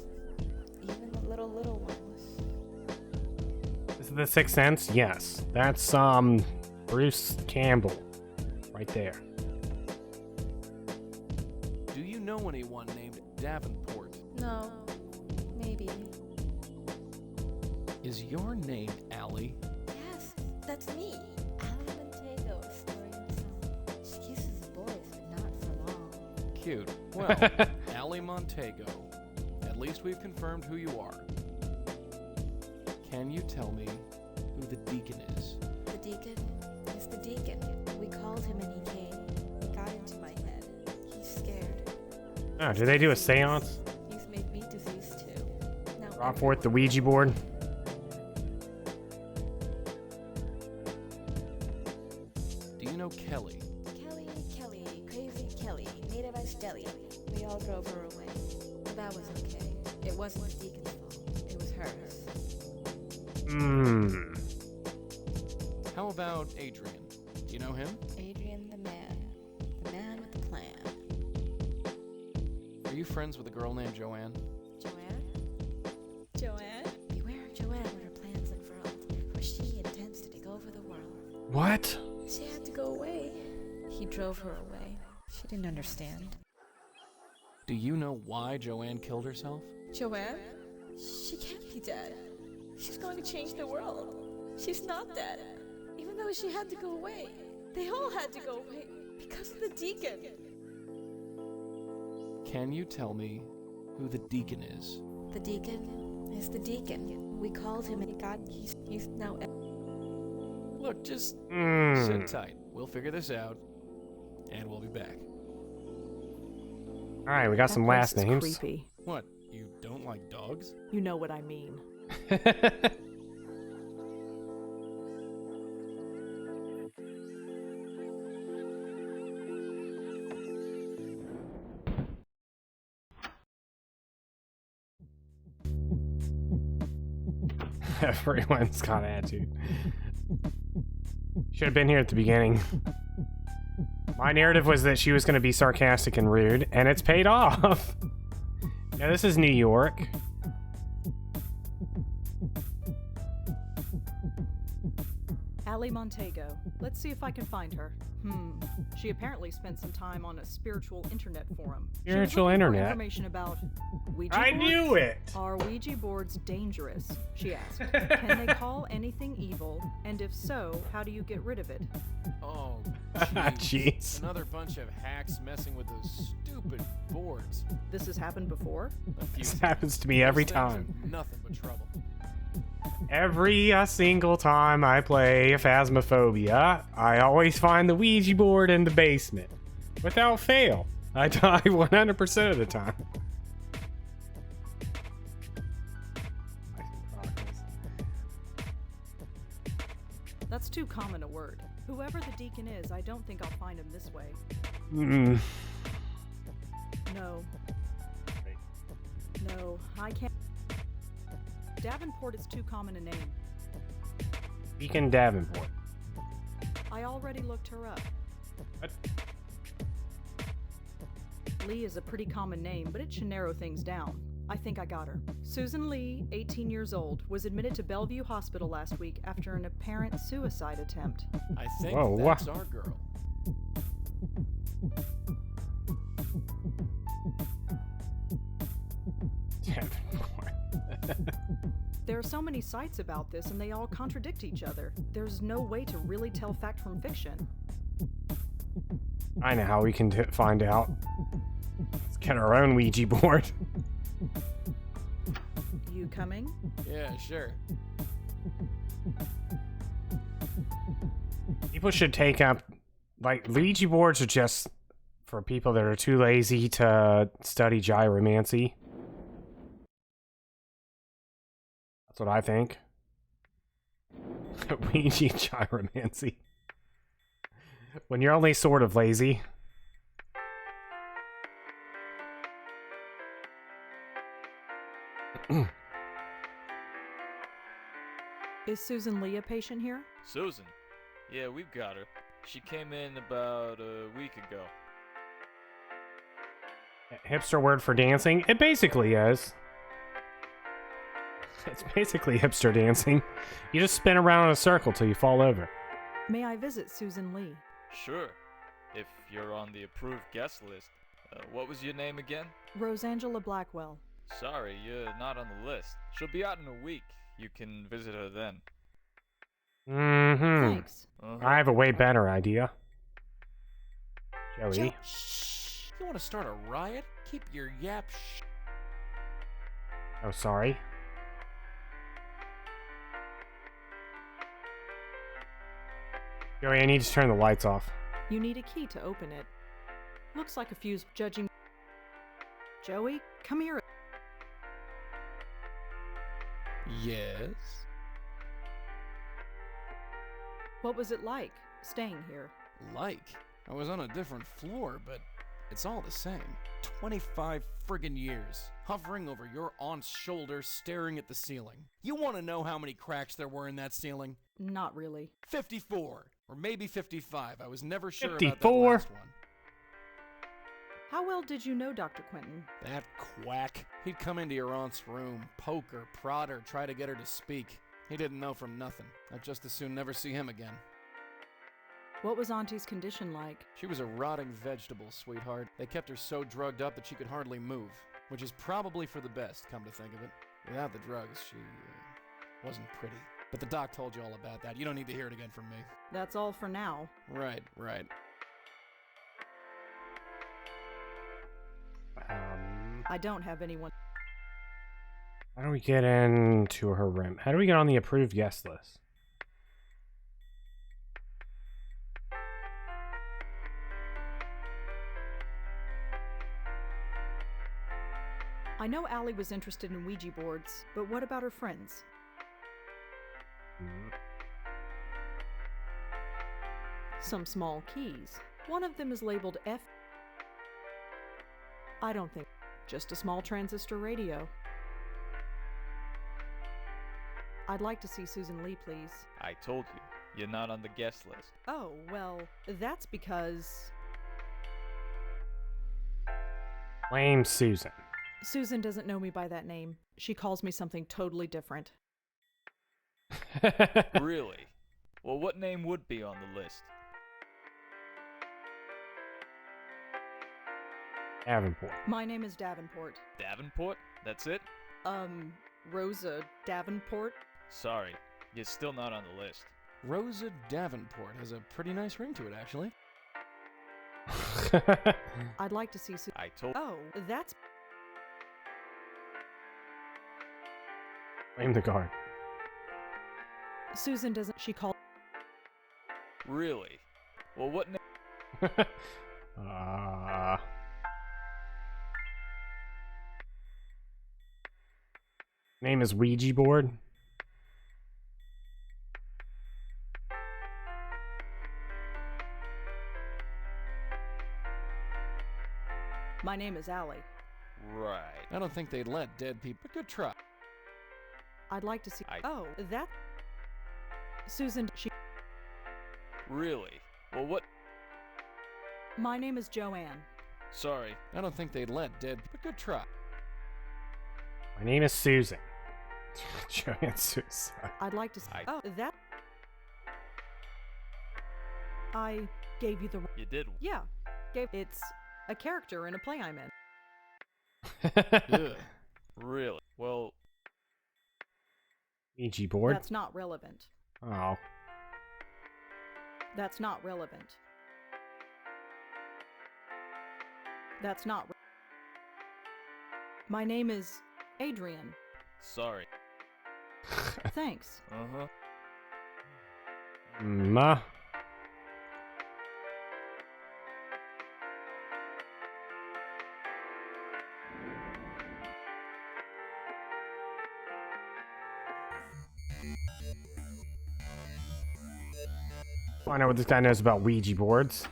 Even the little ones. This is the Sixth Sense? Yes. That's, Bruce Campbell. Right there. Do you know anyone named Davenport? No. Maybe. Is your name Allie? Yes, that's me. Allie Montego, story and song. She kisses boys, but not for long. Cute. Well, Allie Montego. At least we've confirmed who you are. Can you tell me who the deacon is? The deacon is the deacon. We called him and he came. He got into my head. He's scared. Oh, do they do a seance? He's made me diseased too. Now Brought forth the Ouija board? Do you know Kelly? Kelly, crazy Kelly, made of ice jelly. We all drove her away. But that was okay. It wasn't the deacon's fault. It was hers. How about Adrian? Do you know him? Adrian the man. The man with the plan. Are you friends with a girl named Joanne? Joanne? Beware of Joanne when her plans unfurled, for she intends to take over the world. What? She had to go away. He drove her away. She didn't understand. Do you know why Joanne killed herself? Joanne? She can't be dead. She's going to change the world. She's not dead. Even though she had to go away. They all had to go away because of the deacon. Can you tell me who the deacon is? The deacon is the deacon. We called him and he's now... Look, just sit tight. We'll figure this out, and we'll be back. Alright, we got some last Is names. creepy. What, you don't like dogs? You know what I mean. Everyone's got attitude. Should have been here at the beginning. My narrative was that she was going to be sarcastic and rude, and it's paid off. Yeah, this is New York. Allie Montego. Let's see if I can find her. She apparently spent some time on a spiritual internet forum. She was Spiritual looking for internet? information about Ouija I boards. knew it! Are Ouija boards dangerous? She asked. Can they call anything evil? And if so, how do you get rid of it? Oh, Jeez. Another bunch of hacks messing with those stupid boards. This has happened before? A few This happens to me every Those things time. are nothing but trouble. Every single time I play Phasmophobia, I always find the Ouija board in the basement. Without fail. I die 100% of the time. That's too common a word. Whoever the deacon is, I don't think I'll find him this way. No. No, I can't. Davenport is too common a name. Deacon Davenport. I already looked her up. What? Lee is a pretty common name, but it should narrow things down. I think I got her. Susan Lee, 18 years old, was admitted to Bellevue Hospital last week after an apparent suicide attempt. I think Whoa, that's our girl. Davenport. There are so many sites about this, and they all contradict each other. There's no way to really tell fact from fiction. I know how we can find out. Let's get our own Ouija board. You coming? Yeah, sure. People should take up, like, Ouija boards are just For people that are too lazy to study gyromancy. That's what I think. Ouija gyromancy. When you're only sort of lazy. Is Susan Lee a patient here? Susan? Yeah, we've got her. She came in about a week ago. Hipster word for dancing? It basically is. It's basically hipster dancing. You just spin around in a circle till you fall over. May I visit Susan Lee? Sure, if you're on the approved guest list. What was your name again? Rosangela Blackwell. Sorry, you're not on the list. She'll be out in a week. You can visit her then. Mm-hmm. Thanks. I have a way better idea. Joey. Shh. You want to start a riot? Keep your yap Oh, sorry. Joey, I need to turn the lights off. You need a key to open it. Looks like a fuse judging. Joey, come here. Yes? What was it like, staying here? Like? I was on a different floor, but it's all the same. 25 friggin' years, hovering over your aunt's shoulder, staring at the ceiling. You want to know how many cracks there were in that ceiling? Not really. 54, or maybe 55. I was never sure 54? about that last one. How well did you know Dr. Quentin? That quack. He'd come into your aunt's room, poke her, prod her, try to get her to speak. He didn't know from nothing. I'd just as soon never see him again. What was Auntie's condition like? She was a rotting vegetable, sweetheart. They kept her so drugged up that she could hardly move, which is probably for the best, come to think of it. Without the drugs, she wasn't pretty. But the doc told you all about that. You don't need to hear it again from me. That's all for now. Right. I don't have anyone. How do we get into her room? How do we get on the approved guest list? I know Allie was interested in Ouija boards, but what about her friends? Some small keys. One of them is labeled F. I don't think. Just a small transistor radio. I'd like to see Susan Lee, please. I told you, you're not on the guest list. Oh, well, that's because... Blame Susan. Susan doesn't know me by that name. She calls me something totally different. Really? Well, what name would be on the list? Davenport. My name is Davenport. Davenport? That's it? Rosa Davenport? Sorry, you're still not on the list. Rosa Davenport has a pretty nice ring to it, actually. I'd like to see Susan. I told. Oh, that's... Blame the guard. Susan doesn't... She called... Really? Well, what name? Name is Ouija board. My name is Allie. Right. I don't think they'd let dead people, but good try. I'd like to see... Oh, that... Susan... She... Really? Well, what? My name is Joanne. Sorry. I don't think they'd let dead, but good try. My name is Susan. Joanne Susan. I'd like to see... Oh, that... I gave you the... You did? Yeah. It's a character in a play I'm in. Ugh. Really? Well... Ouija board? That's not relevant. Oh. That's not relevant. That's not... My name is Adrian. Sorry. Thanks. Uh-huh. Find out what this guy knows about Ouija boards.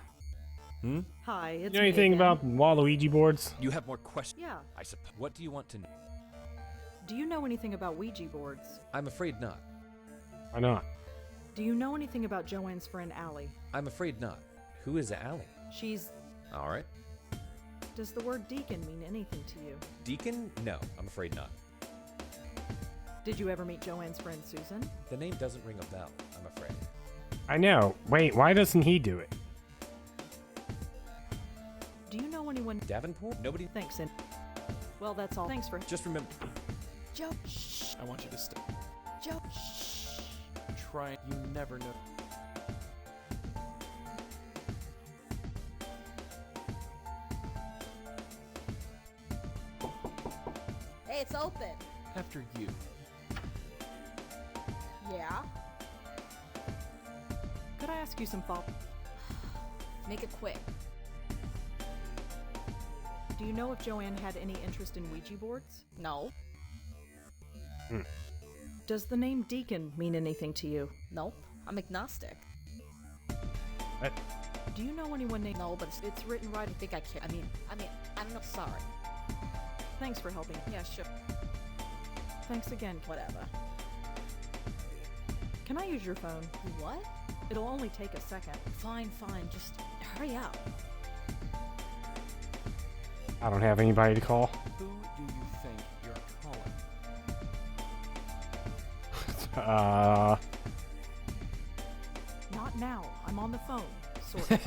Hmm? Hi, it's You know me anything again. about Waluigi boards? You have more questions? Yeah. I suppose. What do you want to know? Do you know anything about Ouija boards? I'm afraid not. Why not? Do you know anything about Joanne's friend Allie? I'm afraid not. Who is Allie? She's... All right. Does the word deacon mean anything to you? Deacon? No, I'm afraid not. Did you ever meet Joanne's friend Susan? The name doesn't ring a bell, I'm afraid. I know. Wait, why doesn't he do it? Do you know anyone... Davenport? Nobody? Thanks, and... Well, that's all. Thanks for... Just remember. Joe, shh. I want you to stop. Joe, shh. Try. You never know. Hey, it's open. After you. Yeah? Could I ask you some follow... Make it quick. Do you know if Joanne had any interest in Ouija boards? No. Does the name Deacon mean anything to you? Nope. I'm agnostic. What? Do you know anyone named... No, but It's written right... I think I care. I mean, I don't know. Sorry. Thanks for helping. Yeah, sure. Thanks again. Whatever. Can I use your phone? What? It'll only take a second. Fine. Just hurry up. I don't have anybody to call. Who do you think you're calling? Not now. I'm on the phone. Sort of.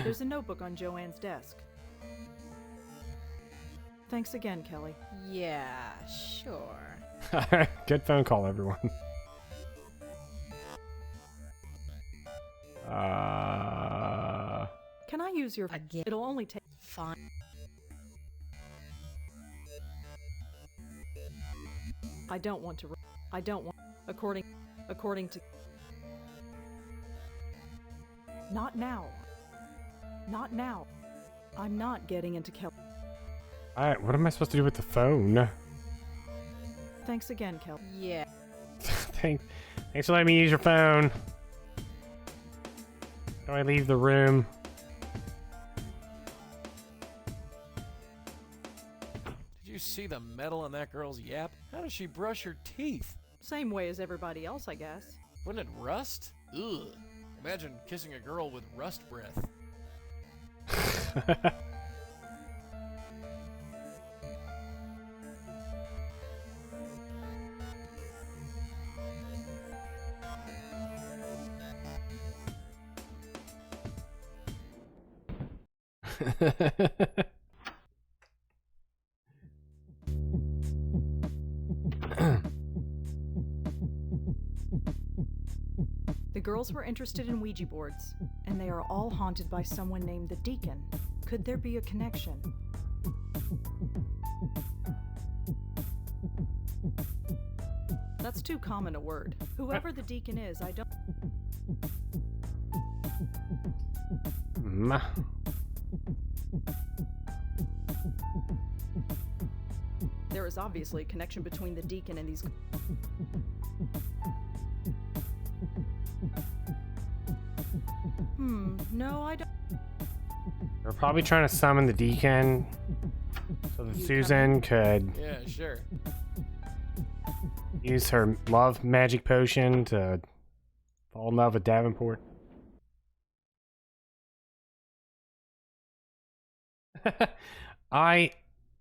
There's a notebook on Joanne's desk. Thanks again, Kelly. Yeah, sure. Good phone call, everyone. Can I use your... Again. It'll only take... Fine. I don't want to... I don't want... According to... Not now. Not now. I'm not getting into Kelly. Alright, what am I supposed to do with the phone? Thanks again, Kelly. Yeah. Thanks for letting me use your phone. Do I leave the room? Did you see the metal in that girl's yap? How does she brush her teeth? Same way as everybody else, I guess. Wouldn't it rust? Ugh. Imagine kissing a girl with rust breath. The girls were interested in Ouija boards, and they are all haunted by someone named the Deacon. Could there be a connection? That's too common a word. Whoever the Deacon is, I don't... There is obviously a connection between the Deacon and these... No, I don't... They're probably trying to summon the Deacon so that Susan could Yeah, sure. use her love magic potion to fall in love with Davenport. I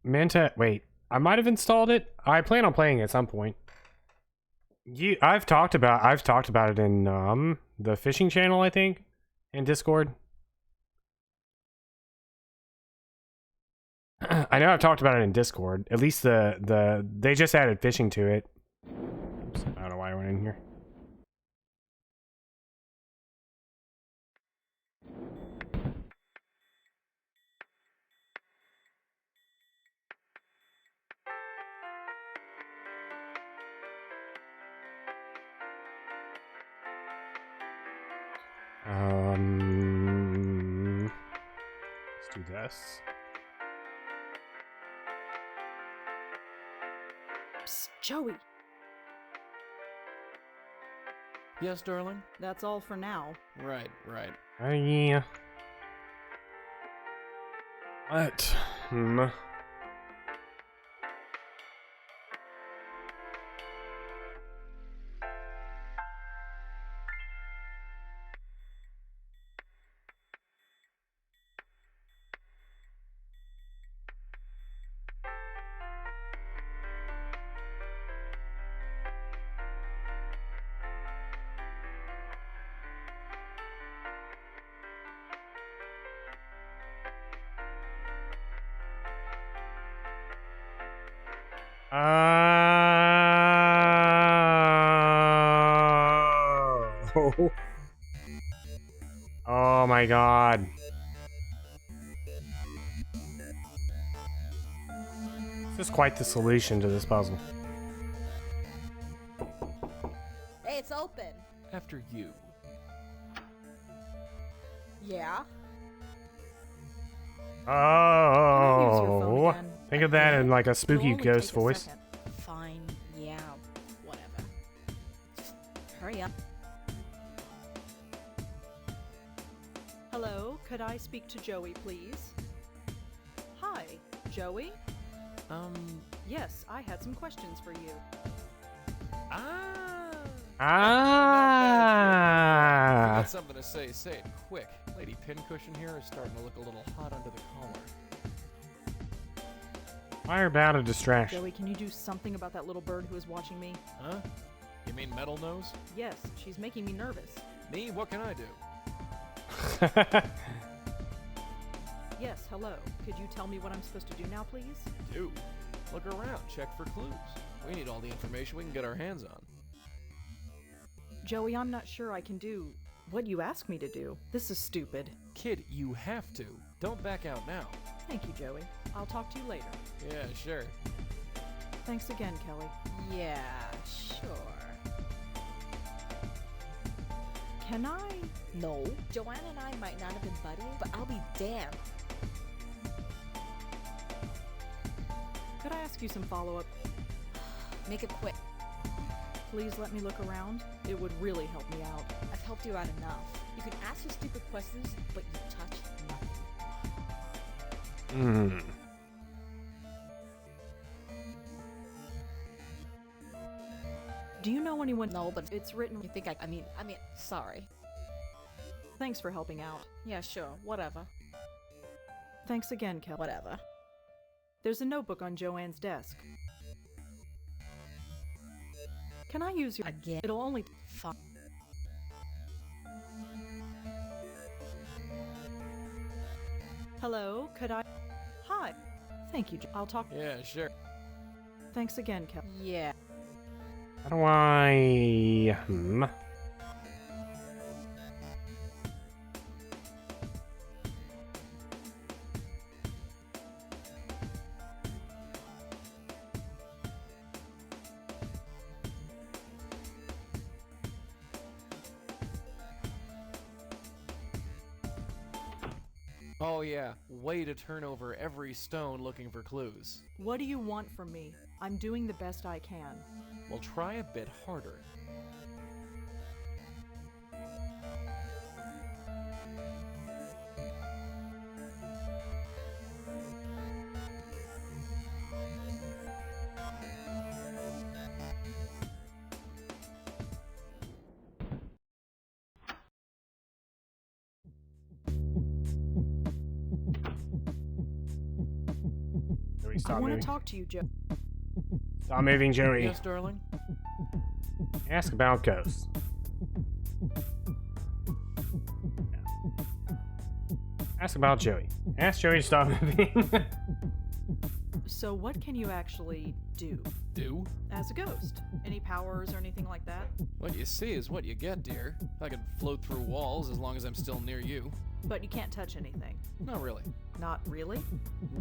meant to... Wait, I might have installed it. I plan on playing it at some point. I've talked about it in the fishing channel, I think, in Discord. I know I've talked about it in Discord. At least they just added fishing to it. Oops, I don't know why I went in here. Let's do this. Psst, Joey. Yes, darling? That's all for now. Right, right. Oh, yeah. What? Oh. Oh my god. This is quite the solution to this puzzle. Hey, it's open. After you. Yeah. Oh. again? Think of that in like a It'll spooky only ghost take a voice. second. Fine. Yeah. Whatever. Just hurry up. Hello, could I speak to Joey, please? Hi, Joey? Yes, I had some questions for you. If you got Ah. something to say, say it quick. Lady Pincushion here is starting to look a little hot under the collar. Fire about a distraction. Joey, can you do something about that little bird who is watching me? Huh? You mean Metal Nose? Yes, she's making me nervous. Me? What can I do? Yes, hello. Could you tell me what I'm supposed to do now, please? Do. Look around, check for clues. We need all the information we can get our hands on. Joey, I'm not sure I can do what you ask me to do. This is stupid. Kid, you have to. Don't back out now. Thank you, Joey. I'll talk to you later. Yeah, sure. Thanks again, Kelly. Yeah, sure. Can I? No. Joanna and I might not have been buddies, but I'll be damned. Could I ask you some follow-up? Make it quick. Please let me look around. It would really help me out. I've helped you out enough. You can ask your stupid questions, but you touch nothing. Do you know anyone? No, but It's written. you think I mean, sorry. Thanks for helping out. Yeah, sure. Whatever. Thanks again, Kelly. Whatever. There's a notebook on Joanne's desk. Can I use your... Again. It'll only... Fine. Hello, could I... Hi. Thank you, I'll talk... Yeah, sure. Thanks again, Kelly. Yeah. How do I... Oh yeah, way to turn over every stone looking for clues. What do you want from me? I'm doing the best I can. Well, try a bit harder. Joey, I stop want moving. to talk to you, Joe. Stop moving, Joey. Yes, darling? Ask about ghosts. Ask about Joey. Ask Joey to stop moving. So what can you actually do? Do? As a ghost? Any powers or anything like that? What you see is what you get, dear. I can float through walls as long as I'm still near you. But you can't touch anything. Not really. Not really?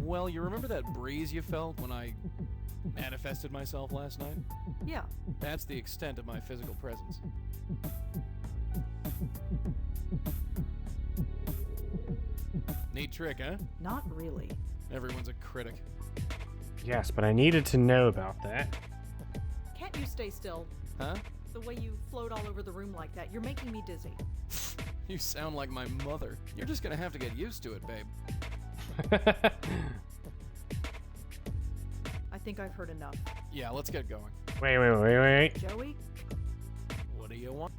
Well, you remember that breeze you felt when I manifested myself last night? Yeah. That's the extent of my physical presence. Neat trick, huh? Not really. Everyone's a critic. Yes, but I needed to know about that. Can't You stay still. Huh? The way you float all over the room like that, you're making me dizzy. You sound like my mother. You're just gonna have to get used to it, babe. I think I've heard enough. Yeah, let's get going. Wait. Joey, What do you want?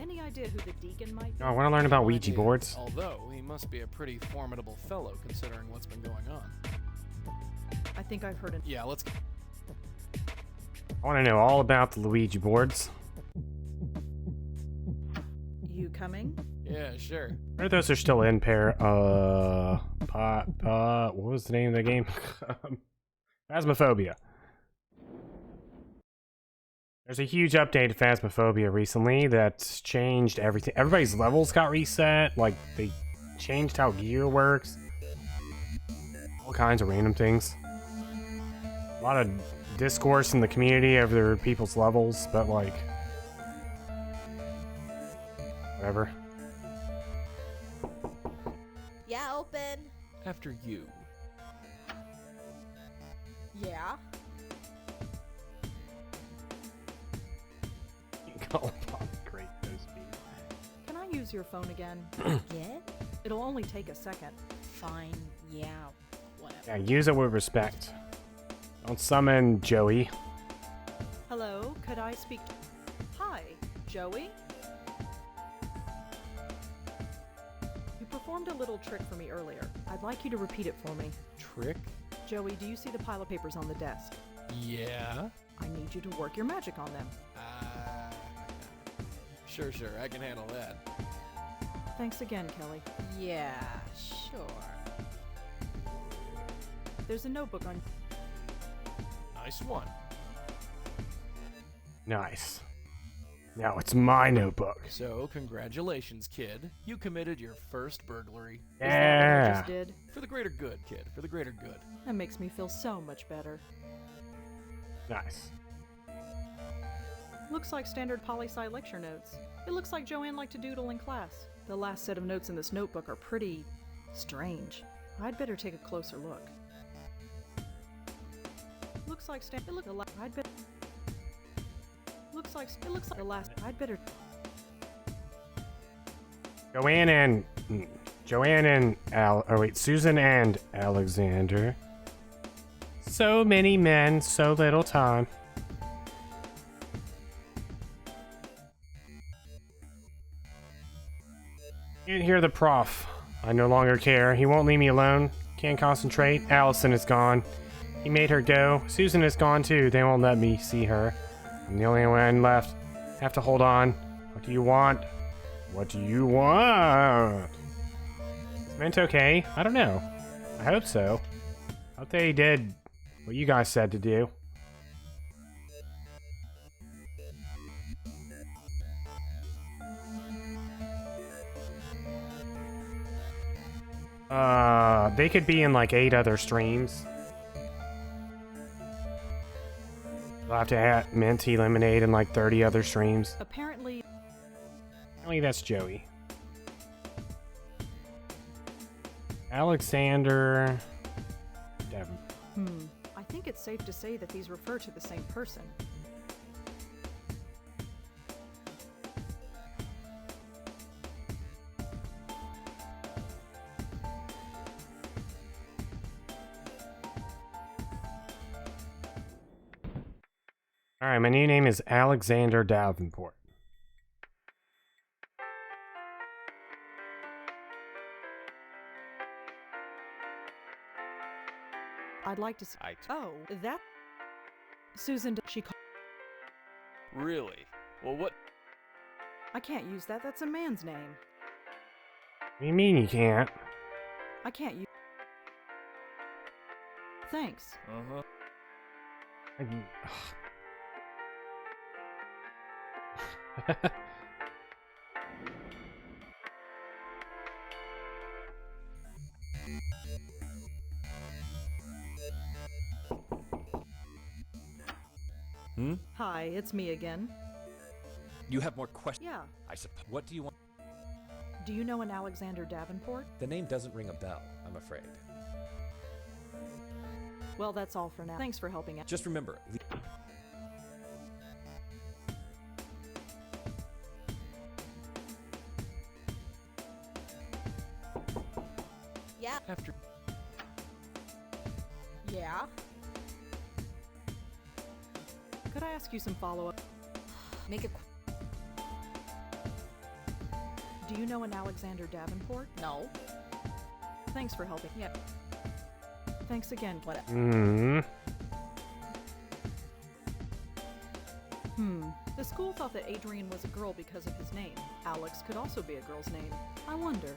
any idea who the deacon might be? Oh, I want to learn about No Ouija idea. boards. Although, he must be a pretty formidable fellow considering what's been going on. I think I've heard enough. Yeah, let's... I want to know all about the Ouija boards. You coming? Yeah, sure. Or those are still in pair. What was the name of the game? Phasmophobia. There's a huge update to Phasmophobia recently that's changed everything. Everybody's levels got reset. Like, they changed how gear works. All kinds of random things. A lot of discourse in the community over people's levels, but like... whatever. Yeah, open. After you. Yeah. Great those be. Can I use your phone again? Get? It'll only take a second. Fine. Yeah. Whatever. Yeah, use it with respect. Don't summon Joey. Hello, could I speak to... Hi, Joey? You performed a little trick for me earlier. I'd like you to repeat it for me. Trick? Joey, do you see the pile of papers on the desk? Yeah? I need you to work your magic on them. Sure, I can handle that. Thanks again, Kelly. Yeah, sure. There's a notebook on... Nice one. Nice. Now it's my notebook. So, congratulations, kid. You committed your first burglary. Is that what I Yeah. just did? For the greater good, kid. For the greater good. That makes me feel so much better. Nice. Looks like standard poli-sci lecture notes. It looks like Joanne liked to doodle in class. The last set of notes in this notebook are pretty... strange. I'd better take a closer look. Looks like I'd better... Looks like the last... I'd better... Susan and Alexander. So many men, so little time. Can't hear the prof. I no longer care. He won't leave me alone. Can't concentrate. Allison is gone. He made her go. Susan is gone too. They won't let me see her. I'm the only one left. Have to hold on. What do you want? What do you want? Is Mint okay? I don't know. I hope so. Hope they did what you guys said to do. They could be in like 8 other streams. We'll have to add Minty Lemonade in like 30 other streams. Apparently... Apparently that's Joey. Alexander... Devon. I think it's safe to say that these refer to the same person. Alright, my new name is Alexander Davenport. I'd like to... Oh, that... Susan, she called... Really? Well, what? I can't use that. That's a man's name. What do you mean you can't? I can't use... Thanks. Uh-huh. Hi, it's me again. You have more questions? Yeah. I suppose. What do you want? Do you know an Alexander Davenport? The name doesn't ring a bell, I'm afraid. Well, that's all for now. Thanks for helping out. Just remember, Yeah. After Yeah. Could I ask you some follow-up? Make it. Do you know an Alexander Davenport? No. Thanks for helping. Yep. Thanks again. Whatever. The school thought that Adrian was a girl because of his name. Alex could also be a girl's name. I wonder.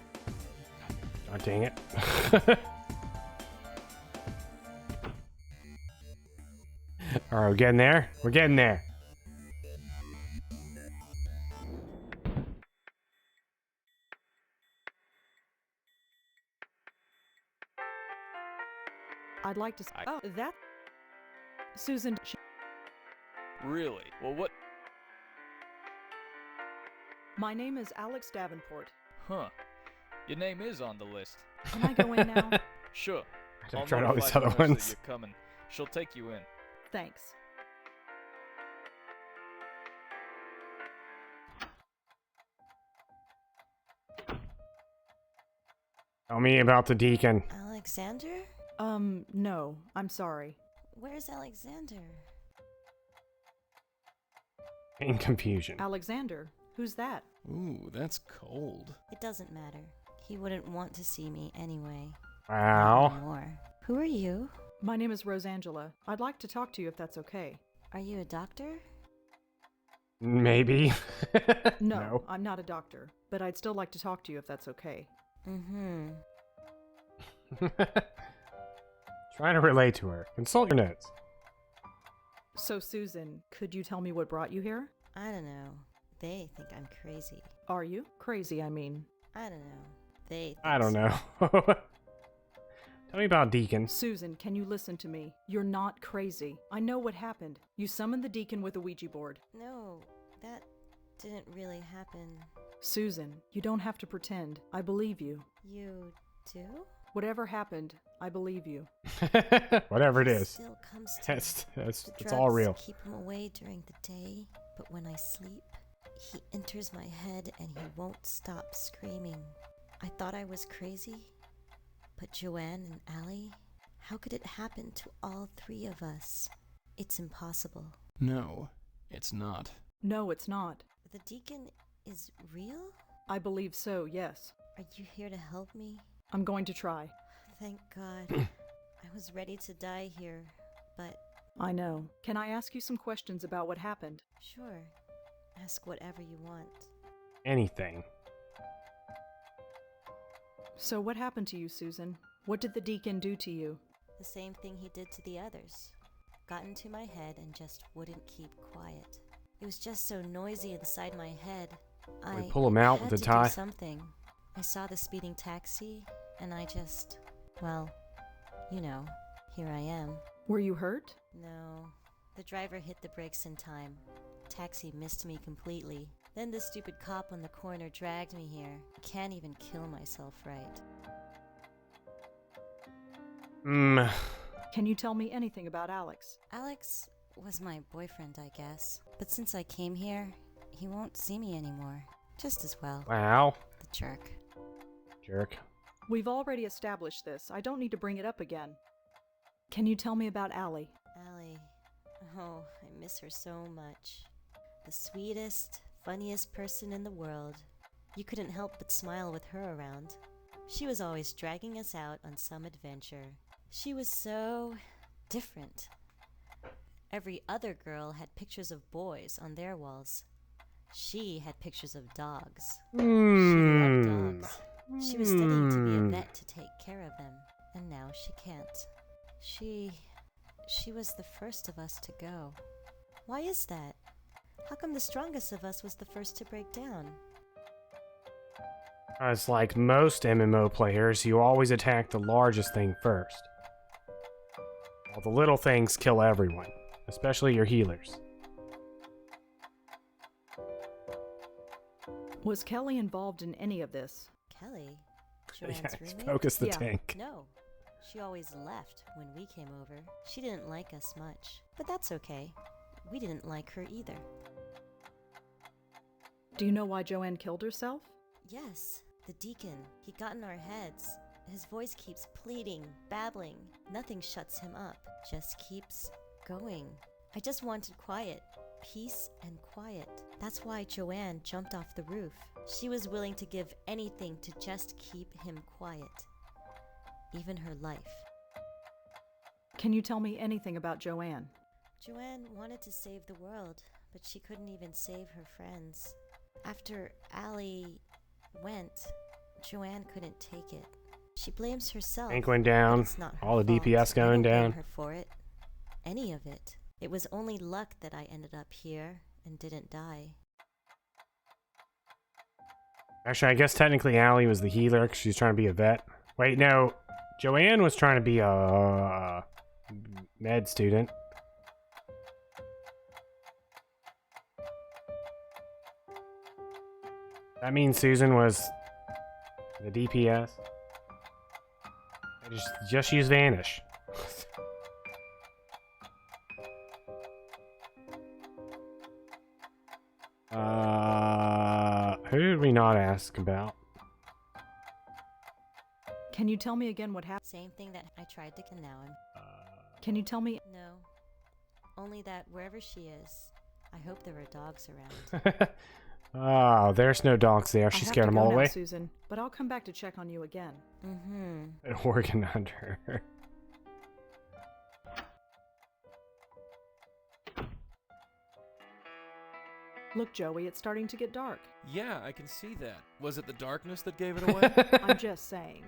Oh, dang it. Alright, we're getting there. We're getting there. I'd like to. Oh, that. Susan. Really? Well, what? My name is Alex Davenport. Huh. Your name is on the list. Can I go in now? Sure. I've I'll tried all these notify the other nurse that ones. you're coming. She'll take you in. Thanks. Tell me about the deacon. Alexander? No. I'm sorry. Where's Alexander? In confusion. Alexander? Who's that? Ooh, that's cold. It doesn't matter. He wouldn't want to see me anyway. Wow. Not anymore. Who are you? My name is Rosangela. I'd like to talk to you if that's okay. Are you a doctor? Maybe. No, I'm not a doctor, but I'd still like to talk to you if that's okay. Mm-hmm. Trying to relate to her. Consult your notes. So, Susan, could you tell me what brought you here? I don't know. They think I'm crazy. Are you? Crazy, I mean. I don't know. They think I don't so. know. Tell me about Deacon. Susan, can you listen to me? You're not crazy. I know what happened. You summoned the deacon with a Ouija board. No, that didn't really happen. Susan, you don't have to pretend. I believe you. You do? Whatever happened, I believe you. Whatever it He is. still comes to me. That's The it's all drugs real. keep him away during the day, but when I sleep, he enters my head and he won't stop screaming. I thought I was crazy, but Joanne and Allie, how could it happen to all three of us? It's impossible. No, it's not. No, it's not. The deacon is real? I believe so, yes. Are you here to help me? I'm going to try. Thank God. I was ready to die here, but I know. Can I ask you some questions about what happened? sure. Ask whatever you want. Anything. So what happened to you, Susan? What did the deacon do to you? The same thing he did to the others. Got into my head and just wouldn't keep quiet. It was just so noisy inside my head. I pull him out had with the to tie? do something. I saw the speeding taxi, and I just, well, you know, here I am. Were you hurt? No, the driver hit the brakes in time. Taxi missed me completely. Then the stupid cop on the corner dragged me here. I can't even kill myself right. Can you tell me anything about Alex? Alex was my boyfriend, I guess. But since I came here, he won't see me anymore. Just as well. Wow. The jerk. Jerk. We've already established this. I don't need to bring it up again. Can you tell me about Allie? Allie. Oh, I miss her so much. The sweetest, funniest person in the world. You couldn't help but smile with her around. She was always dragging us out on some adventure. She was so different. Every other girl had pictures of boys on their walls. She had pictures of dogs. She loved dogs. She was studying to be a vet to take care of them, and now she can't. She was the first of us to go. Why is that? How come the strongest of us was the first to break down? It's like most MMO players, you always attack the largest thing first. All the little things kill everyone, especially your healers. Was Kelly involved in any of this? Kelly? Yeah, Joanne's it's roommate? Focus the Yeah. tank. No. She always left when we came over. She didn't like us much, but that's okay. We didn't like her either. Do you know why Joanne killed herself? Yes, the deacon. He got in our heads. His voice keeps pleading, babbling. Nothing shuts him up. Just keeps going. I just wanted quiet. Peace and quiet. That's why Joanne jumped off the roof. She was willing to give anything to just keep him quiet. Even her life. Can you tell me anything about Joanne? Joanne wanted to save the world, but she couldn't even save her friends. After Allie went, Joanne couldn't take it. She blames herself. Tank went but down. it's not her All the fault. DPS I going don't blame down. her for it. Any of it. It was only luck that I ended up here and didn't die. Actually, I guess technically Allie was the healer because she's trying to be a vet. Wait, no. Joanne was trying to be a med student. That means Susan was the DPS. I just use Vanish. Who did we not ask about? Can you tell me again what happened? Same thing that I tried to canal him. Can you tell me? No. Only that wherever she is, I hope there are dogs around. Oh, there's no dogs there. She scared them all away. Susan, but I'll come back to check on you again. Mm-hmm. An organ under her. Look, Joey, it's starting to get dark. Yeah, I can see that. Was it the darkness that gave it away? I'm just saying.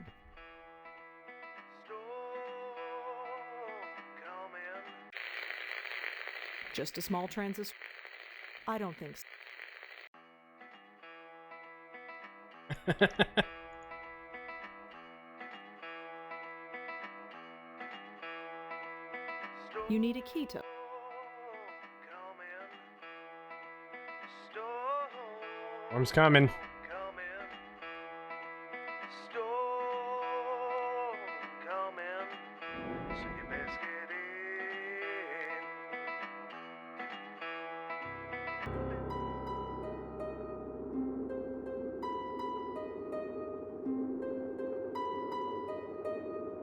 Just a small transistor? I don't think so. You need a key to. Storm's coming.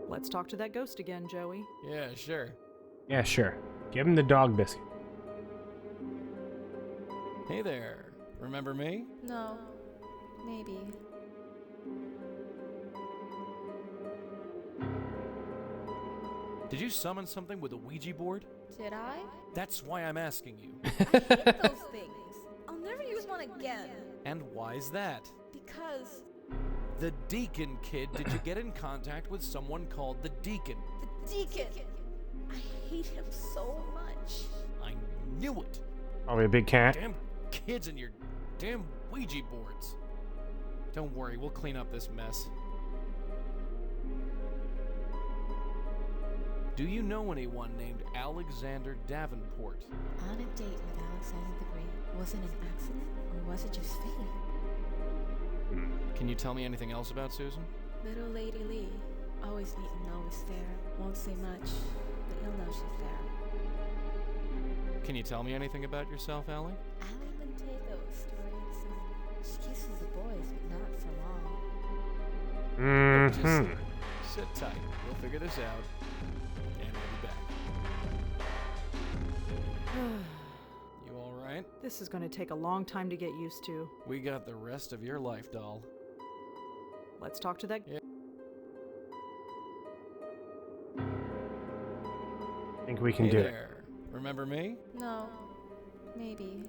Let's talk to that ghost again, Joey. Yeah, sure. Yeah, sure. Give him the dog biscuit. Hey there. Remember me? No. Maybe. Did you summon something with a Ouija board? Did I? That's why I'm asking you. I hate those things. I'll never use one again. And why's that? Because The Deacon kid, did you get in contact with someone called the Deacon? the deacon. I hate him so much. I knew it. Probably a big cat. Damn kids and your damn Ouija boards. Don't worry, we'll clean up this mess. Do you know anyone named Alexander Davenport? On a date with Alexander the Great. Was it an accident or was it just fate? Can you tell me anything else about Susan? Little Lady Lee. Always neat and always fair. Won't say much, but you'll know she's there. Can you tell me anything about yourself, Allie? Allie Montego, story of the sun. She kisses the boys, but not from all. Mm-hmm. Just sit tight. We'll figure this out. And we'll be back. You alright? This is going to take a long time to get used to. We got the rest of your life, doll. Let's talk to that. Yeah. I think we can Hey do it. there. Remember me? No. Maybe.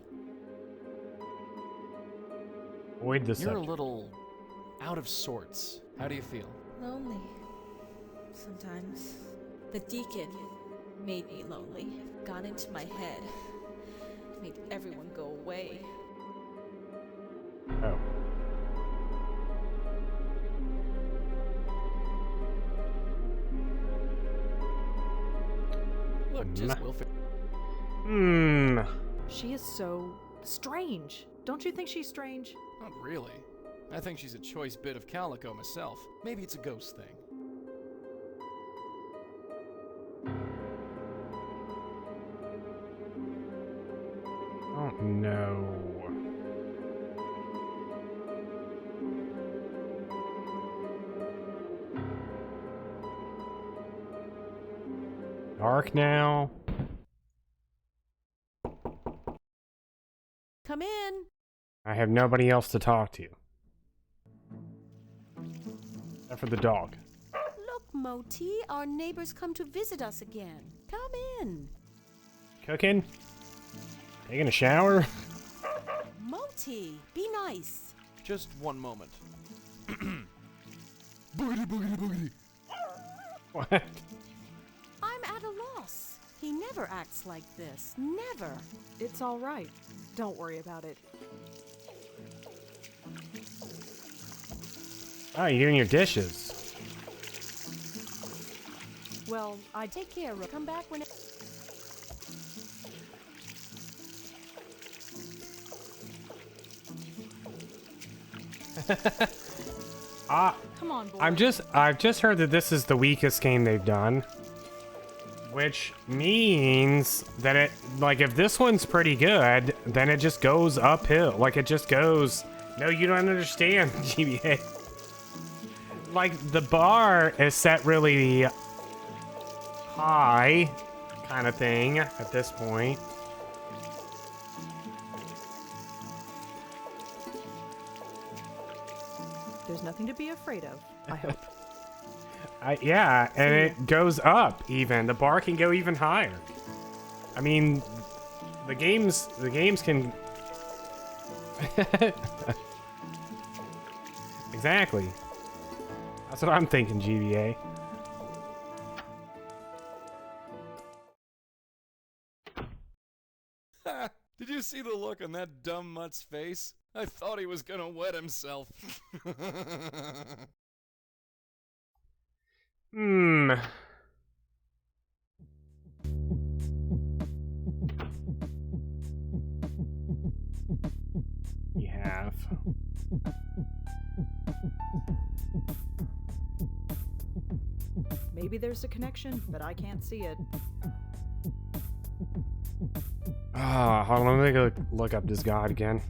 Avoid the You're a subject. little out of sorts. How do you feel? Lonely. Sometimes. The deacon made me lonely. Got into my head. Made everyone go away. Oh. Look, just we'll Hmm. She is so strange. Don't you think she's strange? Not really. I think she's a choice bit of calico myself. Maybe it's a ghost thing. no. Dark now. Come in. I have nobody else to talk to. Except for the dog. Look, Moti, our neighbors come to visit us again. Come in. Cooking? Taking a shower? Moti, be nice. Just one moment. Boogity, boogity, boogity. What? I'm at a loss. He never acts like this. Never. It's all right. Don't worry about it. Oh, you're doing your dishes. Well, I Take care, Rook. Come back when Come on, boy. I've just heard that this is the weakest game they've done. Which means that if this one's pretty good, then it just goes uphill. Like, it just goes, no, you don't understand, GBA. Like, the bar is set really high, kind of thing, at this point. There's nothing to be afraid of, I hope. Yeah, and it goes up even. The bar can go even higher. I mean, the games can... Exactly. That's what I'm thinking, GBA. Did you see the look on that dumb mutt's face? I thought he was gonna wet himself. Hmm. You have. Maybe there's a connection, but I can't see it. Ah, hold on, let me go look up this god again.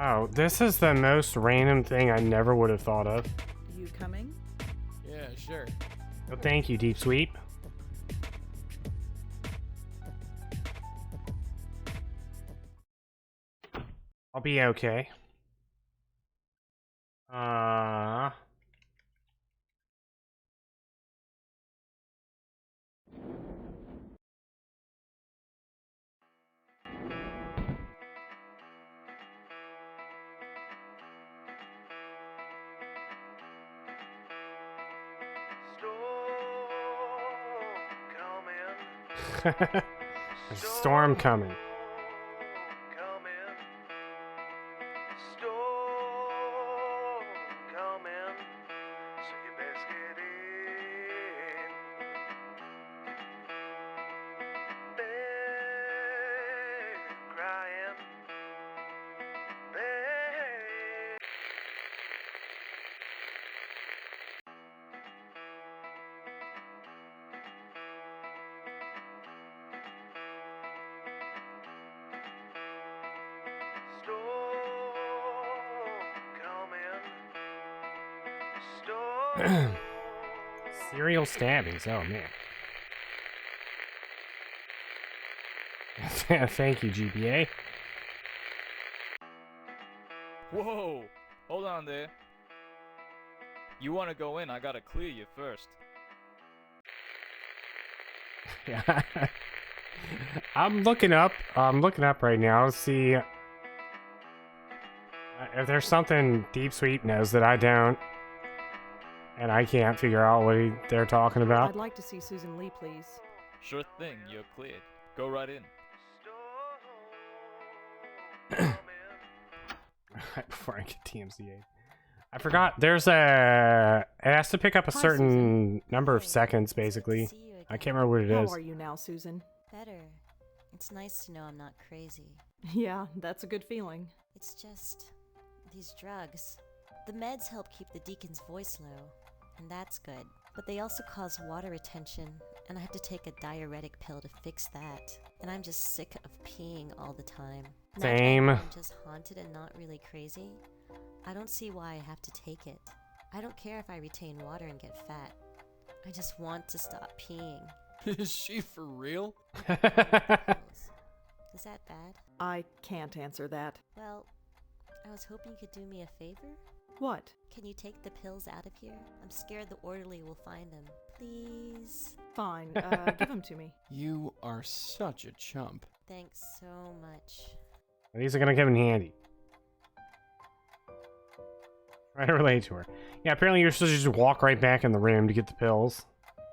Oh, this is the most random thing I never would have thought of. You coming? Yeah, sure. Oh, thank you, Deep Sweep. I'll be okay. There's a storm coming. Serial stabbings, oh man. Thank you, GBA. Whoa! Hold on there. You want to go in, I gotta clear you first. Yeah. I'm looking up right now to see if there's something Deep Sweet knows that I don't, and I can't figure out what they're talking about. I'd like to see Susan Lee, please. Sure thing, you're cleared. Go right in. Right before I get TMCA. I forgot, there's a... It has to pick up a Hi, certain Susan. number of Hey, seconds, it's good to basically. see you I again. can't remember what it How is. are you now, Susan? Better. It's nice to know I'm not crazy. Yeah, that's a good feeling. It's just these drugs. The meds help keep the deacon's voice low, and that's good. But they also cause water retention, and I have to take a diuretic pill to fix that. And I'm just sick of peeing all the time. Now that I Same. know I'm just haunted and not really crazy. I don't see why I have to take it. I don't care if I retain water and get fat. I just want to stop peeing. Is she for real? Pills. Is that bad? I can't answer that. Well, I was hoping you could do me a favor. What? Can you take the pills out of here? I'm scared the orderly will find them. Please. Fine, give them to me. You are such a chump. Thanks so much. These are gonna come in handy. Try to relate to her. Yeah, apparently you're supposed to just walk right back in the room to get the pills.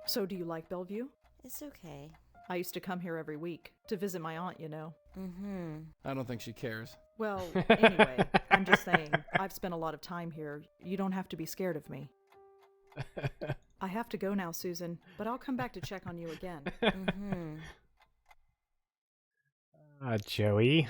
So do you like Bellevue? It's okay. I used to come here every week to visit my aunt, you know. Mm-hmm. I don't think she cares. Well, anyway, I'm just saying, I've spent a lot of time here. You don't have to be scared of me. I have to go now, Susan, but I'll come back to check on you again. Mm-hmm. Joey.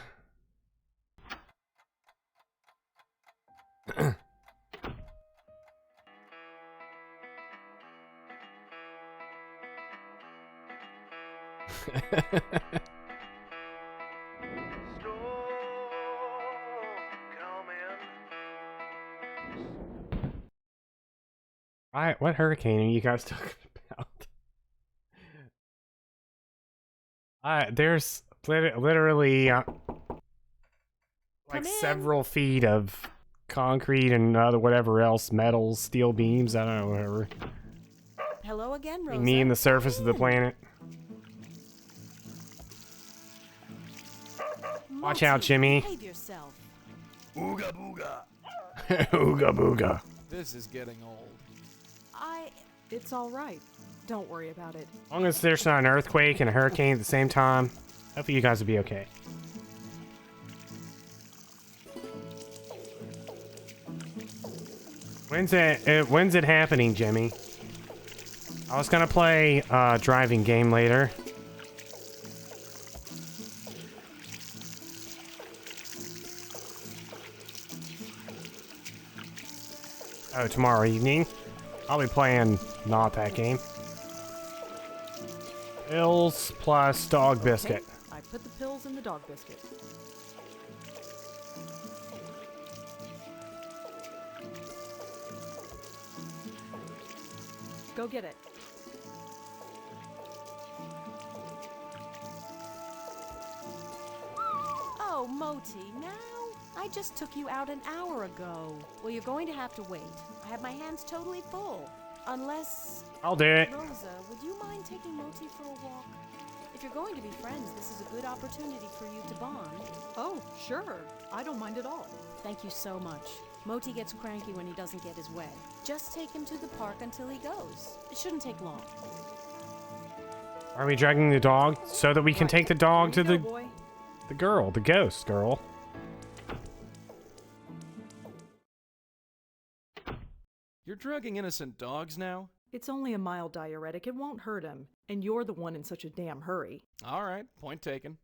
Alright, what hurricane are you guys talking about? There's literally like Come in. several feet of concrete and whatever else, metals, steel beams, I don't know, whatever. Hello again, Rosa. Me and the surface of the planet. Watch out, Jimmy. Behave yourself. Ooga booga. Ooga booga. This is getting old. It's all right. Don't worry about it. As long as there's not an earthquake and a hurricane at the same time, hopefully you guys will be okay. When's it happening, Jimmy? I was gonna play a driving game later. Oh, tomorrow evening? I'll be playing not that game. Pills plus dog biscuit. Okay, I put the pills in the dog biscuit. Go get it. Oh, Moti, now? I just took you out an hour ago. Well, you're going to have to wait. I have my hands totally full. Unless... I'll do it. Rosa, would you mind taking Moti for a walk? If you're going to be friends, this is a good opportunity for you to bond. Oh, sure. I don't mind at all. Thank you so much. Moti gets cranky when he doesn't get his way. Just take him to the park until he goes. It shouldn't take long. Are we dragging the dog so that we can Right. take the dog to Here you the go, boy. the girl, the ghost girl? You're drugging innocent dogs now? It's only a mild diuretic. It won't hurt him. And you're the one in such a damn hurry. All right, point taken.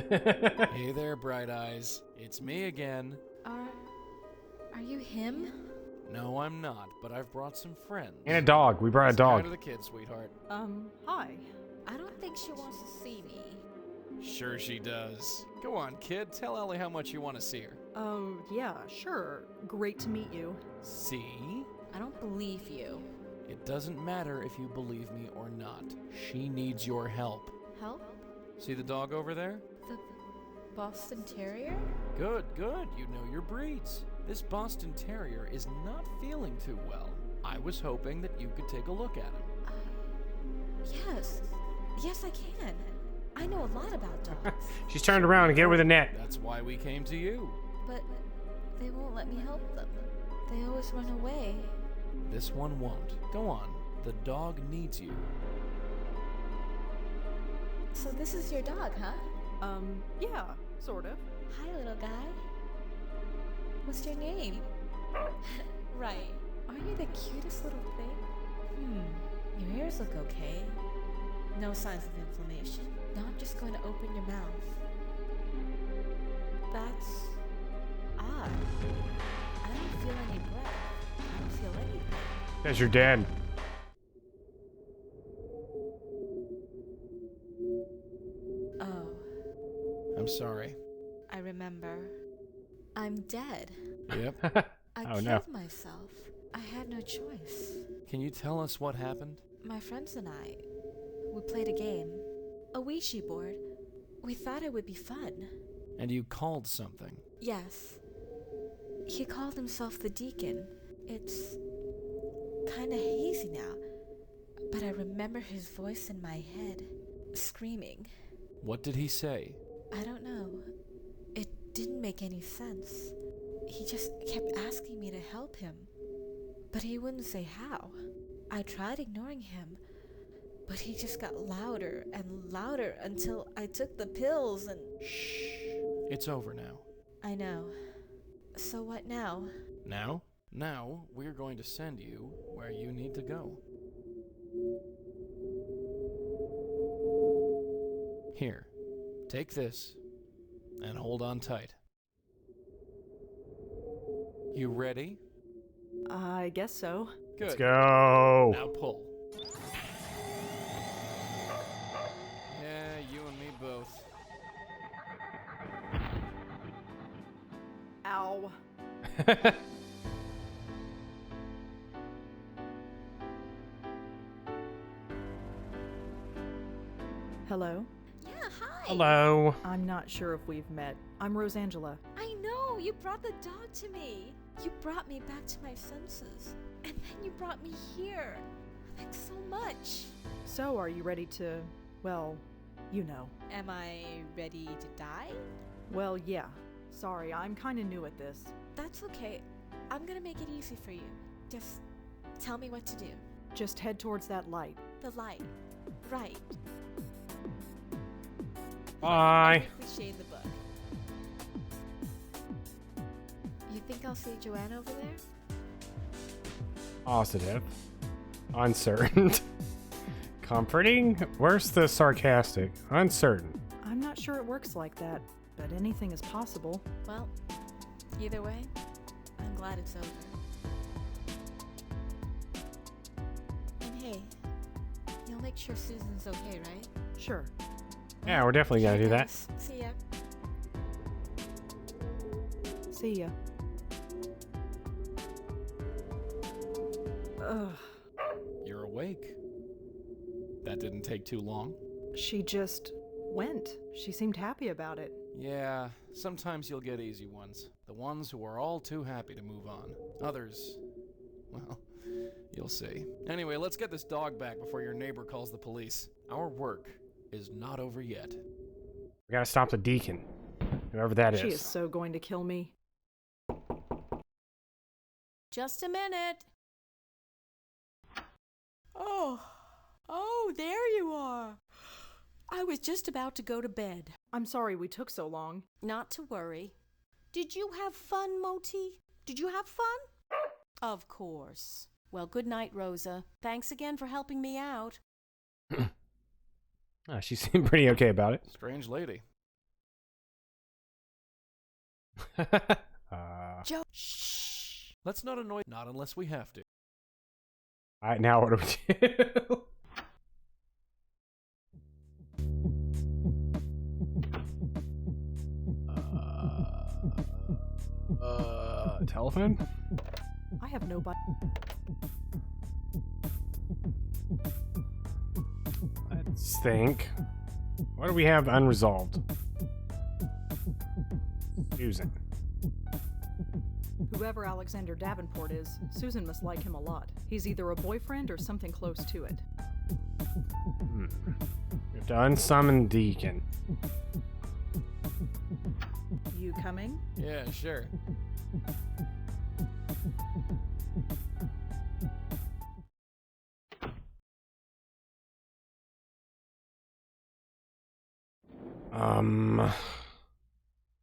Hey there, Bright Eyes. It's me again. Are you him? No, I'm not, but I've brought some friends. And a dog. We brought a Say hi dog. to the kid, sweetheart. Hi. I don't think she wants to see me. Sure she does. Go on, kid. Tell Ellie how much you want to see her. Yeah, sure. Great to meet you. See? I don't believe you. It doesn't matter if you believe me or not. She needs your help. Help? See the dog over there? The Boston Terrier? Good, good. You know your breeds. This Boston Terrier is not feeling too well. I was hoping that you could take a look at him. Yes. Yes, I can. I know a lot about dogs. She's turned around and get her with a net. That's why we came to you. But they won't let me help them. They always run away. This one won't. Go on. The dog needs you. So this is your dog, huh? Yeah, sort of. Hi, little guy. What's your name? Right. Aren't you the cutest little thing? Your ears look okay. No signs of inflammation. Now I'm just going to open your mouth. That's odd. I don't feel any breath. I don't feel anything. Because you're dead. Oh, I'm sorry. I remember. I'm dead. Yep. I Oh, killed no. myself. I had no choice. Can you tell us what happened? My friends and I, we played a game. A Ouija board. We thought it would be fun. And you called something. Yes. He called himself the Deacon. It's kinda hazy now, but I remember his voice in my head, screaming. What did he say? I don't know. It didn't make any sense. He just kept asking me to help him, but he wouldn't say how. I tried ignoring him, but he just got louder and louder until I took the pills and... Shh. It's over now. I know. So what now? Now? Now, we're going to send you where you need to go. Here, take this, and hold on tight. You ready? I guess so. Good. Let's go. Now pull. Yeah, you and me both. Ow. Hello? Yeah, hi. Hello. I'm not sure if we've met. I'm Rosangela. I know, you brought the dog to me. You brought me back to my senses. And then you brought me here. Thanks so much. So, are you ready to, well, you know. Am I ready to die? Well, yeah. Sorry, I'm kinda new at this. That's okay. I'm gonna make it easy for you. Just tell me what to do. Just head towards that light. The light. Right. Bye. Every cliche in the book. You think I'll see Joanna over there? Positive. Uncertain. Comforting? Where's the sarcastic? Uncertain. I'm not sure it works like that, but anything is possible. Well, either way, I'm glad it's over. And hey, you'll make sure Susan's okay, right? Sure. Yeah, we're definitely gonna do that. See ya. See ya. Ugh. You're awake. That didn't take too long. She just went. She seemed happy about it. Yeah, sometimes you'll get easy ones. The ones who are all too happy to move on. Others, well, you'll see. Anyway, let's get this dog back before your neighbor calls the police. Our work is not over yet. We gotta stop the deacon. Whoever that She is. is so going to kill me. Just a minute. Oh, there you are. I was just about to go to bed. I'm sorry we took so long. Not to worry. Did you have fun, Moti? Did you have fun? Of course. Well, good night, Rosa. Thanks again for helping me out. She seemed pretty okay about it. Strange lady. Joe, shh. Let's not annoy. Not unless we have to. Alright, now what do we do? Telephone? I have no Let's think. What do we have unresolved? Susan. Whoever Alexander Davenport is, Susan must like him a lot. He's either a boyfriend or something close to it. We have to unsummon Deacon. You coming? Yeah, sure.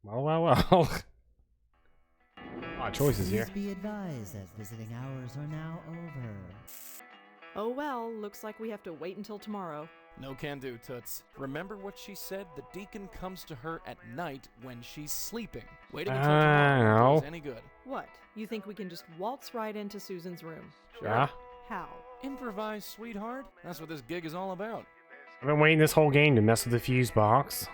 Well. A lot of choices here. Please be advised that visiting hours are now over. Oh well, looks like we have to wait until tomorrow. No can do, Toots. Remember what she said? The deacon comes to her at night when she's sleeping. Waiting until tomorrow won't do us any good. What? You think we can just waltz right into Susan's room? Sure. Yeah. How? Improvise, sweetheart. That's what this gig is all about. I've been waiting this whole game to mess with the fuse box.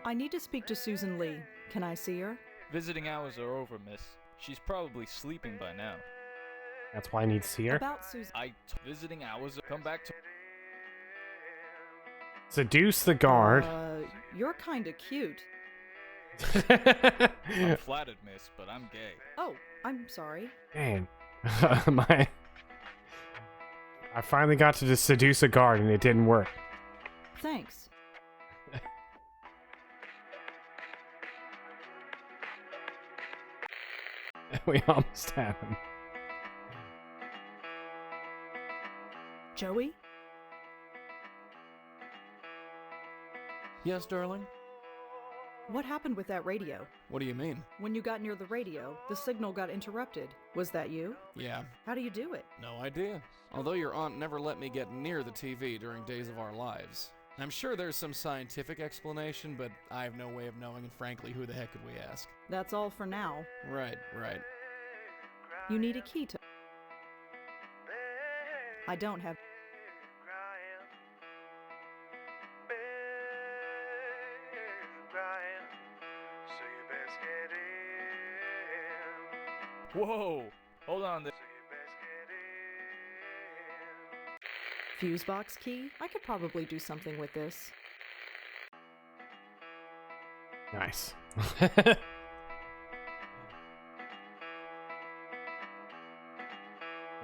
I need to speak to Susan Lee. Can I see her? Visiting hours are over, miss. She's probably sleeping by now. That's why I need to see her. About Susan. Visiting hours come back to... Seduce the guard. You're kinda cute. I'm flattered, miss, but I'm gay. Oh, I'm sorry. Dang. I finally got to just seduce a guard and it didn't work. Thanks. We almost had him. Joey? Yes, darling? What happened with that radio? What do you mean? When you got near the radio, the signal got interrupted. Was that you? Yeah. How do you do it? No idea. Although your aunt never let me get near the TV during days of our lives. I'm sure there's some scientific explanation, but I have no way of knowing, and frankly, who the heck could we ask? That's all for now. Right. You need a key to... I don't have... Whoa! Hold on there. Fuse box key? I could probably do something with this. Nice.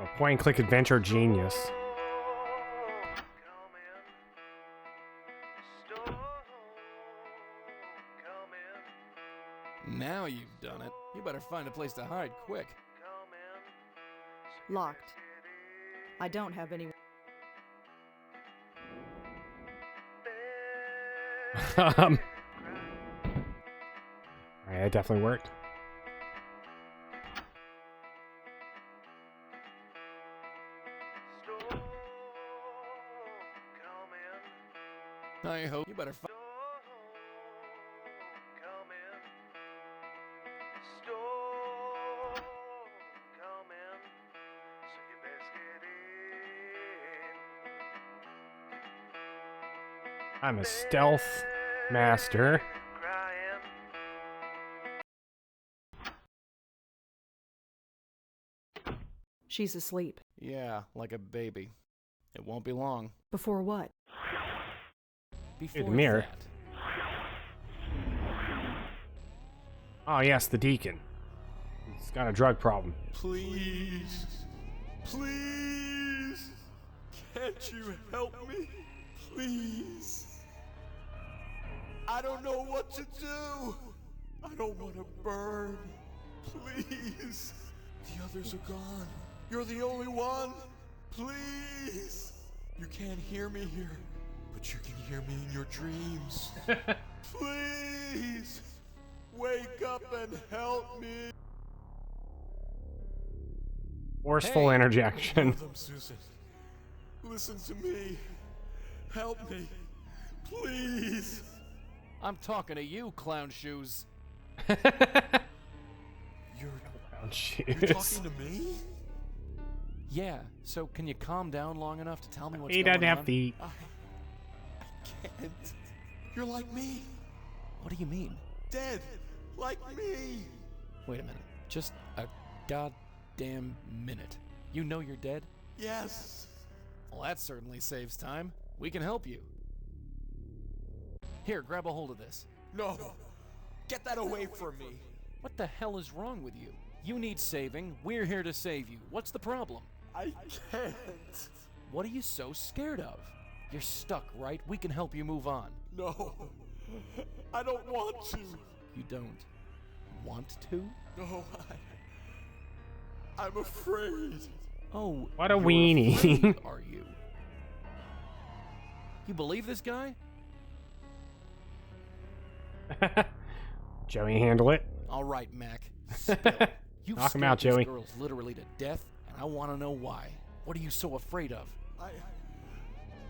A point-and-click adventure genius. Now you've done it. You better find a place to hide quick. Locked. I don't have any... Alright, that definitely worked. I hope you better find... I'm a stealth master. She's asleep. Yeah, like a baby. It won't be long. Before what? Before the mirror. that. Oh yes, the deacon. He's got a drug problem. Please. Please. Can't you help me? Please. I don't know what to do. I don't want to burn. Please. The others are gone. You're the only one. Please. You can't hear me here, but you can hear me in your dreams. Please. Wake up and help me. Forceful interjection. Them, Susan. Listen to me. Help me. Please. I'm talking to you, clown shoes. You're Clown shoes. talking to me? Yeah, so can you calm down long enough to tell me what's He going doesn't on? have feet. I can't. You're like me. What do you mean? Dead. Like me. Wait a minute. Just a goddamn minute. You know you're dead? Yes. Well, that certainly saves time. We can help you. Here, grab a hold of this. No. Get that away from me. What the hell is wrong with you? You need saving. We're here to save you. What's the problem? I can't. What are you so scared of? You're stuck, right? We can help you move on. No. I don't want to. You don't want to? No, I'm afraid. Oh, What a you're weenie. afraid, are you? You believe this guy? Joey, handle it. All right, Mac. Spill. You've Knock him scared out, these Joey. girls literally to death, and I want to know why. What are you so afraid of?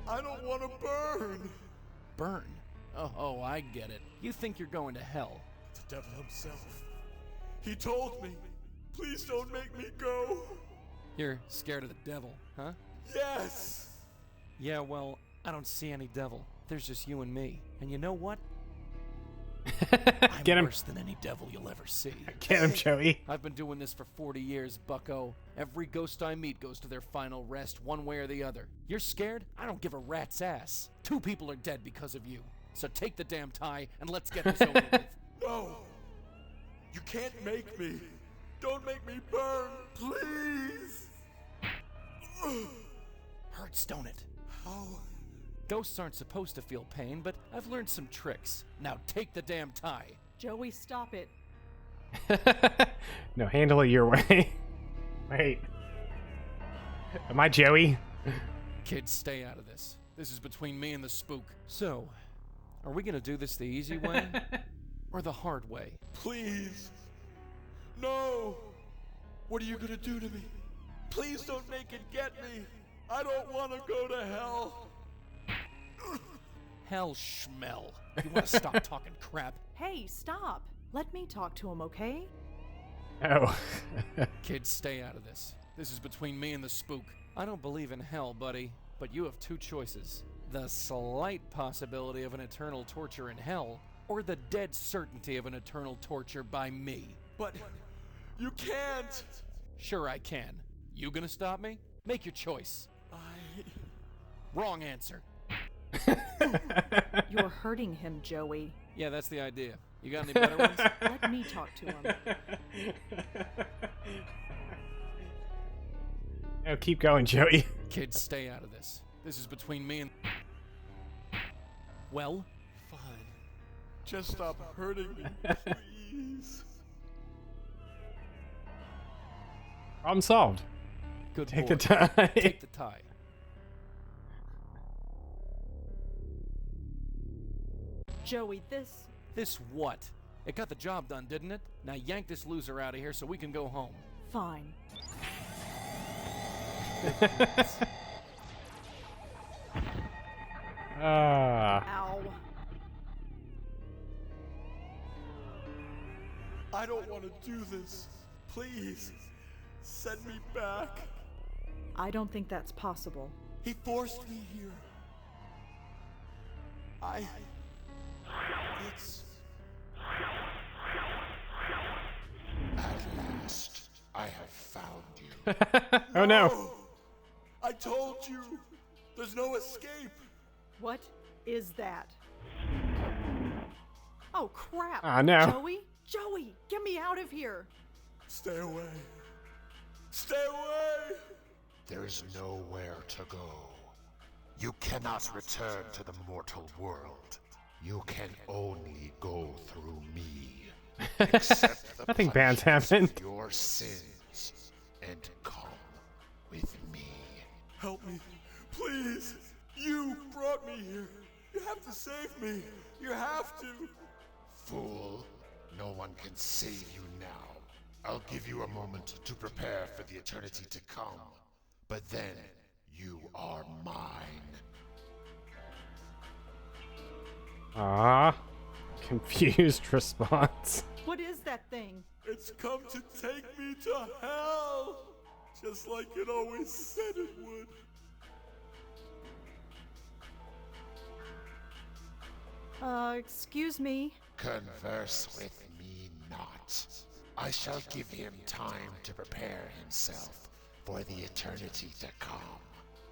I don't want to burn. Burn? Oh, I get it. You think you're going to hell. The devil himself. He told me, please don't make me go. You're scared of the devil, huh? Yes. Yeah, well, I don't see any devil. There's just you and me. And you know what? I'm Get him. worse than any devil you'll ever see. Get him, Joey. I've been doing this for 40 years, bucko. Every ghost I meet goes to their final rest, one way or the other. You're scared? I don't give a rat's ass. 2 people are dead because of you. So take the damn tie and let's get this over with. No. You can't make me. Don't make me burn, please. Hurts, don't it? How? Ghosts aren't supposed to feel pain, but I've learned some tricks. Now take the damn tie. Joey, stop it. No, handle it your way. Wait. Am I Joey? Kids, stay out of this. This is between me and the spook. So, are we gonna do this the easy way? Or the hard way? Please. No. What are you gonna do to me? Please don't make it get me. I don't want to go to hell. Hell, schmel. You wanna stop talking crap? Hey, stop. Let me talk to him, okay? Oh. Kids, stay out of this. This is between me and the spook. I don't believe in hell, buddy, but you have 2 choices. The slight possibility of an eternal torture in hell, or the dead certainty of an eternal torture by me. But you can't. Sure I can. You gonna stop me? Make your choice. Wrong answer. You're hurting him, Joey. Yeah, that's the idea. You got any better ones? Let me talk to him. Oh, keep going, Joey. Kids, stay out of this. This is between me and... Well? Fine. Just stop hurting me, please. Problem solved. Good Take boy. the tie. Take the tie. Joey, this... This what? It got the job done, didn't it? Now yank this loser out of here so we can go home. Fine. Ow. I don't want to do this. Please, send me back. I don't think that's possible. He forced me here. It's... At last, I have found you. Oh no. I told you, there's no escape. What is that? Oh, crap. Ah, no. Joey? Joey, get me out of here. Stay away. Stay away. There's nowhere to go. You cannot return to the mortal world. You can only go through me. Accept the Nothing bad's punishment happened. of your sins and come with me. Help me, please. You brought me here. You have to save me. You have to. Fool, no one can save you now. I'll give you a moment to prepare for the eternity to come. But then, you are mine. Ah, confused response. What is that thing? It's come to take me to hell. Just like it always said it would. Excuse me. Converse with me not. I shall give him time to prepare himself for the eternity to come.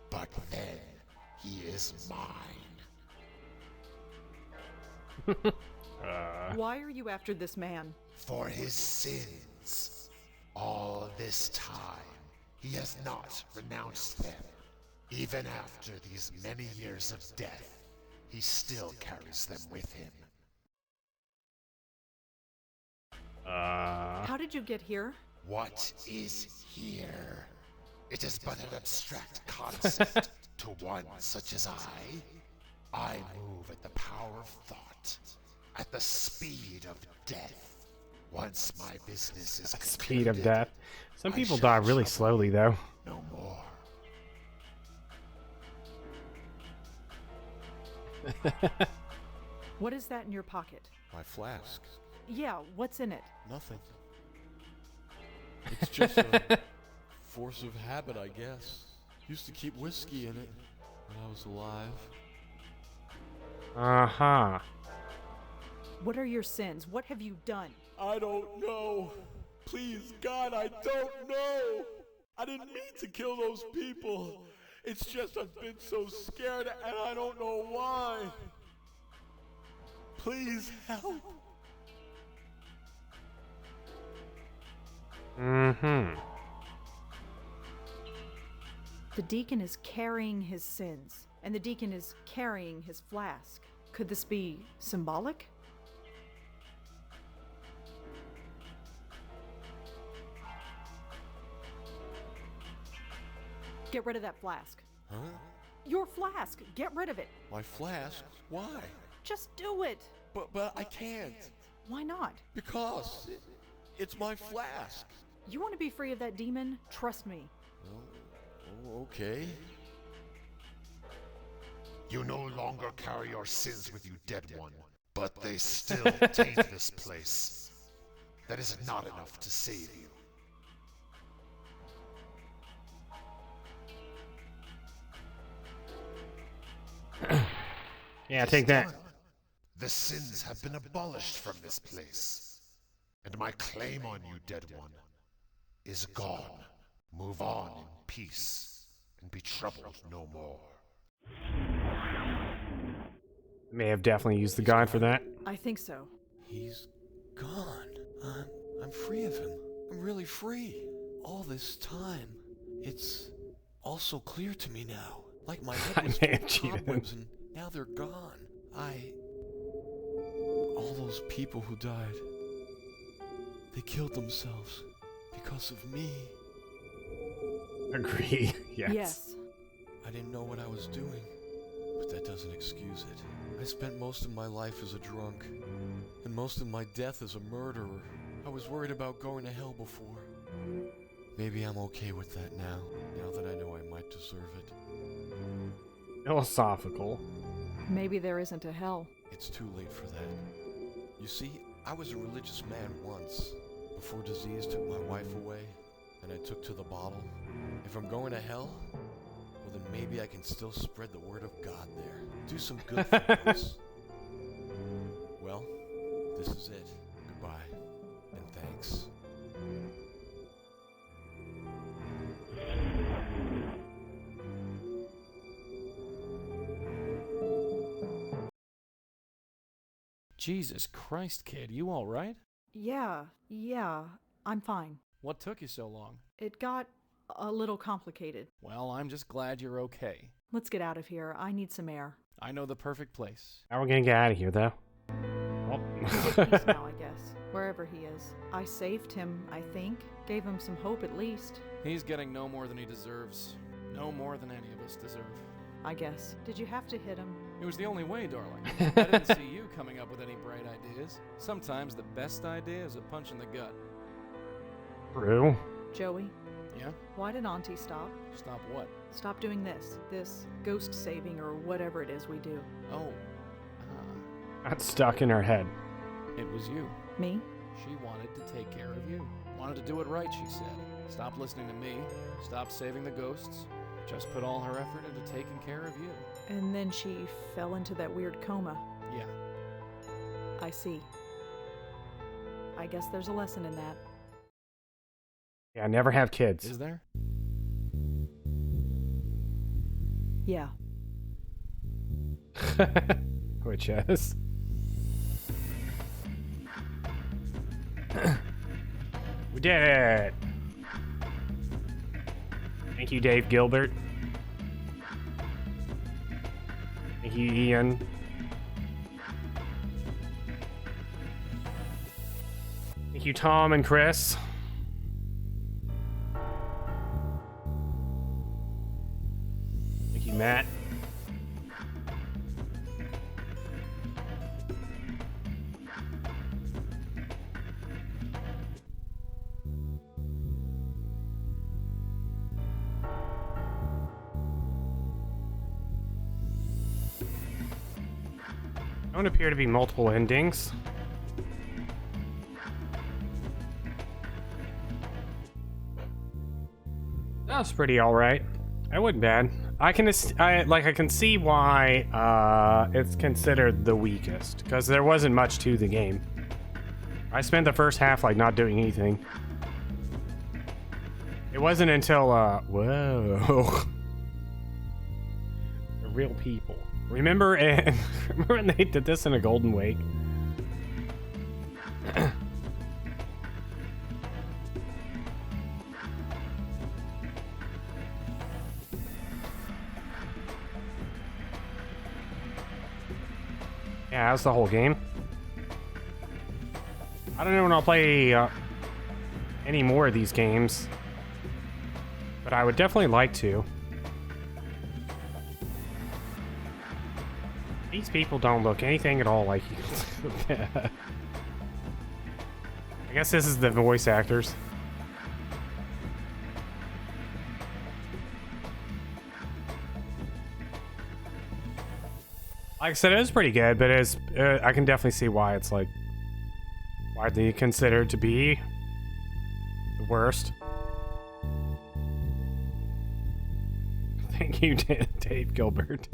But then, he is mine. Why are you after this man? For his sins. All this time, he has not renounced them. Even after these many years of death, he still carries them with him. How did you get here? What is here? It is but an abstract concept to one such as I. I move at the power of thought, at the speed of death. Once my business is concluded, Speed of death. Some people die really slowly, though. no more. What is that in your pocket? My flask. Yeah, what's in it? Nothing. It's just a force of habit, I guess. Used to keep whiskey in it when I was alive. Uh-huh. What are your sins? What have you done? I don't know. Please, God, I don't know. I didn't mean to kill those people. It's just I've been so scared and I don't know why. Please help. Mm-hmm. The deacon is carrying his sins, and the deacon is carrying his flask. Could this be symbolic? Get rid of that flask. Huh? Your flask! Get rid of it! My flask? Why? Just do it! But I can't. Why not? Because it's my flask. You want to be free of that demon? Trust me. Oh, okay. You no longer carry your sins with you, dead one, but they still taint this place. That is not enough to save you. Yeah, take that. The sins have been abolished from this place. And my claim on you, dead one, is gone. Move on in peace, and be troubled no more. May have definitely used the guide for that. I think so. He's gone. I'm free of him. I'm really free. All this time, it's all so clear to me now. Like my head was full of cobwebs and now they're gone. All those people who died, they killed themselves because of me. Agree. Yes. Yes. I didn't know what I was doing, but that doesn't excuse it. I spent most of my life as a drunk, and most of my death as a murderer. I was worried about going to hell before. Maybe I'm okay with that now that I know I might deserve it. Philosophical. Maybe there isn't a hell. It's too late for that. You see, I was a religious man once, before disease took my wife away, and I took to the bottle. If I'm going to hell, well then maybe I can still spread the word of God there. Do some good things. Well, this is it. Goodbye, and thanks. Jesus Christ, kid, you all right? Yeah, I'm fine. What took you so long? It got a little complicated. Well, I'm just glad you're okay. Let's get out of here. I need some air. I know the perfect place. How are we gonna get out of here, though? Oh. He's now, I guess. Wherever he is. I saved him, I think. Gave him some hope at least. He's getting no more than he deserves. No more than any of us deserve. I guess. Did you have to hit him? It was the only way, darling. I didn't see you coming up with any bright ideas. Sometimes the best idea is a punch in the gut. True. Joey? Yeah? Why did Auntie stop? Stop what? Stop doing this. This ghost saving or whatever it is we do. Oh. Got stuck in her head. It was you. Me? She wanted to take care of you. Wanted to do it right, she said. Stop listening to me. Stop saving the ghosts. Just put all her effort into taking care of you. And then she fell into that weird coma. Yeah. I see. I guess there's a lesson in that. Yeah, never have kids. Is there? Yeah. Which is? We did it! Thank you, Dave Gilbert. Thank you, Ian. Thank you, Tom and Chris. Thank you, Matt. Don't appear to be multiple endings. That's pretty alright. That wasn't bad. I can see why it's considered the weakest, because there wasn't much to the game. I spent the first half like not doing anything. It wasn't until whoa. They're real people. Remember when they did this in a Golden Wake? Yeah, that's the whole game. I don't know when I'll play any more of these games, but I would definitely like to. These people don't look anything at all like you. I guess this is the voice actors. Like I said, it was pretty good, but it's I can definitely see why it's like widely considered to be the worst. Thank you, Dave Gilbert.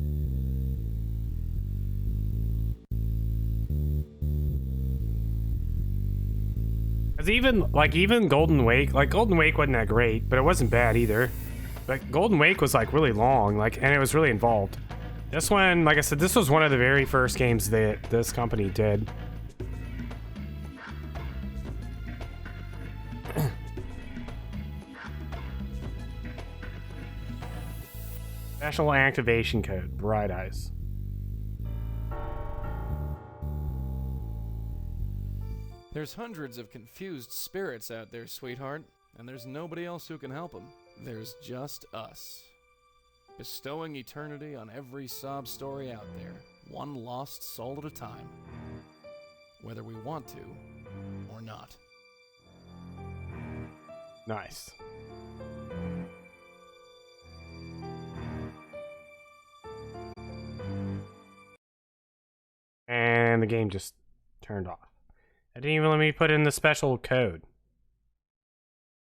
Cause even Golden Wake, like Golden Wake wasn't that great, but it wasn't bad either. But Golden Wake was like really long, and it was really involved. This one, like I said, this was one of the very first games that this company did. Special activation code, Bright Eyes. There's hundreds of confused spirits out there, sweetheart, and there's nobody else who can help them. There's just us. Bestowing eternity on every sob story out there, one lost soul at a time. Whether we want to or not. Nice. And the game just turned off. I didn't even let me put in the special code.